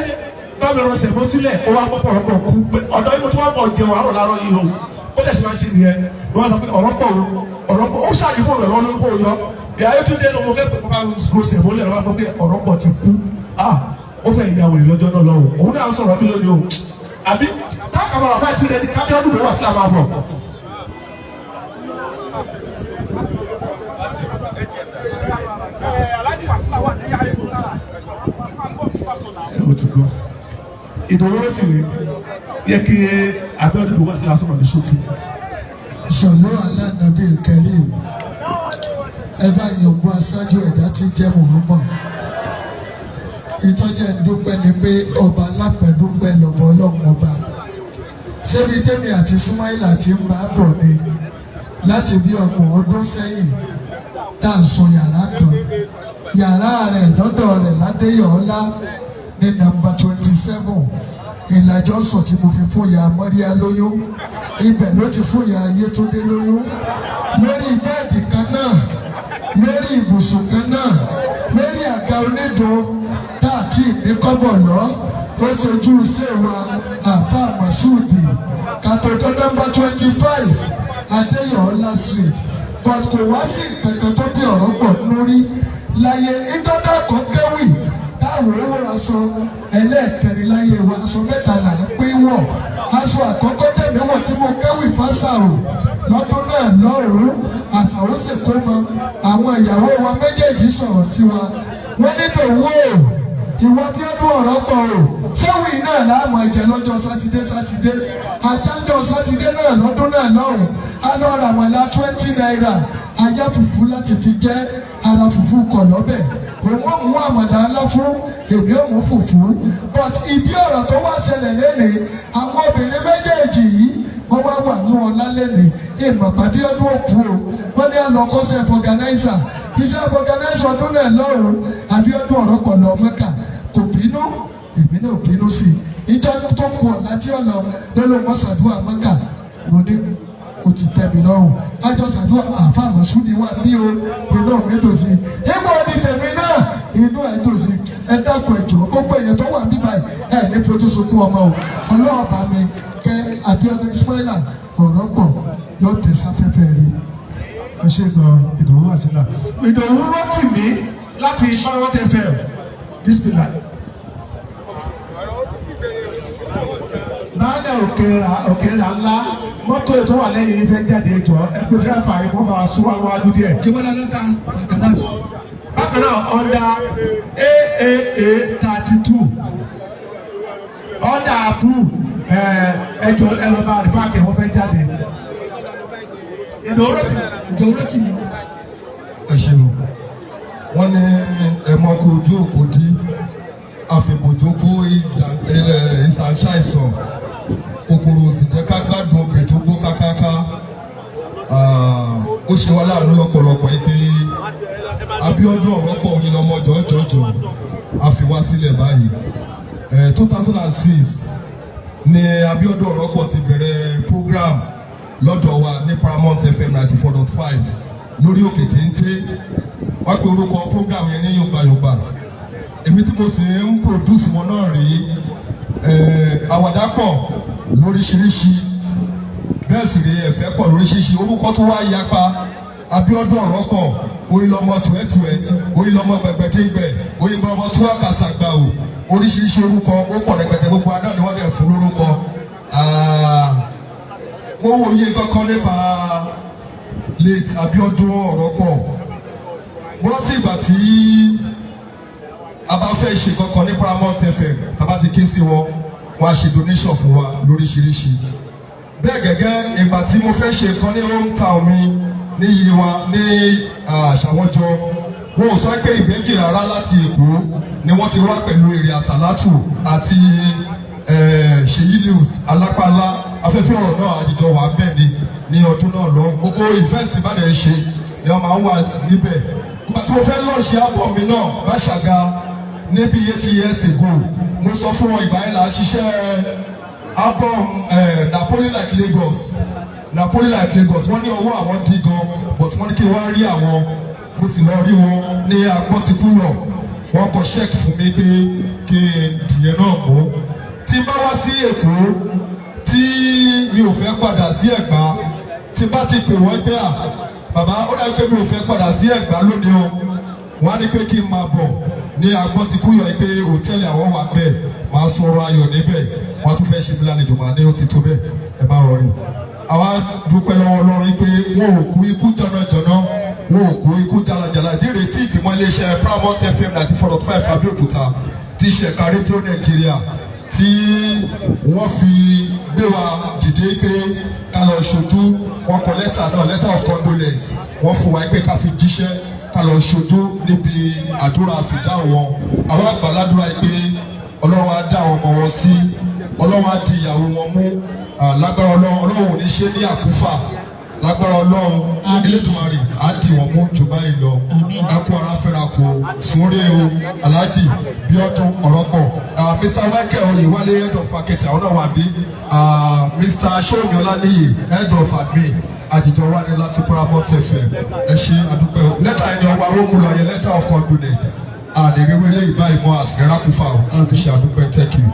báwo ló ṣe fún sílẹ̀ ó wá gbọ́ Oropo kú pé ọ̀dọ́ inú tí wọ́n bọ̀ jẹun àárọ̀ láàárọ̀ yìí o ó dẹ̀ ṣe máa ń ṣe nìyẹn ló wá sọ pé Oropo ó ṣáàyè fún ọ̀rọ̀ lọ́dún kó yọ ìyá Yétúndé ló mo fẹ́ pé kó bá ló ṣe fún lẹ̀ lọ́wọ́ pé Oropo ti kú ó fẹ́ ìyàwó rẹ̀ lọ́jọ́ náà lọ́wọ́ òun náà sọ̀rọ̀ bí lónìí o àbí táàkàmọ̀ràn báyìí ti rẹ̀ ní Abiodun Oropo Wasila máa bọ̀. Ìdòwúrò sì rè yẹ kí Abiodun Oropo Wasila sọ̀rọ̀ ní ṣókí. Sọ̀lọ́ alánàbí kẹ́lẹ́ ẹ bá yọ̀bọ aṣáájú ẹ̀dá tí jẹ́ Muhammad. Ìtọ́jẹ́ ìdúpẹ́ ni pé ọba alápẹ̀dúpẹ́ lọ́bọ̀ ọlọ́run ọba. Ṣébi tẹ́mi àti Súmáìlà ti ń bá bọ̀ ni láti bí ọgbọ̀n ọdún sẹ́yìn tá à ń sun yàrá kan. Yàrá rẹ̀ lọ́dọ̀ rẹ̀ Ládéyọ̀ọ́lá ní nọ́mbà 27 ìlàjọ sọ tí mo fi fún ya Mọ́ríà lóyún ibẹ̀ ló ti fún ya Yétúndé lóyún lórí bẹ́ẹ̀dì kan náà lórí ibùsùn kan náà lórí àga onídùn tá a ti ní kọ́bọ̀ lọ ó ṣojú iṣẹ́ wa àfa Masudi kàtòkò nọ́mbà 25 Adéyọ̀ọ́lá street but kò wá sí kankan tó bí ọ̀rọ̀ pọ̀ lórí láyé ìdọ́dọ̀ kan kéwì táwọn owó aṣọ ẹlẹ́ẹ̀kẹrin láyé wa aṣọ mẹ́ta là ń pín wọ̀ aṣọ àkọ́kọ́ tẹ̀mí wọ̀ tí mo kéwì fásàrò lọ́dún náà lọ́rùn àṣàrò sì kó mọ àwọn ìyàwó wa méjèèjì sọ̀rọ̀ sí wa wọ́n nílò owó ìwọ bí ọdún ọ̀rọ̀ pọ̀ o sẹ́wì náà láàmú ẹ̀jẹ̀ lọ́jọ́ sátidé àtàndọ̀ sátidé náà lọ́dún náà lọ́rùn alọ́ràmọ̀lá 20 naira ajá fùfú láti fi jẹ́ ara fùfú kọ̀ lọ́bẹ̀ òun ò mú àmàlà ńlá fún èmi ò mú fùfú but ìdí ọ̀rọ̀ tó wá ṣẹlẹ̀ lẹ́nìí àwọn obìnrin méjèèjì yìí wọ́n wá wà ní ọ̀la lẹ́nìí ìmọ̀ pàdé ọdún òkú o wọ́n ní àlọ́kọ́sẹ̀ fọ̀gánáísà iṣẹ́ fọ̀gánáísà ọdún náà lọ́rùn Abiodun Oropo lọ Mẹ́kà kò bínú èmi náà bínú sí i ìjọ tó kù ọ̀la tí ọ̀nà lọ́lọ́ mọ́sàdúrà Mẹ́kà mo ní o ti tẹ́ mi lọ́rùn ajọ sàdúrà àfa Masudi wà ní o inú mi dùn sí ìgbà òní tèmi náà inú ẹ̀ dùn sí ẹ dákun ẹ jọ̀ọ́ gbogbo èèyàn tó wà níbà ẹ ní fojú sunkún ọmọ o ọlọ́ọ̀bá mi kẹ́ Abiodun Ismaila Oropo yóò tẹ̀ sáfẹ́fẹ́ rí. Ẹ ṣe gan Ìdòwú Wasila Ìdòwú rántí mi láti Paramount FM discipline òkèèrà ńlá mọ́tò tó wà lẹ́yìn ìfẹ́ jáde jọ ẹgbẹ́ dírẹ́fà yìí wọ́n bá wa sún wá lú díẹ̀. jẹ́wọ́lá lọ́ta kàdáfì. bákan náà ọ̀dà AAA 32 ọ̀dà approve ẹjọ́ ẹlọ́ba rìpáàkì wọ́n fẹ́ jáde. ìdòwúrò tì mí. ẹ ṣeun wọn ní ẹmọkú ojú òpó dí àfẹ̀mọ̀jókòó ìsànṣàìsàn kòkòrò sì jẹ́ ká gbádùn ọbẹ̀ tó gbó kákáká ó ṣe wá láàánú lọ́pọ̀lọpọ̀ yìí pé Abiodun Oropo yìí lọ́mọ jọ̀ọ́jọ̀ọ́jọ̀ a fi wá sílẹ̀ báyìí 2006 ni Abiodun Oropo ti bẹ̀rẹ̀ program lọ́dọ̀ wa ní Paramount FM 94.5 lórí òkè téńté wọ́n pe orúkọ program yẹn ní yọ̀gbàyọ̀gbà èmi tí mo sì ń produce wọn náà rí àwàdà pọ̀ lóríṣiríṣi bẹ́ẹ̀ sì rí ẹ̀fẹ́ pọ̀ lóríṣiríṣi orúkọ tó wá yapa Abiodun Oropo oyinlọmọ tuẹtuẹ oyinlọmọ gbẹgbẹdẹgbẹ oyinlọmọ tuwakasagba o oríṣiríṣi orúkọ ó pọ̀ rẹpẹtẹ gbogbo adá ni wọ́n dẹ̀ fún lórúkọ mo wòye kankan nípa late Abiodun Oropo mo rántí ìgbà tí a bá fẹ́ ṣe kankan ní Paramount FM tá a bá ti ké sí wọn á ṣe donation fún wa lóríṣiríṣi bẹ́ẹ̀ gẹ́gẹ́ ìgbà tí mo fẹ́ ṣe kan ní hometown mi ní Yewa ní Ṣàwọ́njọ wọn ò sọ pé ìbejì rárá láti Èkó ni wọ́n ti wá pẹ̀lú èrè àsálátù àti Ṣèyí News alápálá afẹ́fẹ́ ọ̀rọ̀ náà àjíjọ wà bẹ́ẹ̀ ní ọdún náà lọ gbogbo ìfẹ́ǹsì bá dẹ̀ ṣe ni wọ́n máa ń wà níbẹ̀ ìgbà tí mo fẹ́ lọ́ọ̀ṣì album mi náà Báṣàgà níbi 8 years ago mo sọ fún wọn ìgbà yẹn là á ṣiṣẹ́ album Napoli like Lagos wọ́n ní ọwọ́ àwọn dí gan but wọ́n ní kí wọ́n rí àwọn mo sì lọ rí wọn ní agbọ́tikúrọ̀ wọ́n kọ check fún mi pé kí dìyẹn náà mú tí bá wá sí Èkó tí mi ò fẹ́ padà sí Ẹ̀gbá tí bá ti pè wọ́n pé bàbá ó dàbí pé mi ò fẹ́ padà sí Ẹ̀gbá lónìí o wọ́n á ní pé kí n máa bọ̀ ní agbọ́tikúrọ̀ pé hòtẹ́ẹ̀lì àwọn wà bẹ́ẹ̀ máa sọ̀rọ̀ ayọ̀ níbẹ̀ wọ́n tún fẹ́ ṣe mí lálejò máa ní ó ti tó bẹ́ẹ̀ ẹ má rọrùn àwa dúpẹ́ lọ́wọ́ Ọlọ́run pé wọn ò kú ikú jọ̀nàjọ̀nà wọn ò kú ikú jalajala ìdíre tí ìgbìmọ̀ iléeṣẹ́ Paramount FM 94.5 Abẹ́òkúta ti ṣe ẹ̀ka rédíò Nàìjíríà tí wọ́n fi gbé wa dìde pé ká lọ ṣojú wọn kọ lẹ́tà náà letter of condolence wọ́n fún wa pé ká fi jíṣẹ́ ká lọ ṣojú níbi àdúrà Fidau wọn àwọn àgbàládùra pé Ọlọ́run á dá àwọn ọmọ wọn sí Ọlọ́run á di ìyàwó wọn mú lágbára Ọlọ́run ò ní ṣe ní àkúfà lágbára Ọlọ́run Elédùmarè á dì wọ́n mú jù báyìí lọ akú ara fẹ́ra kó súnré o Alhaji Abiodun Oropo Mr. Michael Oyewale head of marketing àwọn náà wà bí Mr. Ṣómiọláníyì head of admin àdìjọ wà ní láti Paramount FM ẹ ṣe àdúpẹ́ o lẹ́tà ẹni ọwọ́ arógun lọ yẹ letter of condolence àdèrèwé lẹ́yìn báyìí mọ́ àsìkẹ́rà kúfà o láti ṣe àdúpẹ́ thank you.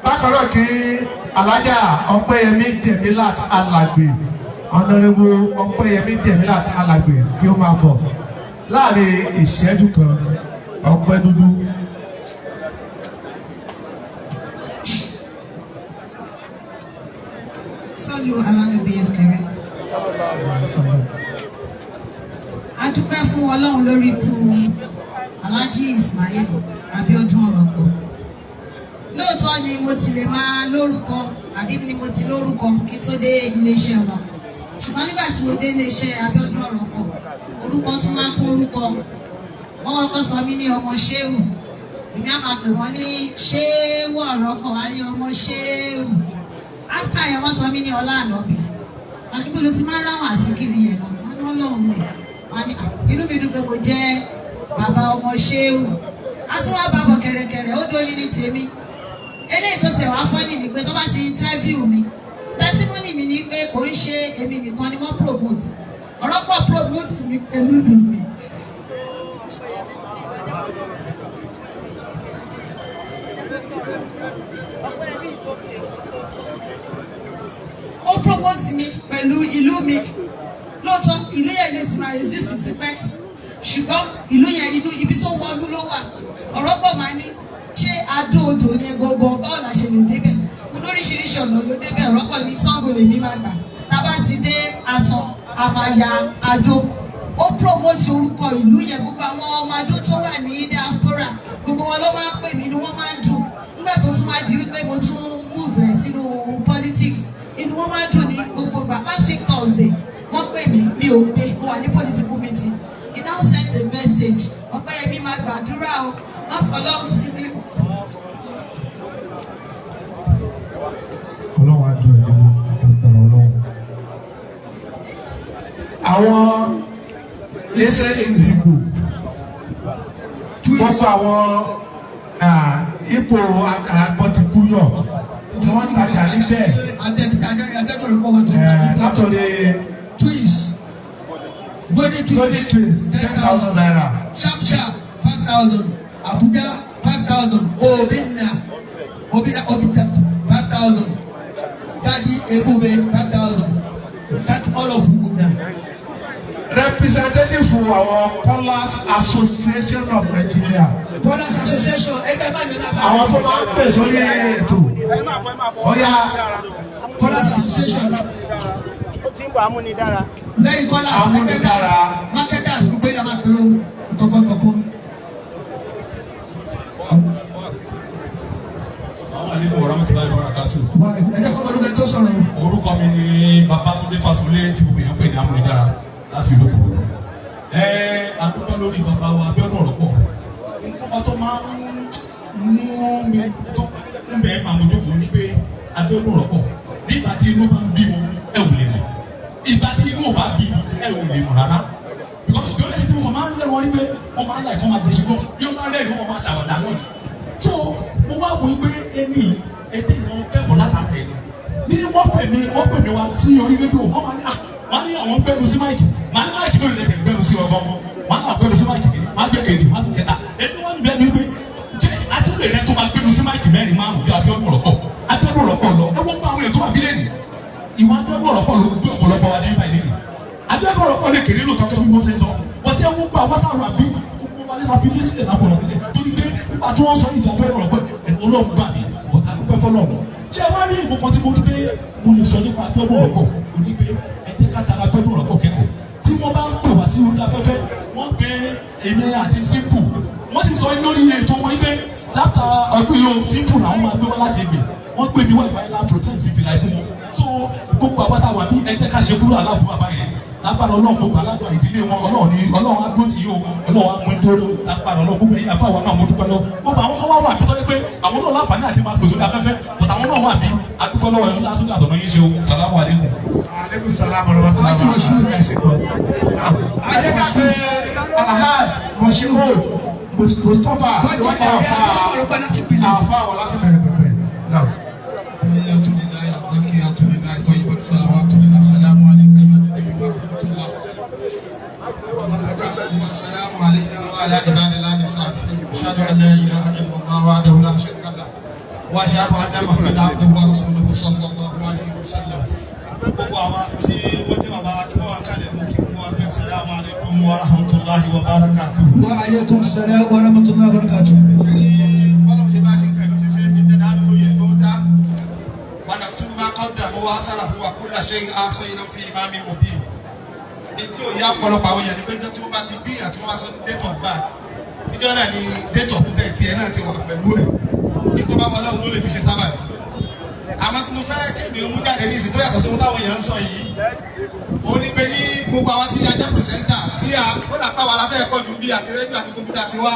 bákan náà kí Alájà Ọpẹ́yẹmí Jẹ̀mílát Alàgbé ọ̀nàrẹ́wò Ọpẹ́yẹmí Jẹ̀mílát Alàgbé kí ó máa bọ̀ láàrin ìṣẹ́jú kan ọpẹ́ dúdú. Sọ́lù alánàbí ẹ̀kẹ́rẹ́. A dúpẹ́ fún Ọlọ́run lórí ikú Alhaji Ismail Abiodun Oropo. Lóòótọ́ ni mo ti lè máa lórúkọ àbí ni mo ti lórúkọ kí tó dé iléeṣẹ́ wọn. Ṣùgbọ́n nígbà tí mo dé iléeṣẹ́ Abiodun Oropo, orúkọ tún máa kún orúkọ. Wọ́n kọ́kọ́ sọ mí ní ọmọ Ṣéhù. Èmi á máa pè wọ́n ní Ṣéhù Oropo, á ní ọmọ Ṣéhù. After yẹn wọ́n sọ mí ní Ọlá Ànọ́bì. Wọ́n ní pé ló ti máa ń ráwọn àsìkiri yẹn lọ. Wọ́n ní Ọlọ́run rẹ̀. Wọ́n ní inú mi dùn pé mo jẹ́ bàbá ọmọ Ṣéhù. A tún wá bàbọ̀ kẹ̀rẹ̀kẹ̀rẹ̀ ó dóyin ní tèmi. Eléyìí tó ṣe wá fọ́nì ni pé tó bá ti interview mi. Testimony mi ni pé kò ń ṣe èmi nìkan ni wọ́n promote. Oropo promote mi pẹ̀lú mi. Ó promote mi pẹ̀lú ìlú mi. Lóòótọ́ ìlú yẹn lè ti máa exist tipẹ́. Ṣùgbọ́n ìlú yẹn ibi tó wọnú ló wà. Oropo máa ní ṣé adó odò yẹn gbogbo báwo la ṣe lè débẹ̀. Olórí oríṣiríṣi ọ̀nà ló débẹ̀ Ọ̀rọ̀pọ̀ ní Ṣàngó lèmi máa gbà tábà ti dé Àtàn àmàyà Àdó ó promote orúkọ ìlú yẹn gbogbo àwọn ọmọ Àdó tó wà ní diaspora gbogbo wọn ló máa ń pè mí ni wọ́n máa ń dùn nígbà tó tún máa di wípé mo tún move rẹ̀ sínú politics inú wọn máa ń dùn ní gbogbo gbà last week Thursday wọ́n pè mí mi ò gbé mo wà ní political meeting he now sent a message Ọpẹ́yẹmí máa gbàdúrà o má fọlọ́run sí mi. Ọlọ́run á dùn ẹ̀dínwó ọ̀gbọ̀n Ọlọ́run. Àwọn iléeṣẹ́ ìdìbò wọ́n sọ àwọn ipò àgbọ̀tìkúyọ̀ tí wọ́n tajà níbẹ̀ látọ̀lé twins golden twins 10,000 naira. sharp 5,000 Abuja 5,000 Obinna 5,000 Daddy Ebube 5,000 thank all of you good night. Representative for our Colours Association of Nigeria. Colours Association ẹgbẹ́ bá mi náà bá. Àwọn tó máa ń pè sórí ètò. Ọ̀ya. Colours Association. Tí ń bọ̀ amúnidára. Lẹ́yìn Colours amúnidára. Marketers gbogbo yẹn máa pèrò kọ̀kọ̀kọ̀kọ̀. Aleykum warahmatullahi wabarakatuh. Ẹ jẹ́ kọ́ ọmọdé tó sọ̀rọ̀. Orúkọ mi ni Babatunde Fasolé tí gbogbo èèyàn pè ní amúnidára láti ìlú Kòrò. Àdúgbò lórí bàbá wa Abiodun Oropo. Nǹkan tó máa ń mú mi tó ń bẹ̀ẹ́ máa mójókòó ní pé Abiodun Oropo nígbà tí inú bá ń bí wọn ẹ ò lè mọ̀. Ìgbà tí inú ò bá bí ẹ ò lè mọ̀ rárá. Because ìjọba ẹ̀sìn tí mo máa ń lẹ́nu wọn ní pé wọ́n máa ń láì kọ́ máa jẹ ṣùgbọ́n bí wọ́n máa ń rẹ́ẹ̀dì wọ́n máa ṣàwọ̀dà náà. So mo wá wò pé ẹni ètè ìnáwó kẹ́kọ̀ọ́ látara ẹni. Ní wọ́n pè mí wá sí orí rédíò wọ́n máa ní àwọn gbẹ́nu sí máìkì máa ní máìkì lórí lẹ́tẹ̀ gbẹ́nu sí ọgbọ́n máa ní àwọn gbẹ́nu sí máìkì kìíní máa gbé kejì máa gbé kẹta èmi wọ́n ní bẹ́ẹ̀ ni pé jẹ́ àtúndì rẹ tó máa gbẹ́nu sí máìkì mẹ́rin márùn-ún bí Abiodun Oropo lọ ẹ wọ́n gbọ́ àwọn ètò àbílẹ̀ nì ìwà Abiodun Oropo ló gbé ọ̀pọ̀lọpọ̀ wa nípa ìdílé Abiodun Oropo lè kéré lóòótọ́ tó bí wọ́n ṣe sọ wọ́n ti ẹ wọ́n gbọ́ àwọn táwọn àbí gbogbo wa nípa fídíò sílẹ̀ lápọ̀lọ̀ sílẹ̀ torí pé nípa tí wọ́n sọ ìjà Abiodun Oropo Ọlọ́run gbà mí ọ̀tá dúpẹ́ fọlọ́run ṣé wàá rí ìmọ̀kan tí mo rí pé mo lè sọ nípa Abiodun Oropo mo ní pé ẹ jẹ́ ká tara Abiodun Oropo kẹ́kọ̀ọ́ tí wọ́n bá ń pè wá sí orí afẹ́fẹ́ wọ́n gbé èmi àti Simple wọ́n sì sọ lórí ètò wọn pé láta ọdún yóò Simple làwọn máa gbé wá láti ègbè wọ́n gbé mi wá ìwà ìlà protest ìfìlà ìfún wọn so gbogbo àbátá wà bí ẹ jẹ́ ká ṣe kúrò aláfún bàbá yẹn lágbára Ọlọ́run gbogbo aládùn ìdílé wọn Ọlọ́run á dúró tì yóò Ọlọ́run á mú dúró lágbára Ọlọ́run gbogbo ẹ̀yìn àfáà wa náà mo dúpẹ́ lọ gbogbo àwọn kan wá wà bí tọ́jú pé àwọn náà láǹfààní àti máa pèsè orí afẹ́fẹ́ but àwọn náà wà bí adúgbò lọ́wọ́ ẹ̀rọ látúndà àtọ̀nà yín ṣe o salamu aleykum. Aleykum salaam wa rahmatulah. Adékàgbé Alhaj Moshood Mustapha tí wọ́n kọ́ àfa àwọn láti bẹ̀rẹ̀ pẹ̀pẹ̀ náà. والسلام علينا وعلى عباد الله الصالحين اشهد ان لا اله الا الله وحده لا شريك له واشهد ان محمدا عبده ورسوله صلى الله عليه وسلم. gbogbo àwọn tí wọ́n jẹ́ bàbá tí wọ́n wà kálẹ̀ mú kí wọ́n wá pẹ́ salamu alaykum wa rahmatulahi wa barakatuh. wa aleykum salaam wa rahmatulahi wa barakatuh. ṣe bọ́lá ṣe bá ṣe ń kẹ́lú ṣe ìdẹ́nà lóye lóòótá wàdà tó bá kọ́ńdà mọ́ wá sára fún wa kó làṣẹ aṣọ iná fi ìmáàmì mọ̀ bíi ètí ò yá ọ̀pọ̀lọpọ̀ àwọn èèyàn ní pé tí wọ́n bá ti bí àti wọ́n bá sọ ní date of birth níjọ́ náà ni date of death tiẹ̀ náà ti wà pẹ̀lú ẹ̀ kí tó bá wọlé òun ló lè fi ṣe sábà bí. àmọ́ tí mo fẹ́ kéde mú jáde ní ìsìn tó yàtọ̀ sí ohun táwọn èèyàn ń sọ yìí ó ní pé ní gbogbo àwọn tí a jẹ́ pìrìsẹ́ńtà tí a ó dà pàwọ́ la fẹ́ kọjú bí àti rédíò àti kọ̀mpútà ti wá.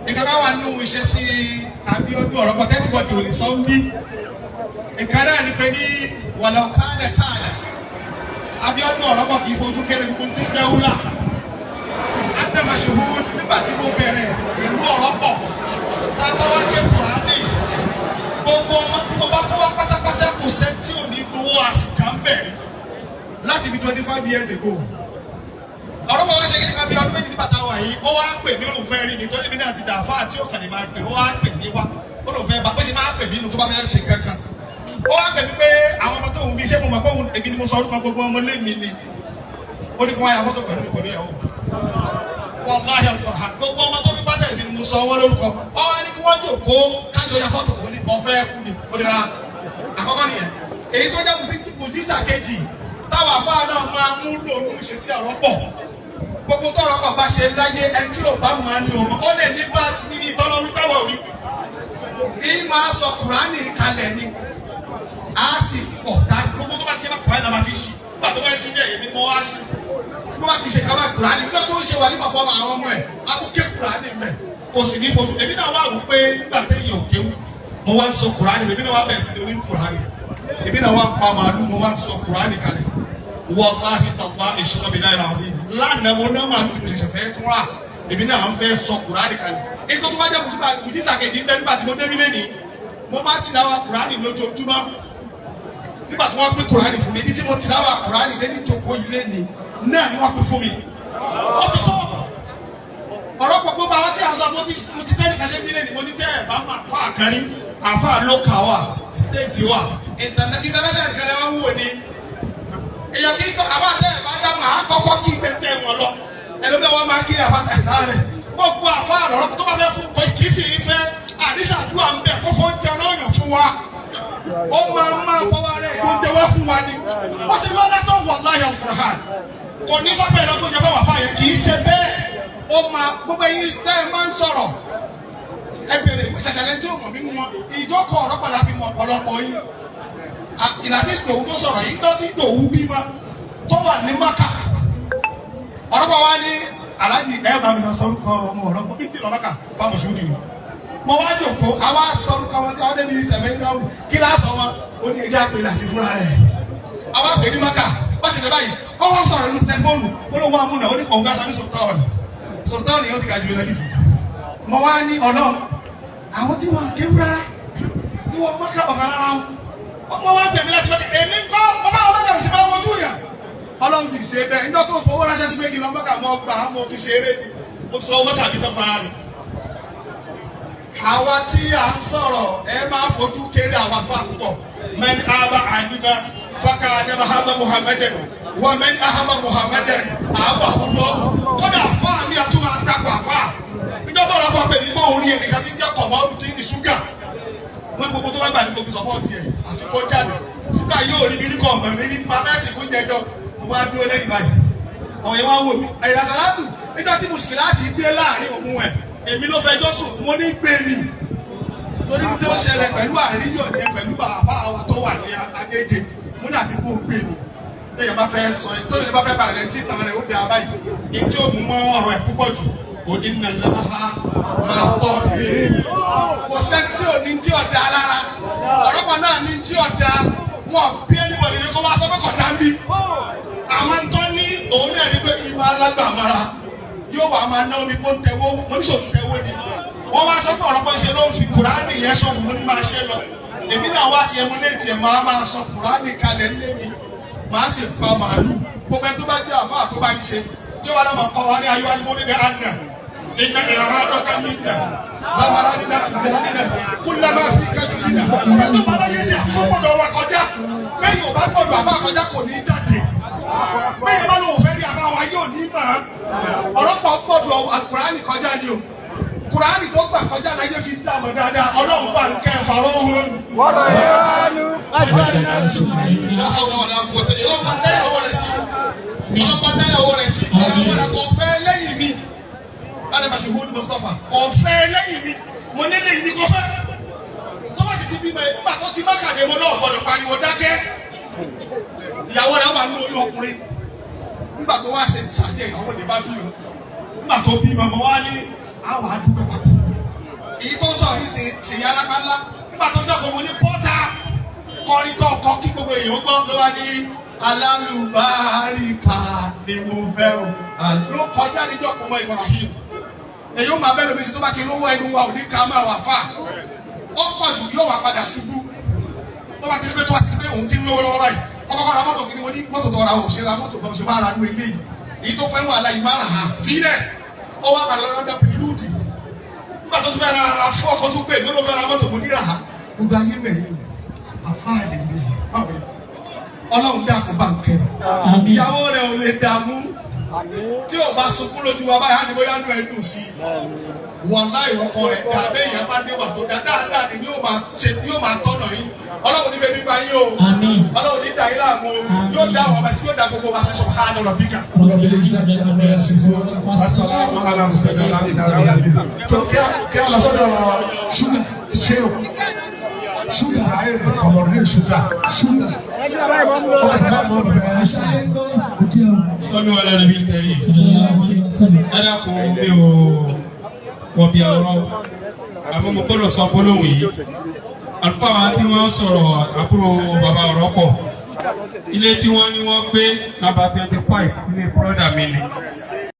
ìkànnì wà nínú iṣẹ́ sí Abiodun Oropo tẹ́nibọ̀dì ò ní sọ ń bí. ìkànnì náà ní pé ní wàlọ́ káàdà Abiodun Oropo kì í fojú kéré gbogbo tí ń jẹ́ wúlà. Adama Shehud nígbà tí mo bẹ̀rẹ̀ ìlú Oropo tábàwá ké Kùránì gbogbo ọmọ tí mo bá kó wá pátápátá kò sẹ́ tí ò ní gbowó àsìkà ń bẹ̀rẹ̀ láti bí 25 years ago. Oropo wá ṣe kí ni ká bí ọdún méjì tí bàtà wà yìí ó wá pè mí òun fẹ́ rí mi torí mi náà ti dà fáà tí ó kàn ní máa pè ó wá pè mí wá ó lòun fẹ́ bá bó ṣe máa pè mí inú tó bá fẹ́ ṣe kankan. Ó wá pè mí pé àwọn ọmọ tó ń bí iṣẹ́ mo mọ̀ pé òun èmi ni mo sọ orúkọ gbogbo ọmọ lé mi ni ó ní kí wọ́n yà fọ́tò pẹ̀lú mi pẹ̀lú ìyàwó. Wọ́n máa yà ọ̀tọ̀ hàn gbogbo ọmọ tó bí pátá ìdí ni mo sọ wọ́n lórúkọ. Ó wá ní kí wọ́n jòkó kájọ yà fọ́tò òun ní ọ̀fẹ́ kú ni ó ní rárá. àkọ́kọ́ nìyẹn èyí tó jẹ́ mùjísà kejì táwọn afáà náà máa mú lòun ṣe sí ọ̀rọ̀ pọ̀ gbogbo tọrọ pọ̀ bá ṣe láyé ẹni tí ò bá máa ní ọmọ ó lè ní báàtì nínú ìtọ́lọ́rú táwọn òrí ní máa sọ kùránì kalẹ̀ ni a sì pọ̀ gbogbo tó bá ti ṣe bá kùránì náà máa fi ṣí nígbà tó bá ṣí ní ẹ̀yẹ mímọ́ wá ṣí bí wọ́n ti ṣe ká bá kùránì nígbà tó ń ṣe wà nípa fọwọ́ àwọn ọmọ ẹ̀ a tún ké kùránì mẹ́ kò sì ní fojú èmi náà wà wù pé nígbà téèyàn ò kéwù mo wá ń sọ kùránì èmi náà wà bẹ̀rẹ̀ sí ní orí kùránì èmi náà wà pa màálù mo wá ń sọ kùránì kalẹ̀ wàláhi tàlá ìṣúná mi láyé làwọn lánàá mo náà máa tún ṣẹ̀ṣẹ̀ fẹ́ tún rà èmi náà ń fẹ́ sọ kùránì kalẹ̀ èyí tó tún bá jẹ́ mùjísà kejì bẹ́ẹ̀ nígbà tí mo débi lé ní mo máa ti dáwà kùránì lójoojúmọ́ nígbà tí wọ́n pín kùránì fún mi ibi tí mo ti dáwà kùránì lé ní ìjókòó ilé ni náà ni wọ́n pín fún mi ó ti tó ọ̀rọ̀ pọ̀ gbogbo àwọn tí a sọ mo ti tẹ́ nìkan ṣe nílé ni mo ní tẹ́ ẹ̀ bá máa fà kárí àfà lókà wà stéètì wà international kan náà wò ní èèyàn kì í tọ́ àbá tẹ́ ẹ̀ bá dá màá kọ́kọ́ kí tẹ́tẹ́ wọn lọ ẹlòmíràn wọn máa kí àfà tẹ̀sán rẹ̀ gbogbo àfà lọ́rọ̀ tó bá fẹ́ fún kì í sì í fẹ́ àdísàdúrà ń bẹ̀ kó fún jẹ lọ́yàn fún wa ó máa fọwọ́ rẹ̀ ló jẹ wá fún wa ni wọ́n sì lọ́dá tó wọ̀ láyà ọ̀kọ̀rọ̀ kò ní sọ́pẹ́ lọ́gbọ́n jẹ fọwọ́ fáyẹ kì í ṣe bẹ́ẹ̀ ó máa gbogbo yín tẹ́ ẹ máa ń sọ̀rọ̀ ẹ bèrè ṣẹ̀ṣẹ̀lẹ̀ tí ó mọ̀ nínú wọn ìjókòó ọ̀rọ̀ padà fi mọ̀ ọ̀pọ̀lọpọ̀ yín ìlà tí ìdòwú tó sọ̀rọ̀ yìí tó ti ìdòwú bímọ tó wà ní Mákà ọ̀rọ̀pọ̀ wa ní aláàjì ẹ̀ bá mi lọ sọ́rùkọ ọmọ ọ̀rọ̀pọ̀ bí ti lọ Mákà fáwọn ṣòwò nìyí mo wá jòkó àwa sọ́rùkọ wọn tí wọ́n débi sẹ̀fẹ̀ ń dáwọ́ kí lásán wọn ó ní ẹja pè láti fúnra rẹ̀ àwa pè ní Mákà bá ṣe lè báyìí wọ́n wá sọ̀rọ̀ ní tẹlifóònù ó ló wá múnà ó ní kọ̀ọ̀gá sọ ní sọ̀tọ́ọ̀nù yóò ti ga jù lọ́dí sí mo wá ní ọ̀nà àwọn tí wọ́n kéwú rárá tí wọ́n Mákà ọ̀kan rárá wọ́n wá bẹ̀mí láti Mákà èmi kọ́ ọba àwọn Mákà sì máa wojú yà Ọlọ́run sì ṣe bẹ́ẹ̀ níjọ́ tó fowó ránṣẹ́ sí pé kí lọ Mákà mọ́ gbà á mo fi ṣeré ni mo sọ Mákà bí tán fara mi. àwa tí à ń sọ̀rọ̀ ẹ máa fojú kéré àwọn afá púpọ̀ mẹ́ni àbá àdìbá fákà àdìbá àbá Muhammadan wọ́n mẹ́ni àbá Muhammadan àbá ọ̀dọ́ kódà àfá mi àtúmọ̀ àtàkùn àfá níjọ́ tó rà bọ́ pé ní bóun rí ẹnìkan tí ń jẹ́ kọ̀mọ́rù tí ní ṣúgà wọ́n gbogbo tó bá gbà ní gbogbo sọ́pọ́ọ̀tì ẹ̀ àti kó jáde ṣúgà yóò rí mi ní kọ̀ọ̀mọ̀ mi ní pàmẹ́sì fún jẹjọ́ mo wá dúró lẹ́yìn báyìí àwọn yẹn wá wò mí ẹ̀yà sàlátù nígbà tí mo ṣìkì láti gbé láàrin òun ẹ̀ èmi ló fẹjọ́ sùn mo ní gbé mi torí tí ó ṣẹlẹ̀ pẹ̀lú àríyàn ní pẹ̀lú bàbá wa tó wà ní Agége mo dàbí kó gbé mi lẹ́yìn bá fẹ́ sọ tó yẹ bá fẹ́ bàrẹ̀ títà rẹ̀ ó dà báyìí ìjọ mú mọ́ ọ̀rọ̀ ẹ̀ púpọ̀ jù òní nà lọ́ha máa tọ́ kò sẹ́ni tí ò ní tí ọ̀dà lára ọ̀rọ̀pọ̀ náà ní tí ọ̀dà wọn bí ẹnìbọ̀dì ni kó wá sọ pé kò dá mi àwọn tó ní òun náà ní pé ibà alágbàmọ́ra yóò wà máa ná omi kó tẹwó oníṣòwò tẹwó ni wọ́n wá sọ pé ọ̀rọ̀pọ̀ ṣe ló ń fi Kùránì yẹn sọ̀rọ̀ mo ní máa ṣe lọ èmi náà wá tiẹ̀ mú létí ẹ̀ máa sọ Kùránì kalẹ̀ ńlé mi máa sì pa màálù gbogbo ẹni tó bá jẹ́ àfáà tó bá ní ṣe tí wọ́n náà kọ́ wa ní ayọ́ alimọ́ni ní àná iná ìrara dọ́ka mi nà láwàrá nínú ìjìnlẹ̀ nínú kúnlẹ̀ máa fi kájú jìnnà ọba tó bá lọ́yẹ̀ sí àkókò gbọ́dọ̀ wa kọjá bẹ́ẹ̀ yóò bá gbọ́dọ̀ àfáà kọjá kò ní jáde bẹ́ẹ̀ yóò bá lọ́wọ́ fẹ́ rí àfáà wa yóò ní mà ọ̀rọ̀pọ̀ gbọ́dọ̀ Kùránì kọjá ni o Kùránì tó gbà kọjá náà yẹ fi dá mọ̀ dáadáa Ọlọ́run bá ń kẹ́ fàrọ̀ òhun. Kò fẹ́ lẹ́yìn mi alẹ́ bá ṣe wọ́n ní Mustapha kò fẹ́ lẹ́yìn mi mo ní lẹ́yìn mi kò fẹ́ tó bá sì ti bímọ ẹ̀ nígbà tó ti má kàdé mo náà gbọ́dọ̀ pariwo dákẹ́ ìyàwó rẹ̀ wà ní oyún ọkùnrin nígbà tó wá ṣe ìsàdé ìyàwó rẹ̀ bá bímọ nígbà tó bímọ mo wá ní àwọn àdúgbò papọ̀ èyí tó sọ yìí ṣe yá lápálá nígbà tó jọ́kọ̀ mo ní pọ́tà kọrin tó kọ kí gbogbo èèyàn gbọ́ ló wá ní alálùbáríkà ni mo fẹ́ o ló kọjá níjọ́ kó mọ Ibrahim èyí ó máa bẹ́ẹ̀ lómi sí tó bá ti rówó ẹnu wa ò ní ká máa wà fà ó pọ̀ jù yóò wá padà ṣubú tó bá ti rí pé òun ti ń lówó lọ́wọ́ báyìí ọkọ̀ ra mọ́tò kìíní wọ́n ní mọ́tò tó ra òṣèré ra mọ́tò bá ṣe máa ra nínú ilé yìí èyí tó fẹ́ wà láyìí máa rà á fílẹ̀ ó wá kàlọ́ lọ́dọ̀ pìlúùdì nígbà tó tún fẹ́ ra fún ọkọ̀ tó gbé mi ó ló fẹ́ ra mọ́tò mo ní rà á gbogbo ayé mẹ́yìn àfáàlì mi Ọlọ́run dàkú bá ń kẹ́ ìyàwó rẹ̀ ò lè dààmú tí ò bá sunkún lójú wa báyìí á ní bóyá nù ẹ́ dùn sí i wọn láì ọkọ rẹ̀ dàbẹ́ ìyá bá níwà tó dá dáadáa ni yóò máa tọ́nà yín ọlọ́run ní fẹ́ bí báyìí o ọlọ́run ní dàí láàmú yóò dá àwọn ọmọ sí yóò dá gbogbo wa sí subhana rabbika. kí a lọ sọ́dọ̀ ṣúgà ṣéwò ṣúgà ayé kọmọdé ṣúgà ṣúgà sọ́mi wà lẹ́nu bí tẹ̀lé ẹ̀dá kò mi ò wọ̀ bí ọ̀rọ̀ àmọ́ mo gbọ́dọ̀ sọ fọlọ́hùn yìí àlùfáà wa tí wọ́n sọ̀rọ̀ àbúrò bàbá Oropo ilé tí wọ́n ní wọ́n gbé nàbà 25 ilé bọ́dà mi ni.